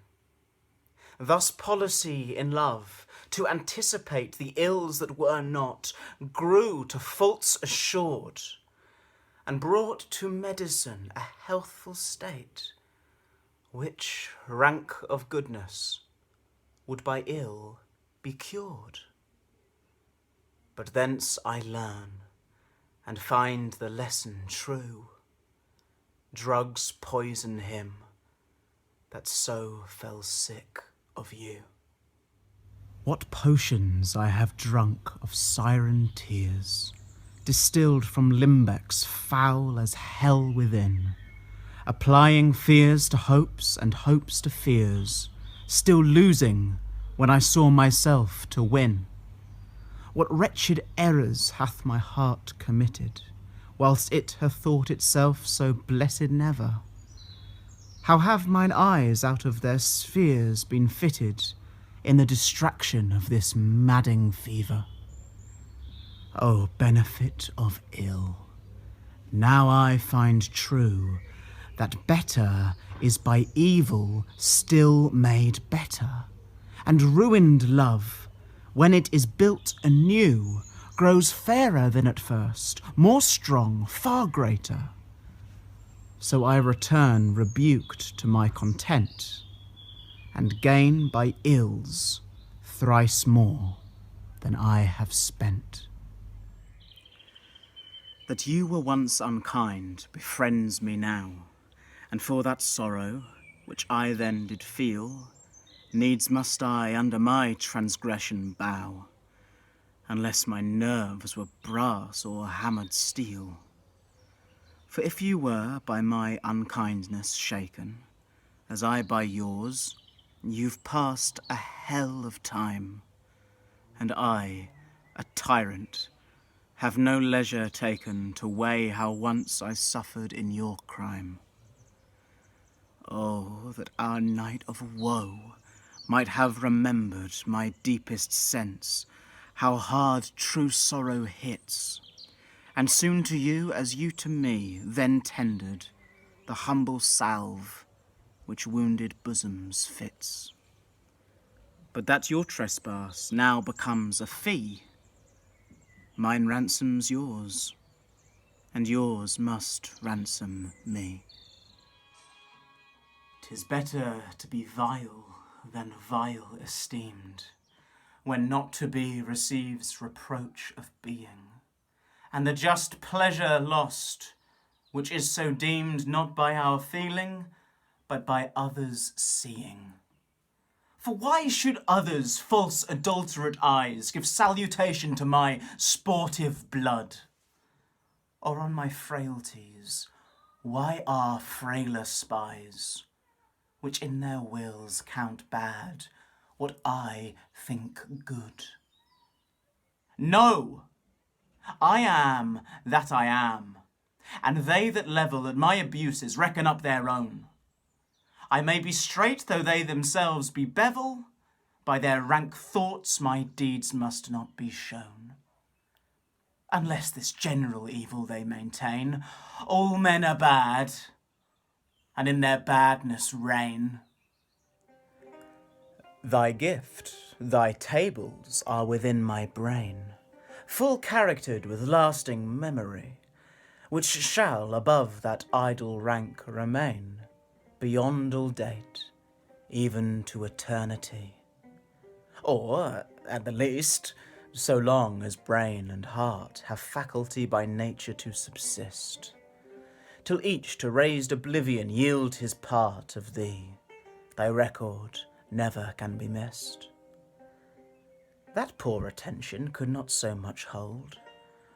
Thus policy in love, to anticipate the ills that were not, grew to faults assured, and brought to medicine a healthful state, which rank of goodness would by ill be cured. But thence I learn, and find the lesson true. Drugs poison him that so fell sick of you. What potions I have drunk of siren tears, distilled from limbecks foul as hell within, applying fears to hopes and hopes to fears, still losing when I saw myself to win. What wretched errors hath my heart committed, whilst it hath thought itself so blessed never? How have mine eyes out of their spheres been fitted in the distraction of this madding fever? O benefit of ill, now I find true that better is by evil still made better, and ruined love, when it is built anew, grows fairer than at first, more strong, far greater. So I return rebuked to my content, and gain by ills thrice more than I have spent. That you were once unkind befriends me now, and for that sorrow, which I then did feel, needs must I under my transgression bow, unless my nerves were brass or hammered steel. For if you were by my unkindness shaken, as I by yours, you've passed a hell of time, and I, a tyrant, have no leisure taken to weigh how once I suffered in your crime. Oh, that our night of woe might have remembered my deepest sense, how hard true sorrow hits, and soon to you as you to me then tendered the humble salve which wounded bosoms fits. But that your trespass now becomes a fee, mine ransom's yours, and yours must ransom me. 'Tis better to be vile than vile esteemed, when not to be receives reproach of being, and the just pleasure lost, which is so deemed not by our feeling, but by others' seeing. For why should others' false adulterate eyes give salutation to my sportive blood? Or on my frailties, why are frailer spies, which in their wills count bad what I think good? No, I am that I am, and they that level at my abuses reckon up their own. I may be straight though they themselves be bevel, by their rank thoughts my deeds must not be shown. Unless this general evil they maintain, all men are bad, and in their badness reign. Thy gift, thy tables are within my brain, full charactered with lasting memory, which shall above that idle rank remain, beyond all date, even to eternity. Or, at the least, so long as brain and heart have faculty by nature to subsist, till each to raised oblivion yield his part of thee, thy record never can be missed. That poor attention could not so much hold,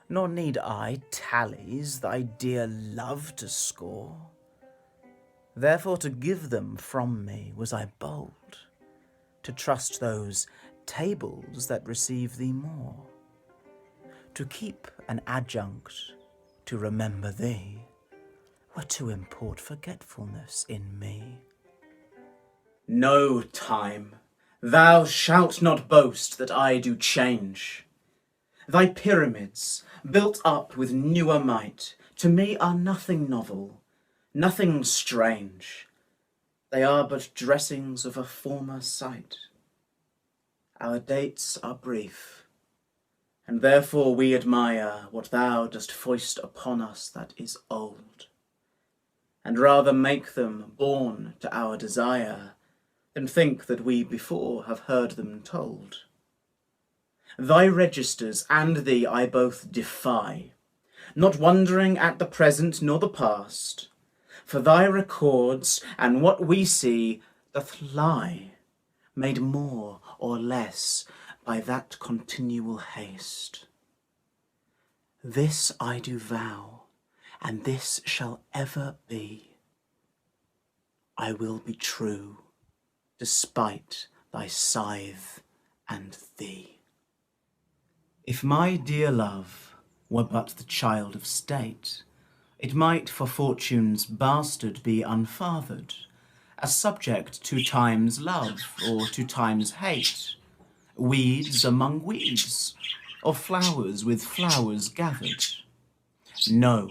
nor need I tallies thy dear love to score. Therefore to give them from me was I bold, to trust those tables that receive thee more, to keep an adjunct to remember thee were to import forgetfulness in me. No, time, thou shalt not boast that I do change. Thy pyramids, built up with newer might, to me are nothing novel, nothing strange. They are but dressings of a former sight. Our dates are brief, and therefore we admire what thou dost foist upon us that is old, and rather make them born to our desire than think that we before have heard them told. Thy registers and thee I both defy, not wondering at the present nor the past, for thy records and what we see doth lie, made more or less by that continual haste. This I do vow, and this shall ever be. I will be true, despite thy scythe and thee. If my dear love were but the child of state, it might for fortune's bastard be unfathered, as subject to time's love or to time's hate, weeds among weeds, or flowers with flowers gathered. No,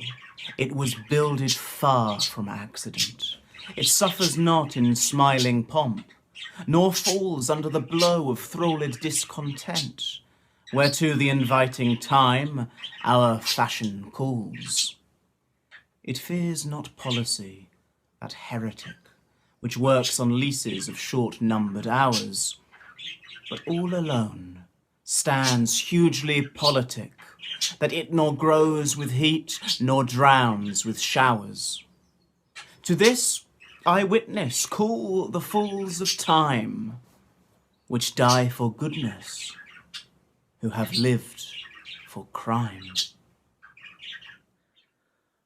it was builded far from accident. It suffers not in smiling pomp, nor falls under the blow of thralled discontent, whereto the inviting time our fashion calls. It fears not policy, that heretic, which works on leases of short-numbered hours, but all alone stands hugely politic, that it nor grows with heat, nor drowns with showers. To this I witness call the fools of time, which die for goodness, who have lived for crime.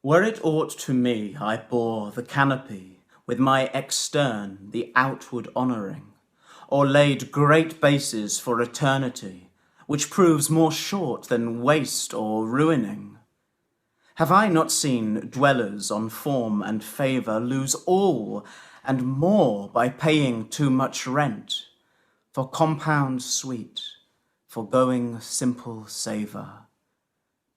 Were it aught to me, I bore the canopy, with my extern the outward honouring, or laid great bases for eternity, which proves more short than waste or ruining. Have I not seen dwellers on form and favour lose all and more by paying too much rent, for compound sweet, foregoing simple savour,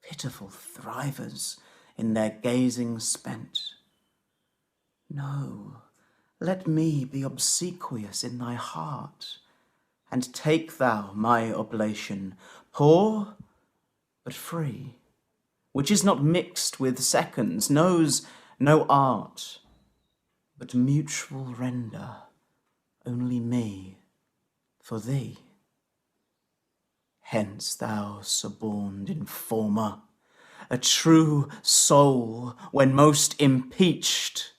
pitiful thrivers in their gazing spent? No, let me be obsequious in thy heart, and take thou my oblation, poor but free, which is not mixed with seconds, knows no art, but mutual render, only me for thee. Hence, thou suborned informer, a true soul, when most impeached,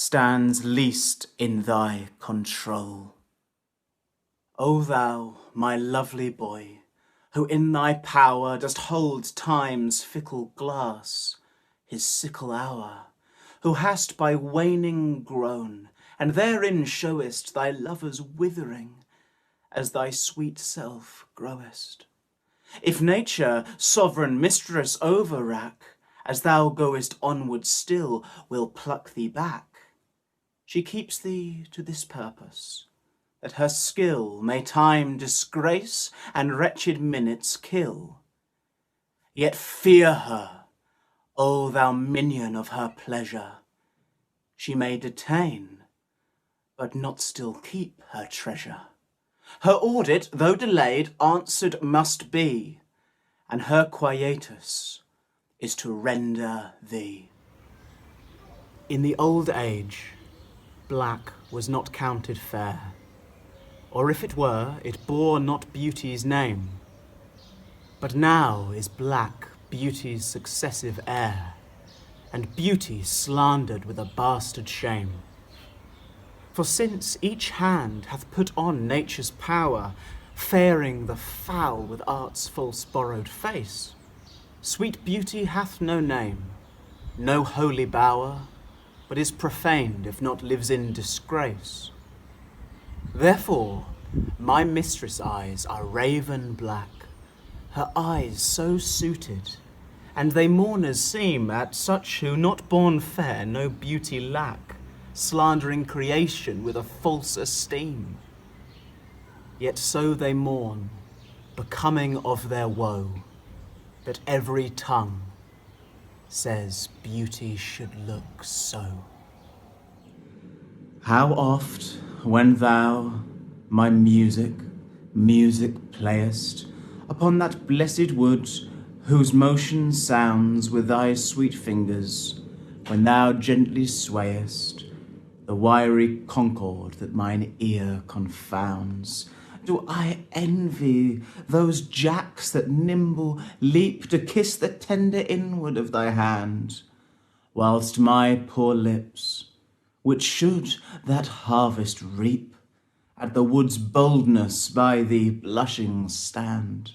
stands least in thy control. O thou, my lovely boy, who in thy power dost hold time's fickle glass, his sickle hour, who hast by waning grown, and therein showest thy lover's withering, as thy sweet self growest. If nature, sovereign mistress over rack, as thou goest onward still, will pluck thee back, she keeps thee to this purpose, that her skill may time disgrace and wretched minutes kill. Yet fear her, O thou minion of her pleasure. She may detain, but not still keep her treasure. Her audit, though delayed, answered must be, and her quietus is to render thee. In the old age, black was not counted fair, or if it were, it bore not beauty's name. But now is black beauty's successive heir, and beauty slandered with a bastard shame. For since each hand hath put on nature's power, fairing the foul with art's false borrowed face, sweet beauty hath no name, no holy bower, but is profaned if not lives in disgrace. Therefore my mistress' eyes are raven black, her eyes so suited, and they mourners seem at such who not born fair no beauty lack, slandering creation with a false esteem. Yet so they mourn, becoming of their woe, that every tongue says beauty should look so. How oft, when thou, my music playest, upon that blessed wood, whose motion sounds with thy sweet fingers, when thou gently swayest the wiry concord that mine ear confounds, do I envy those jacks that nimble leap to kiss the tender inward of thy hand, whilst my poor lips, which should that harvest reap, at the wood's boldness by thee blushing stand.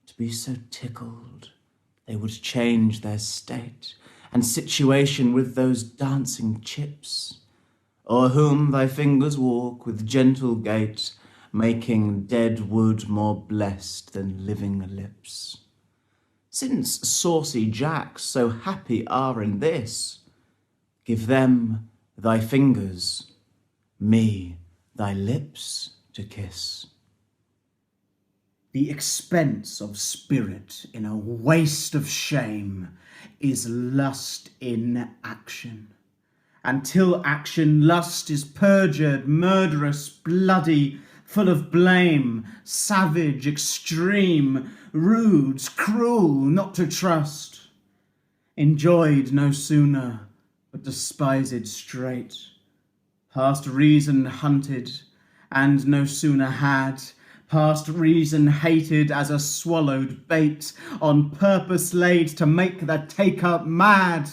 To be so tickled, they would change their state and situation with those dancing chips, o'er whom thy fingers walk with gentle gait, making dead wood more blessed than living lips. Since saucy jacks so happy are in this, give them thy fingers, me thy lips to kiss. The expense of spirit in a waste of shame is lust in action. Until action, lust is perjured, murderous, bloody, full of blame, savage, extreme, rude, cruel, not to trust. Enjoyed no sooner, but despised straight. Past reason hunted, and no sooner had, past reason hated as a swallowed bait, on purpose laid to make the taker mad.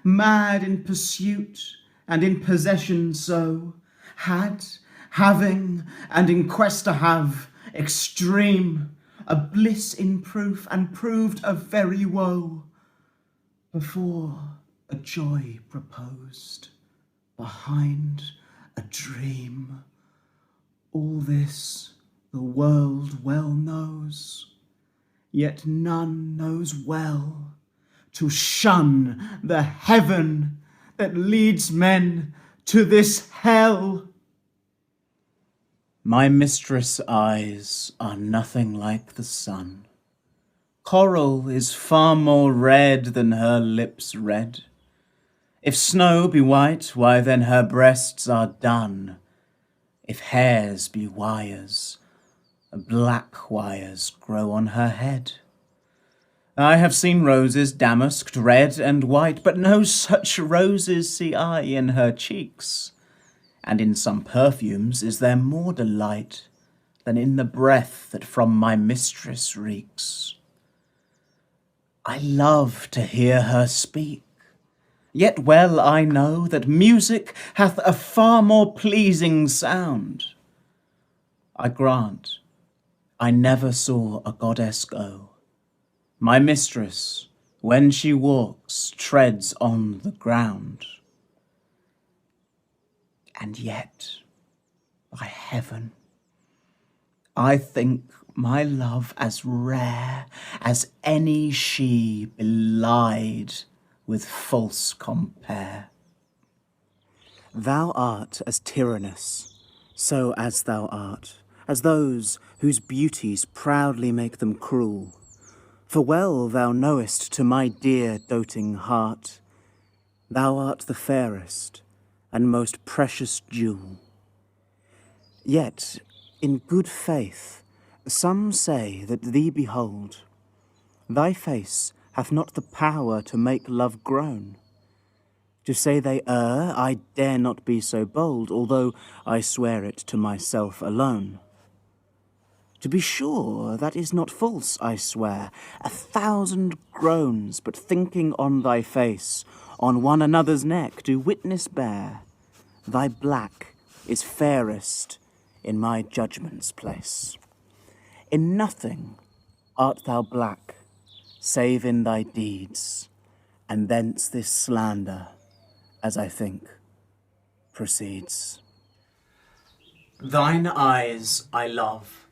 Mad in pursuit, and in possession so, had, having, and in quest to have, extreme, a bliss in proof, and proved a very woe, before a joy proposed, behind a dream. All this the world well knows, yet none knows well to shun the heaven that leads men to this hell. My mistress' eyes are nothing like the sun. Coral is far more red than her lips red. If snow be white, why then her breasts are dun. If hairs be wires, black wires grow on her head. I have seen roses damasked red and white, but no such roses see I in her cheeks. And in some perfumes is there more delight than in the breath that from my mistress reeks. I love to hear her speak, yet well I know that music hath a far more pleasing sound. I grant I never saw a goddess go. My mistress, when she walks, treads on the ground. And yet, by heaven, I think my love as rare as any she belied with false compare. Thou art as tyrannous, so as thou art, as those whose beauties proudly make them cruel. For well thou knowest to my dear doting heart, thou art the fairest and most precious jewel. Yet, in good faith, some say that thee behold, thy face hath not the power to make love groan. To say they err, I dare not be so bold, although I swear it to myself alone. To be sure, that is not false, I swear, 1,000 groans, but thinking on thy face, on one another's neck do witness bear, thy black is fairest in my judgment's place. In nothing art thou black, save in thy deeds, and thence this slander, as I think, proceeds. Thine eyes I love,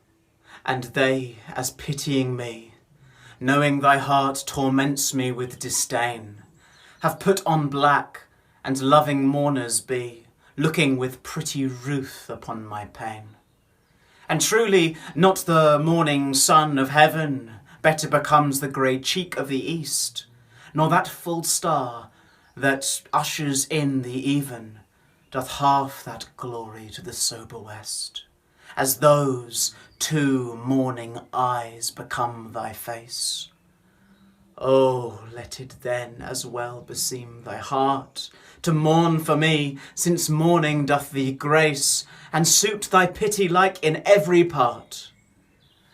and they as pitying me, knowing thy heart torments me with disdain, have put on black, and loving mourners be, looking with pretty ruth upon my pain. And truly not the morning sun of heaven, better becomes the grey cheek of the east, nor that full star that ushers in the even doth half that glory to the sober west, as those two morning eyes become thy face. Oh, let it then as well beseem thy heart to mourn for me, since morning doth thee grace, and suit thy pity like in every part.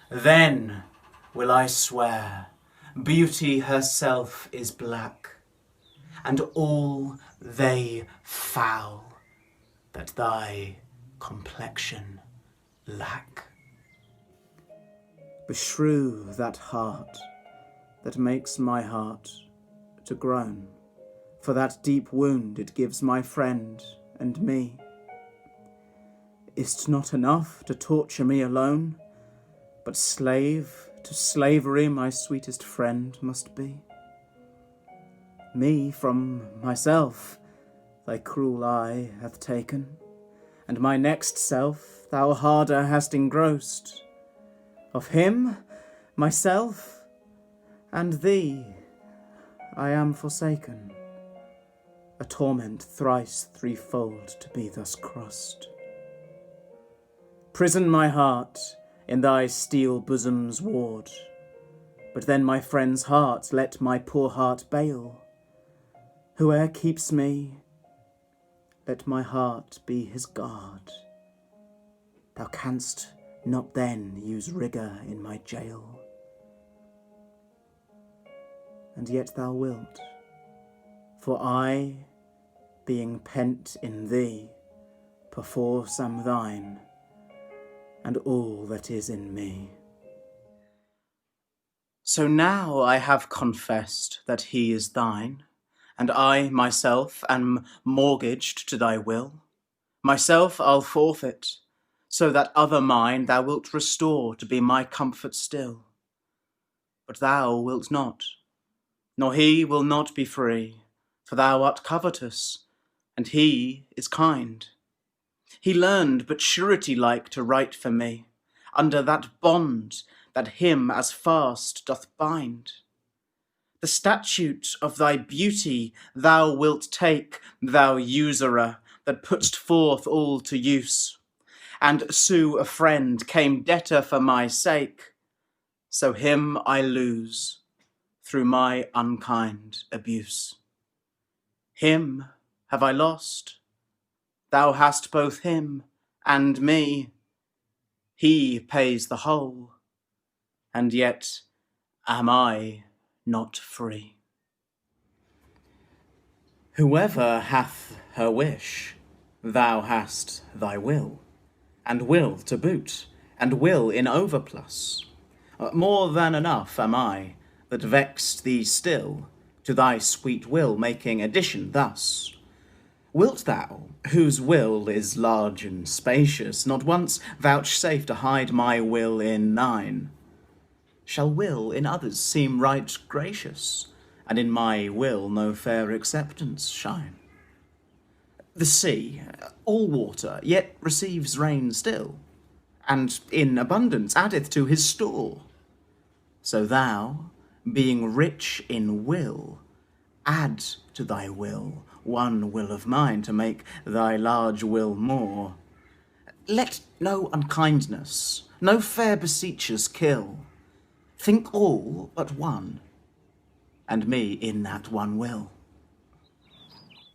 Then will I swear beauty herself is black, and all they foul that thy complexion lack. Beshrew that heart that makes my heart to groan, for that deep wound it gives my friend and me. Is't not enough to torture me alone, but slave to slavery my sweetest friend must be? Me from myself thy cruel eye hath taken, and my next self thou harder hast engrossed. Of him, myself, and thee I am forsaken, a torment thrice threefold to be thus crossed. Prison my heart in thy steel bosom's ward, but then my friend's heart let my poor heart bail. Whoe'er keeps me, let my heart be his guard. Thou canst not then use rigour in my jail. And yet thou wilt, for I, being pent in thee, perforce am thine, and all that is in me. So now I have confessed that he is thine, and I myself am mortgaged to thy will. Myself I'll forfeit, so that other mine thou wilt restore to be my comfort still. But thou wilt not, nor he will not be free, for thou art covetous, and he is kind. He learned but surety-like to write for me, under that bond that him as fast doth bind. The statute of thy beauty thou wilt take, thou usurer, that put'st forth all to use, and sue a friend came debtor for my sake, so him I lose through my unkind abuse. Him have I lost, thou hast both him and me. He pays the whole, and yet am I not free. Whoever hath her wish, thou hast thy will, and will to boot, and will in overplus. More than enough am I, that vexed thee still, to thy sweet will making addition thus. Wilt thou, whose will is large and spacious, not once vouchsafe to hide my will in thine? Shall will in others seem right gracious, and in my will no fair acceptance shine? The sea, all water, yet receives rain still, and in abundance addeth to his store. So thou, being rich in will, add to thy will one will of mine to make thy large will more. Let no unkindness, no fair beseechers kill. Think all but one, and me in that one will.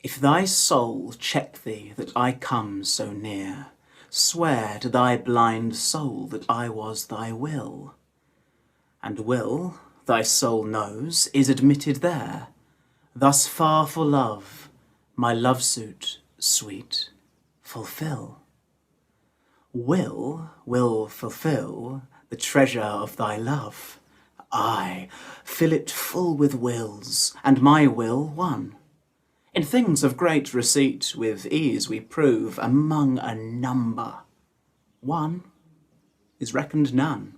If thy soul check thee that I come so near, swear to thy blind soul that I was thy will. And will, thy soul knows, is admitted there. Thus far for love, my love suit, sweet, fulfill. Will fulfill the treasure of thy love. Aye, fill it full with wills, and my will one. In things of great receipt with ease we prove among a number. One is reckoned none.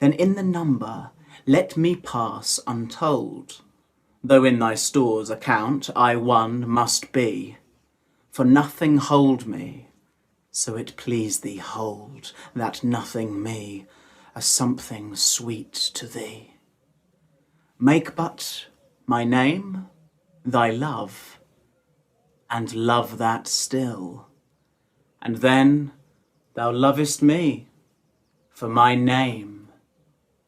Then in the number let me pass untold, though in thy store's account I one must be. For nothing hold me, so it please thee hold that nothing me. a something sweet to thee. Make but my name thy love, and love that still, and then thou lovest me, for my name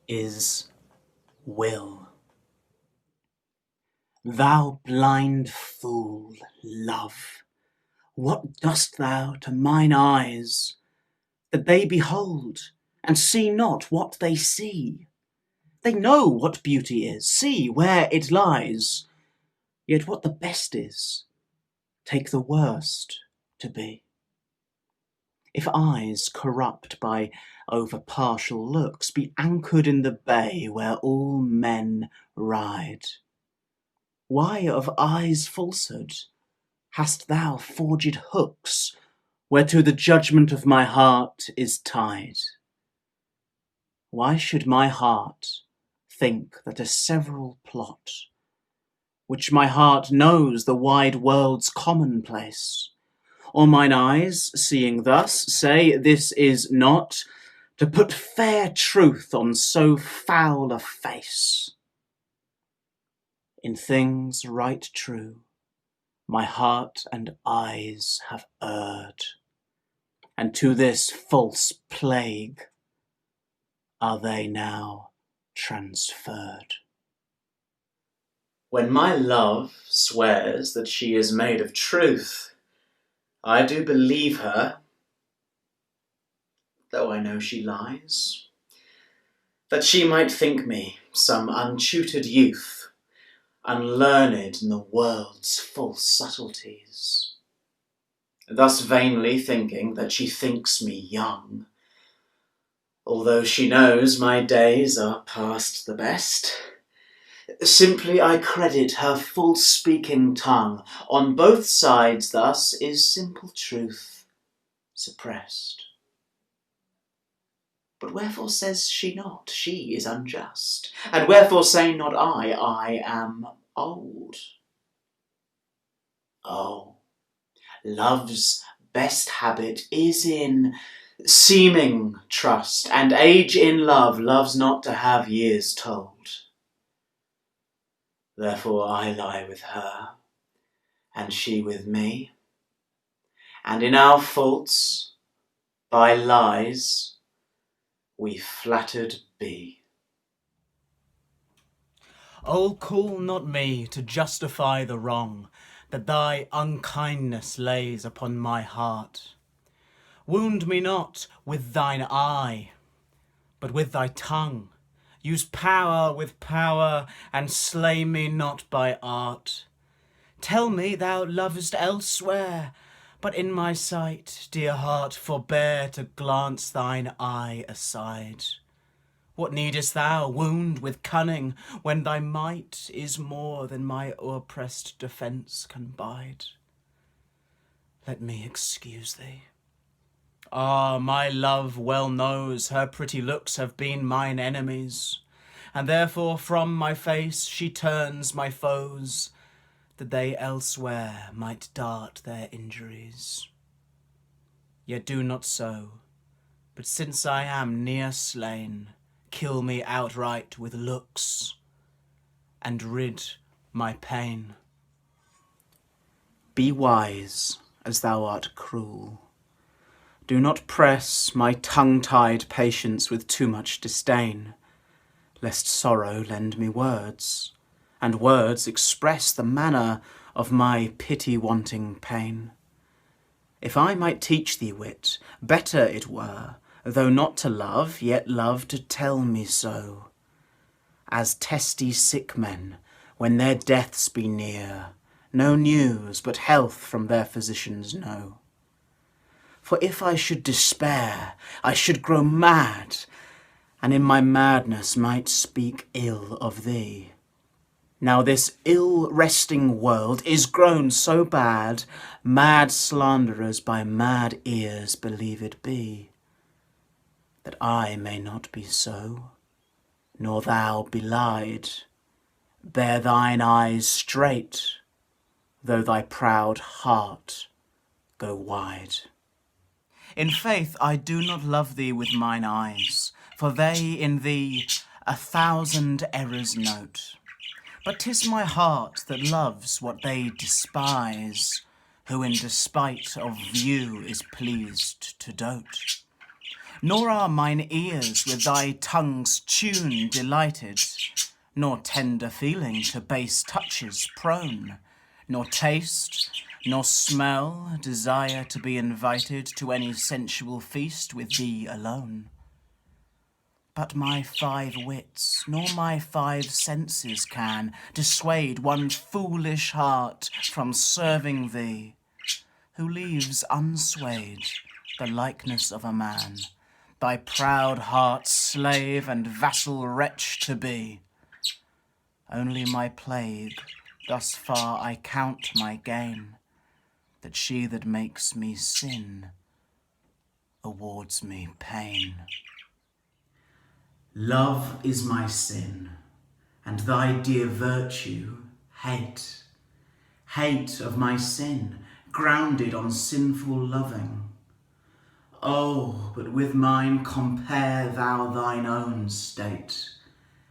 is Will. Thou blind fool, love, what dost thou to mine eyes, that they behold, and see not what they see? They know what beauty is, see where it lies, yet what the best is, take the worst to be. If eyes corrupt by over-partial looks be anchored in the bay where all men ride, why of eyes' falsehood hast thou forged hooks whereto the judgment of my heart is tied? Why should my heart think that a several plot, which my heart knows the wide world's commonplace, or mine eyes, seeing thus, say this is not, to put fair truth on so foul a face? In things right true, my heart and eyes have erred, and to this false plague are they now transferred. When my love swears that she is made of truth, I do believe her, though I know she lies, that she might think me some untutored youth, unlearned in the world's false subtleties, thus vainly thinking that she thinks me young, although she knows my days are past the best. Simply I credit her false-speaking tongue. On both sides thus is simple truth suppressed. But wherefore says she not, she is unjust? And wherefore say not I am old? Oh, love's best habit is in seeming trust, and age in love loves not to have years told. Therefore I lie with her, and she with me, and in our faults, by lies, we flattered be. Oh, call not me to justify the wrong that thy unkindness lays upon my heart. Wound me not with thine eye, but with thy tongue. Use power with power, and slay me not by art. Tell me thou lovest elsewhere, but in my sight, dear heart, forbear to glance thine eye aside. What needest thou wound with cunning, when thy might is more than my o'erpressed defence can bide? Let me excuse thee. Ah, my love well knows her pretty looks have been mine enemies, and therefore from my face she turns my foes, that they elsewhere might dart their injuries. Yet do not so, but since I am near slain, kill me outright with looks, and rid my pain. Be wise as thou art cruel. Do not press my tongue-tied patience with too much disdain, lest sorrow lend me words, and words express the manner of my pity-wanting pain. If I might teach thee wit, better it were, though not to love, yet love to tell me so. As testy sick men, when their deaths be near, no news but health from their physicians know. For if I should despair, I should grow mad, and in my madness might speak ill of thee. Now this ill-resting world is grown so bad, mad slanderers by mad ears believe it be. That I may not be so, nor thou belied, bear thine eyes straight, though thy proud heart go wide. In faith, I do not love thee with mine eyes, for they in thee 1,000 errors note. But 'tis my heart that loves what they despise, who in despite of view is pleased to dote. Nor are mine ears with thy tongue's tune delighted, nor tender feeling to base touches prone, nor taste, nor smell desire to be invited to any sensual feast with thee alone. But my 5 wits, nor my 5 senses can dissuade one foolish heart from serving thee, who leaves unswayed the likeness of a man, thy proud heart's slave and vassal wretch to be. Only my plague, thus far I count my gain, that she that makes me sin awards me pain. Love is my sin, and thy dear virtue, hate. Hate of my sin, grounded on sinful loving. Oh, but with mine compare thou thine own state,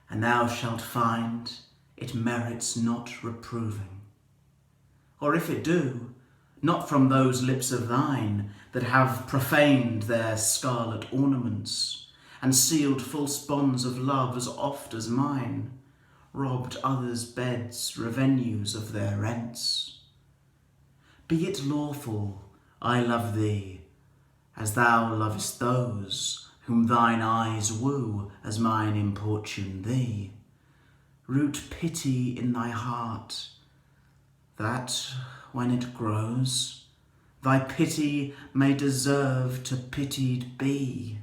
and thou shalt find it merits not reproving. Or if it do, not from those lips of thine that have profaned their scarlet ornaments, and sealed false bonds of love as oft as mine, robbed others' beds revenues of their rents. Be it lawful I love thee, as thou lovest those whom thine eyes woo as mine importune thee. Root pity in thy heart, that, when it grows, thy pity may deserve to pitied be.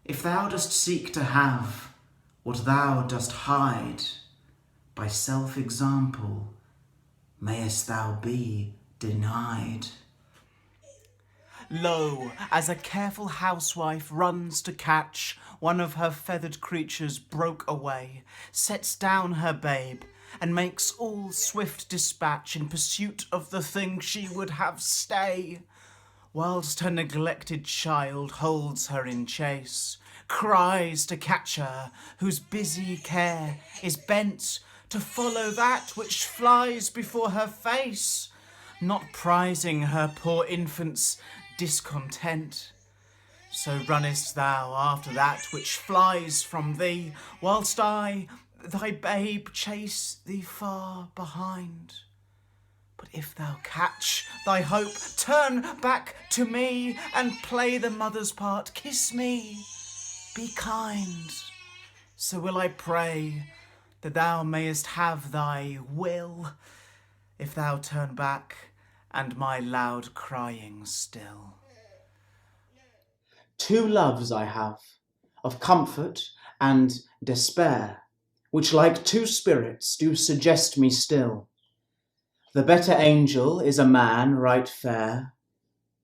If thou dost seek to have what thou dost hide, by self-example mayest thou be denied. Lo, as a careful housewife runs to catch one of her feathered creatures broke away, sets down her babe, and makes all swift dispatch in pursuit of the thing she would have stay, whilst her neglected child holds her in chase, cries to catch her, whose busy care is bent to follow that which flies before her face, not prizing her poor infant's discontent. So runnest thou after that which flies from thee, whilst I, thy babe, chase thee far behind. But if thou catch thy hope, turn back to me, and play the mother's part. Kiss me, be kind, so will I pray that thou mayest have thy will, if thou turn back and my loud crying still. 2 loves I have, of comfort and despair, which like 2 spirits do suggest me still. The better angel is a man right fair,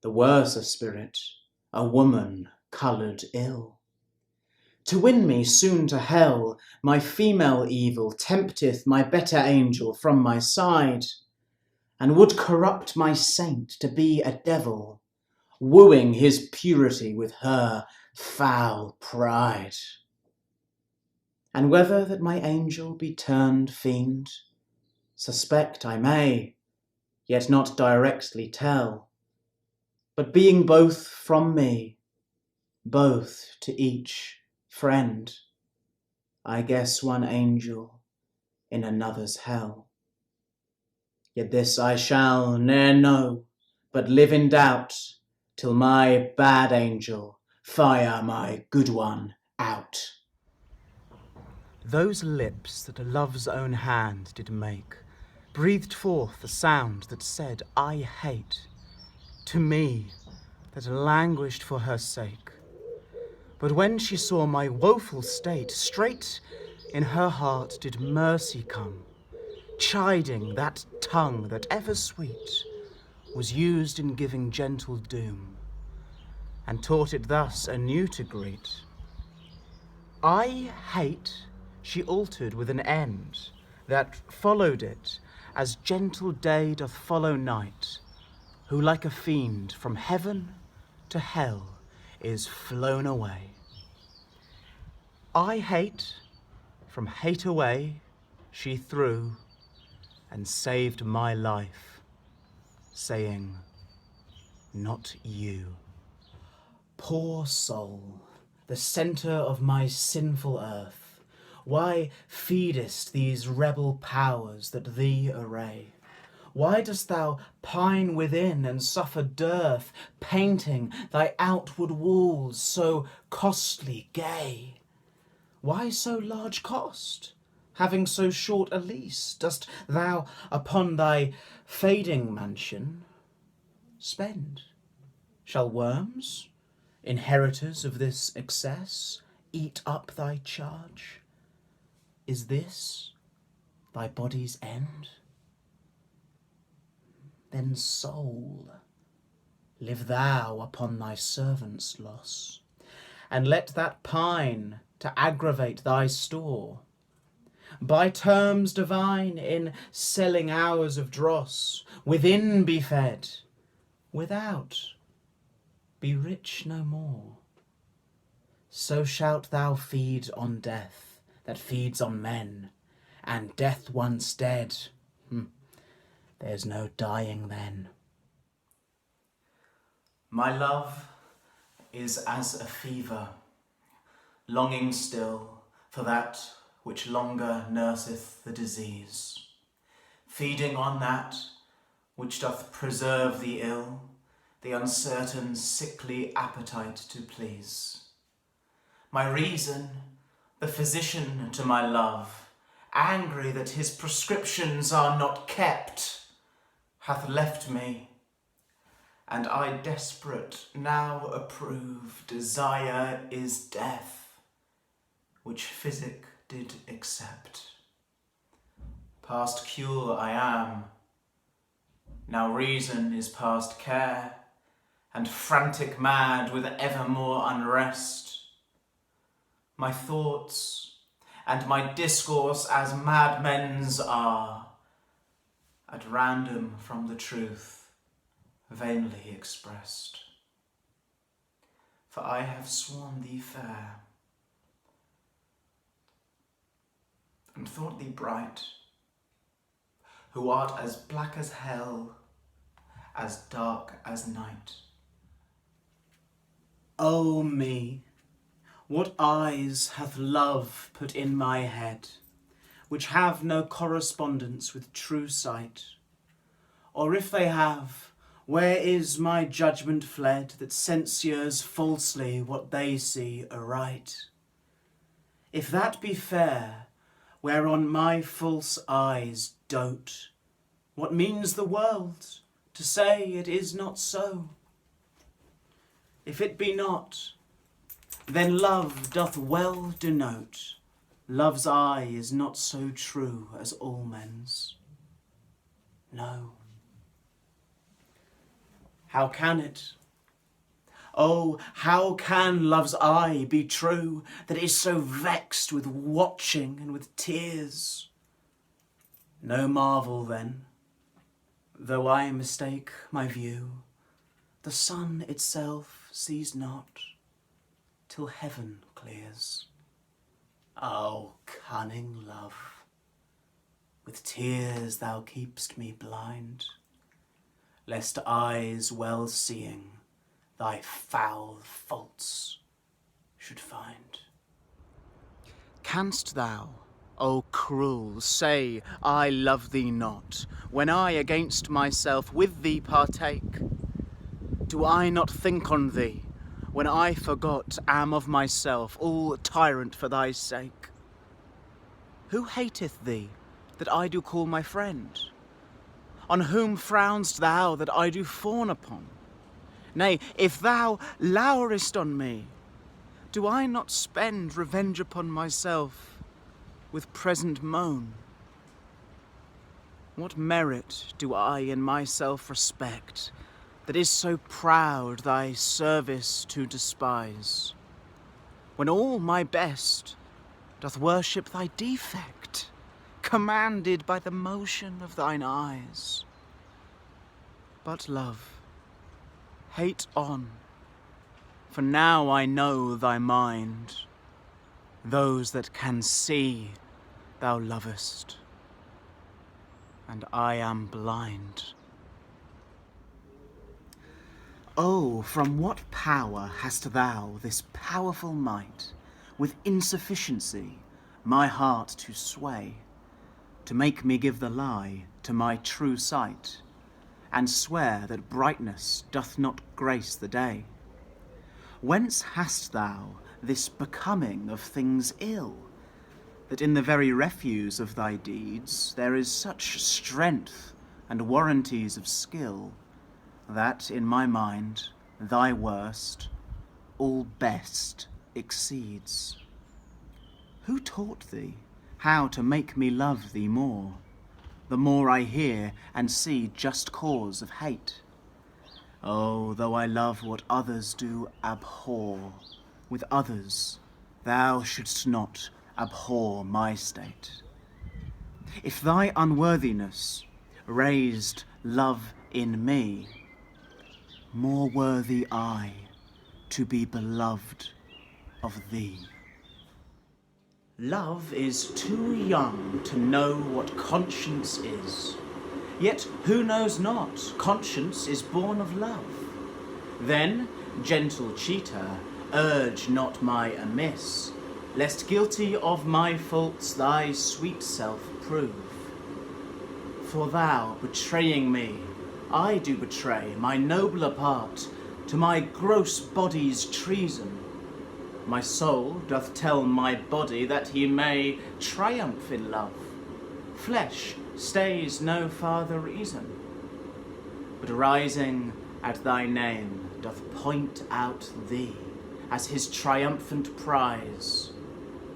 the worse a spirit, a woman coloured ill. To win me soon to hell, my female evil tempteth my better angel from my side, and would corrupt my saint to be a devil, wooing his purity with her foul pride. And whether that my angel be turned fiend, suspect I may, yet not directly tell, but being both from me, both to each friend, I guess one angel in another's hell. Yet this I shall ne'er know, but live in doubt, till my bad angel fire my good one out. Those lips that a love's own hand did make breathed forth a sound that said, I hate, to me that languished for her sake. But when she saw my woeful state, straight in her heart did mercy come, chiding that tongue that ever sweet was used in giving gentle doom, and taught it thus anew to greet. I hate she altered with an end that followed it, as gentle day doth follow night, who like a fiend from heaven to hell is flown away. I hate, from hate away she threw, and saved my life, saying, not you. Poor soul, the centre of my sinful earth, why feedest these rebel powers that thee array? Why dost thou pine within and suffer dearth, painting thy outward walls so costly gay? Why so large cost? Having so short a lease, dost thou upon thy fading mansion spend? Shall worms, inheritors of this excess, eat up thy charge? Is this thy body's end? Then, soul, live thou upon thy servant's loss, and let that pine to aggravate thy store. By terms divine, in selling hours of dross, within be fed, without be rich no more. So shalt thou feed on death that feeds on men, and death once dead, there's no dying then. My love is as a fever, longing still for that which longer nurseth the disease, feeding on that which doth preserve the ill, the uncertain sickly appetite to please. My reason, the physician to my love, angry that his prescriptions are not kept, hath left me, and I desperate now approve desire is death, which physic did accept. Past cure I am, now reason is past care, and frantic mad with evermore unrest. My thoughts and my discourse as madmen's are, at random from the truth, vainly expressed. For I have sworn thee fair, and thought thee bright, who art as black as hell, as dark as night. O me, what eyes hath love put in my head, which have no correspondence with true sight? Or if they have, where is my judgment fled, that censures falsely what they see aright? If that be fair, whereon my false eyes dote, what means the world to say it is not so? If it be not, then love doth well denote, love's eye is not so true as all men's. No. How can it? Oh, how can love's eye be true, that is so vexed with watching and with tears? No marvel then, though I mistake my view, the sun itself sees not till heaven clears. Oh, cunning love, with tears thou keep'st me blind, lest eyes well seeing thy foul faults should find. Canst thou, O cruel, say I love thee not, when I against myself with thee partake? Do I not think on thee, when I forgot am of myself, all tyrant for thy sake? Who hateth thee, that I do call my friend? On whom frown'st thou, that I do fawn upon? Nay, if thou lourest on me, do I not spend revenge upon myself with present moan? What merit do I in myself respect, that is so proud thy service to despise, when all my best doth worship thy defect, commanded by the motion of thine eyes? But love, hate on, for now I know thy mind. those that can see thou lovest, and I am blind. Oh, from what power hast thou this powerful might, with insufficiency my heart to sway, to make me give the lie to my true sight, and swear that brightness doth not grace the day? Whence hast thou this becoming of things ill, that in the very refuse of thy deeds there is such strength and warranties of skill, that in my mind thy worst all best exceeds? Who taught thee how to make me love thee more, the more I hear and see just cause of hate? Oh, though I love what others do abhor, with others thou shouldst not abhor my state. If thy unworthiness raised love in me, more worthy I to be beloved of thee. Love is too young to know what conscience is. Yet who knows not conscience is born of love? Then, gentle cheater, urge not my amiss, lest guilty of my faults thy sweet self prove. For thou, betraying me, I do betray my nobler part to my gross body's treason. My soul doth tell my body that he may triumph in love. Flesh stays no farther reason, but rising at thy name doth point out thee as his triumphant prize.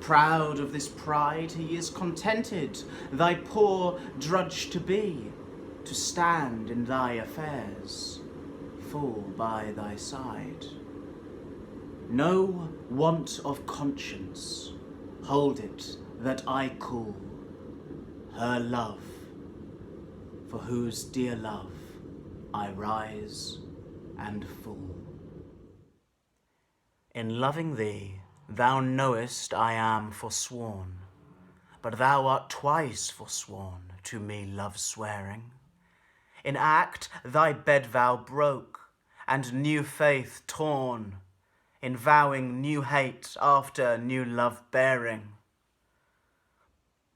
Proud of this pride he is contented thy poor drudge to be, to stand in thy affairs, full by thy side. No want of conscience, hold it that I call her love, for whose dear love I rise and fall. In loving thee, thou knowest I am forsworn, but thou art twice forsworn to me love swearing. In act thy bed vow broke, and new faith torn, in vowing new hate after new love bearing.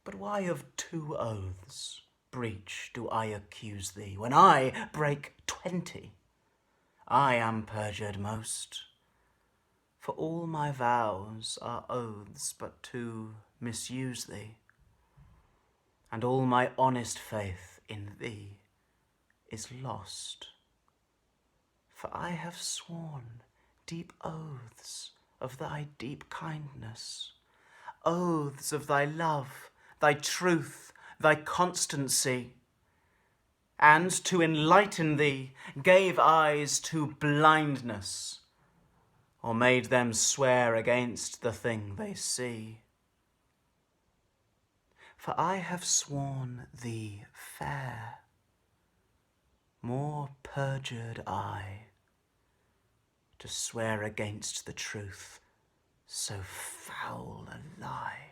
But why of 2 oaths breach do I accuse thee, when I break 20? I am perjured most, for all my vows are oaths but to misuse thee, and all my honest faith in thee is lost. For I have sworn deep oaths of thy deep kindness, oaths of thy love, thy truth, thy constancy, and to enlighten thee gave eyes to blindness, or made them swear against the thing they see. For I have sworn thee fair, more perjured I, to swear against the truth so foul a lie.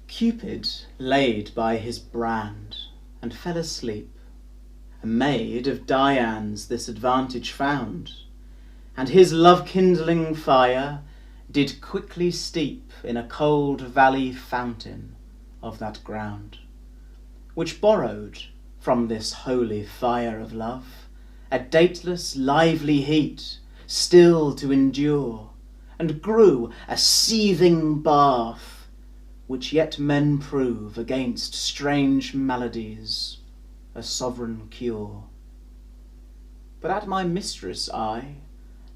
Cupid laid by his brand and fell asleep. A maid of Dian's this advantage found, and his love-kindling fire did quickly steep in a cold valley fountain of that ground, which borrowed from this holy fire of love a dateless lively heat, still to endure, and grew a seething bath, which yet men prove against strange maladies a sovereign cure. But at my mistress I,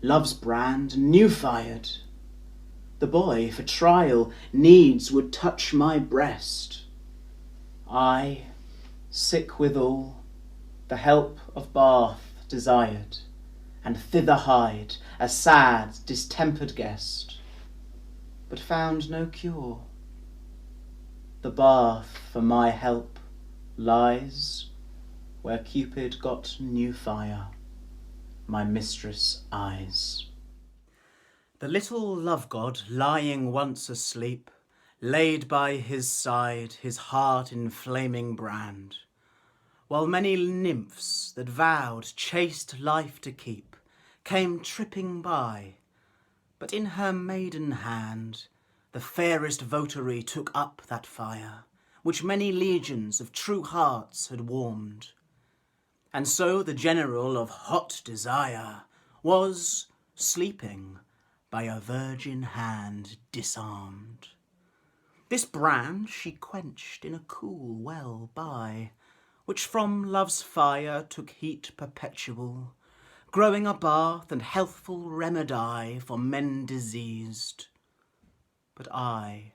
love's brand new-fired, the boy for trial needs would touch my breast. I, sick withal, the help of bath desired, and thither hied a sad distempered guest, but found no cure. The bath for my help lies where Cupid got new fire, my mistress' eyes. The little love-god, lying once asleep, laid by his side his heart in flaming brand, while many nymphs that vowed chaste life to keep came tripping by, but in her maiden hand the fairest votary took up that fire which many legions of true hearts had warmed. And so the general of hot desire was sleeping by a virgin hand disarmed. This brand she quenched in a cool well by, which from love's fire took heat perpetual, growing a bath and healthful remedy for men diseased. But I,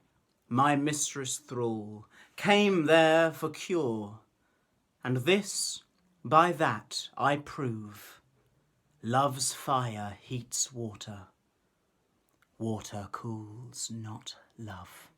my mistress thrall, came there for cure, and this by that I prove, love's fire heats water, water cools not love.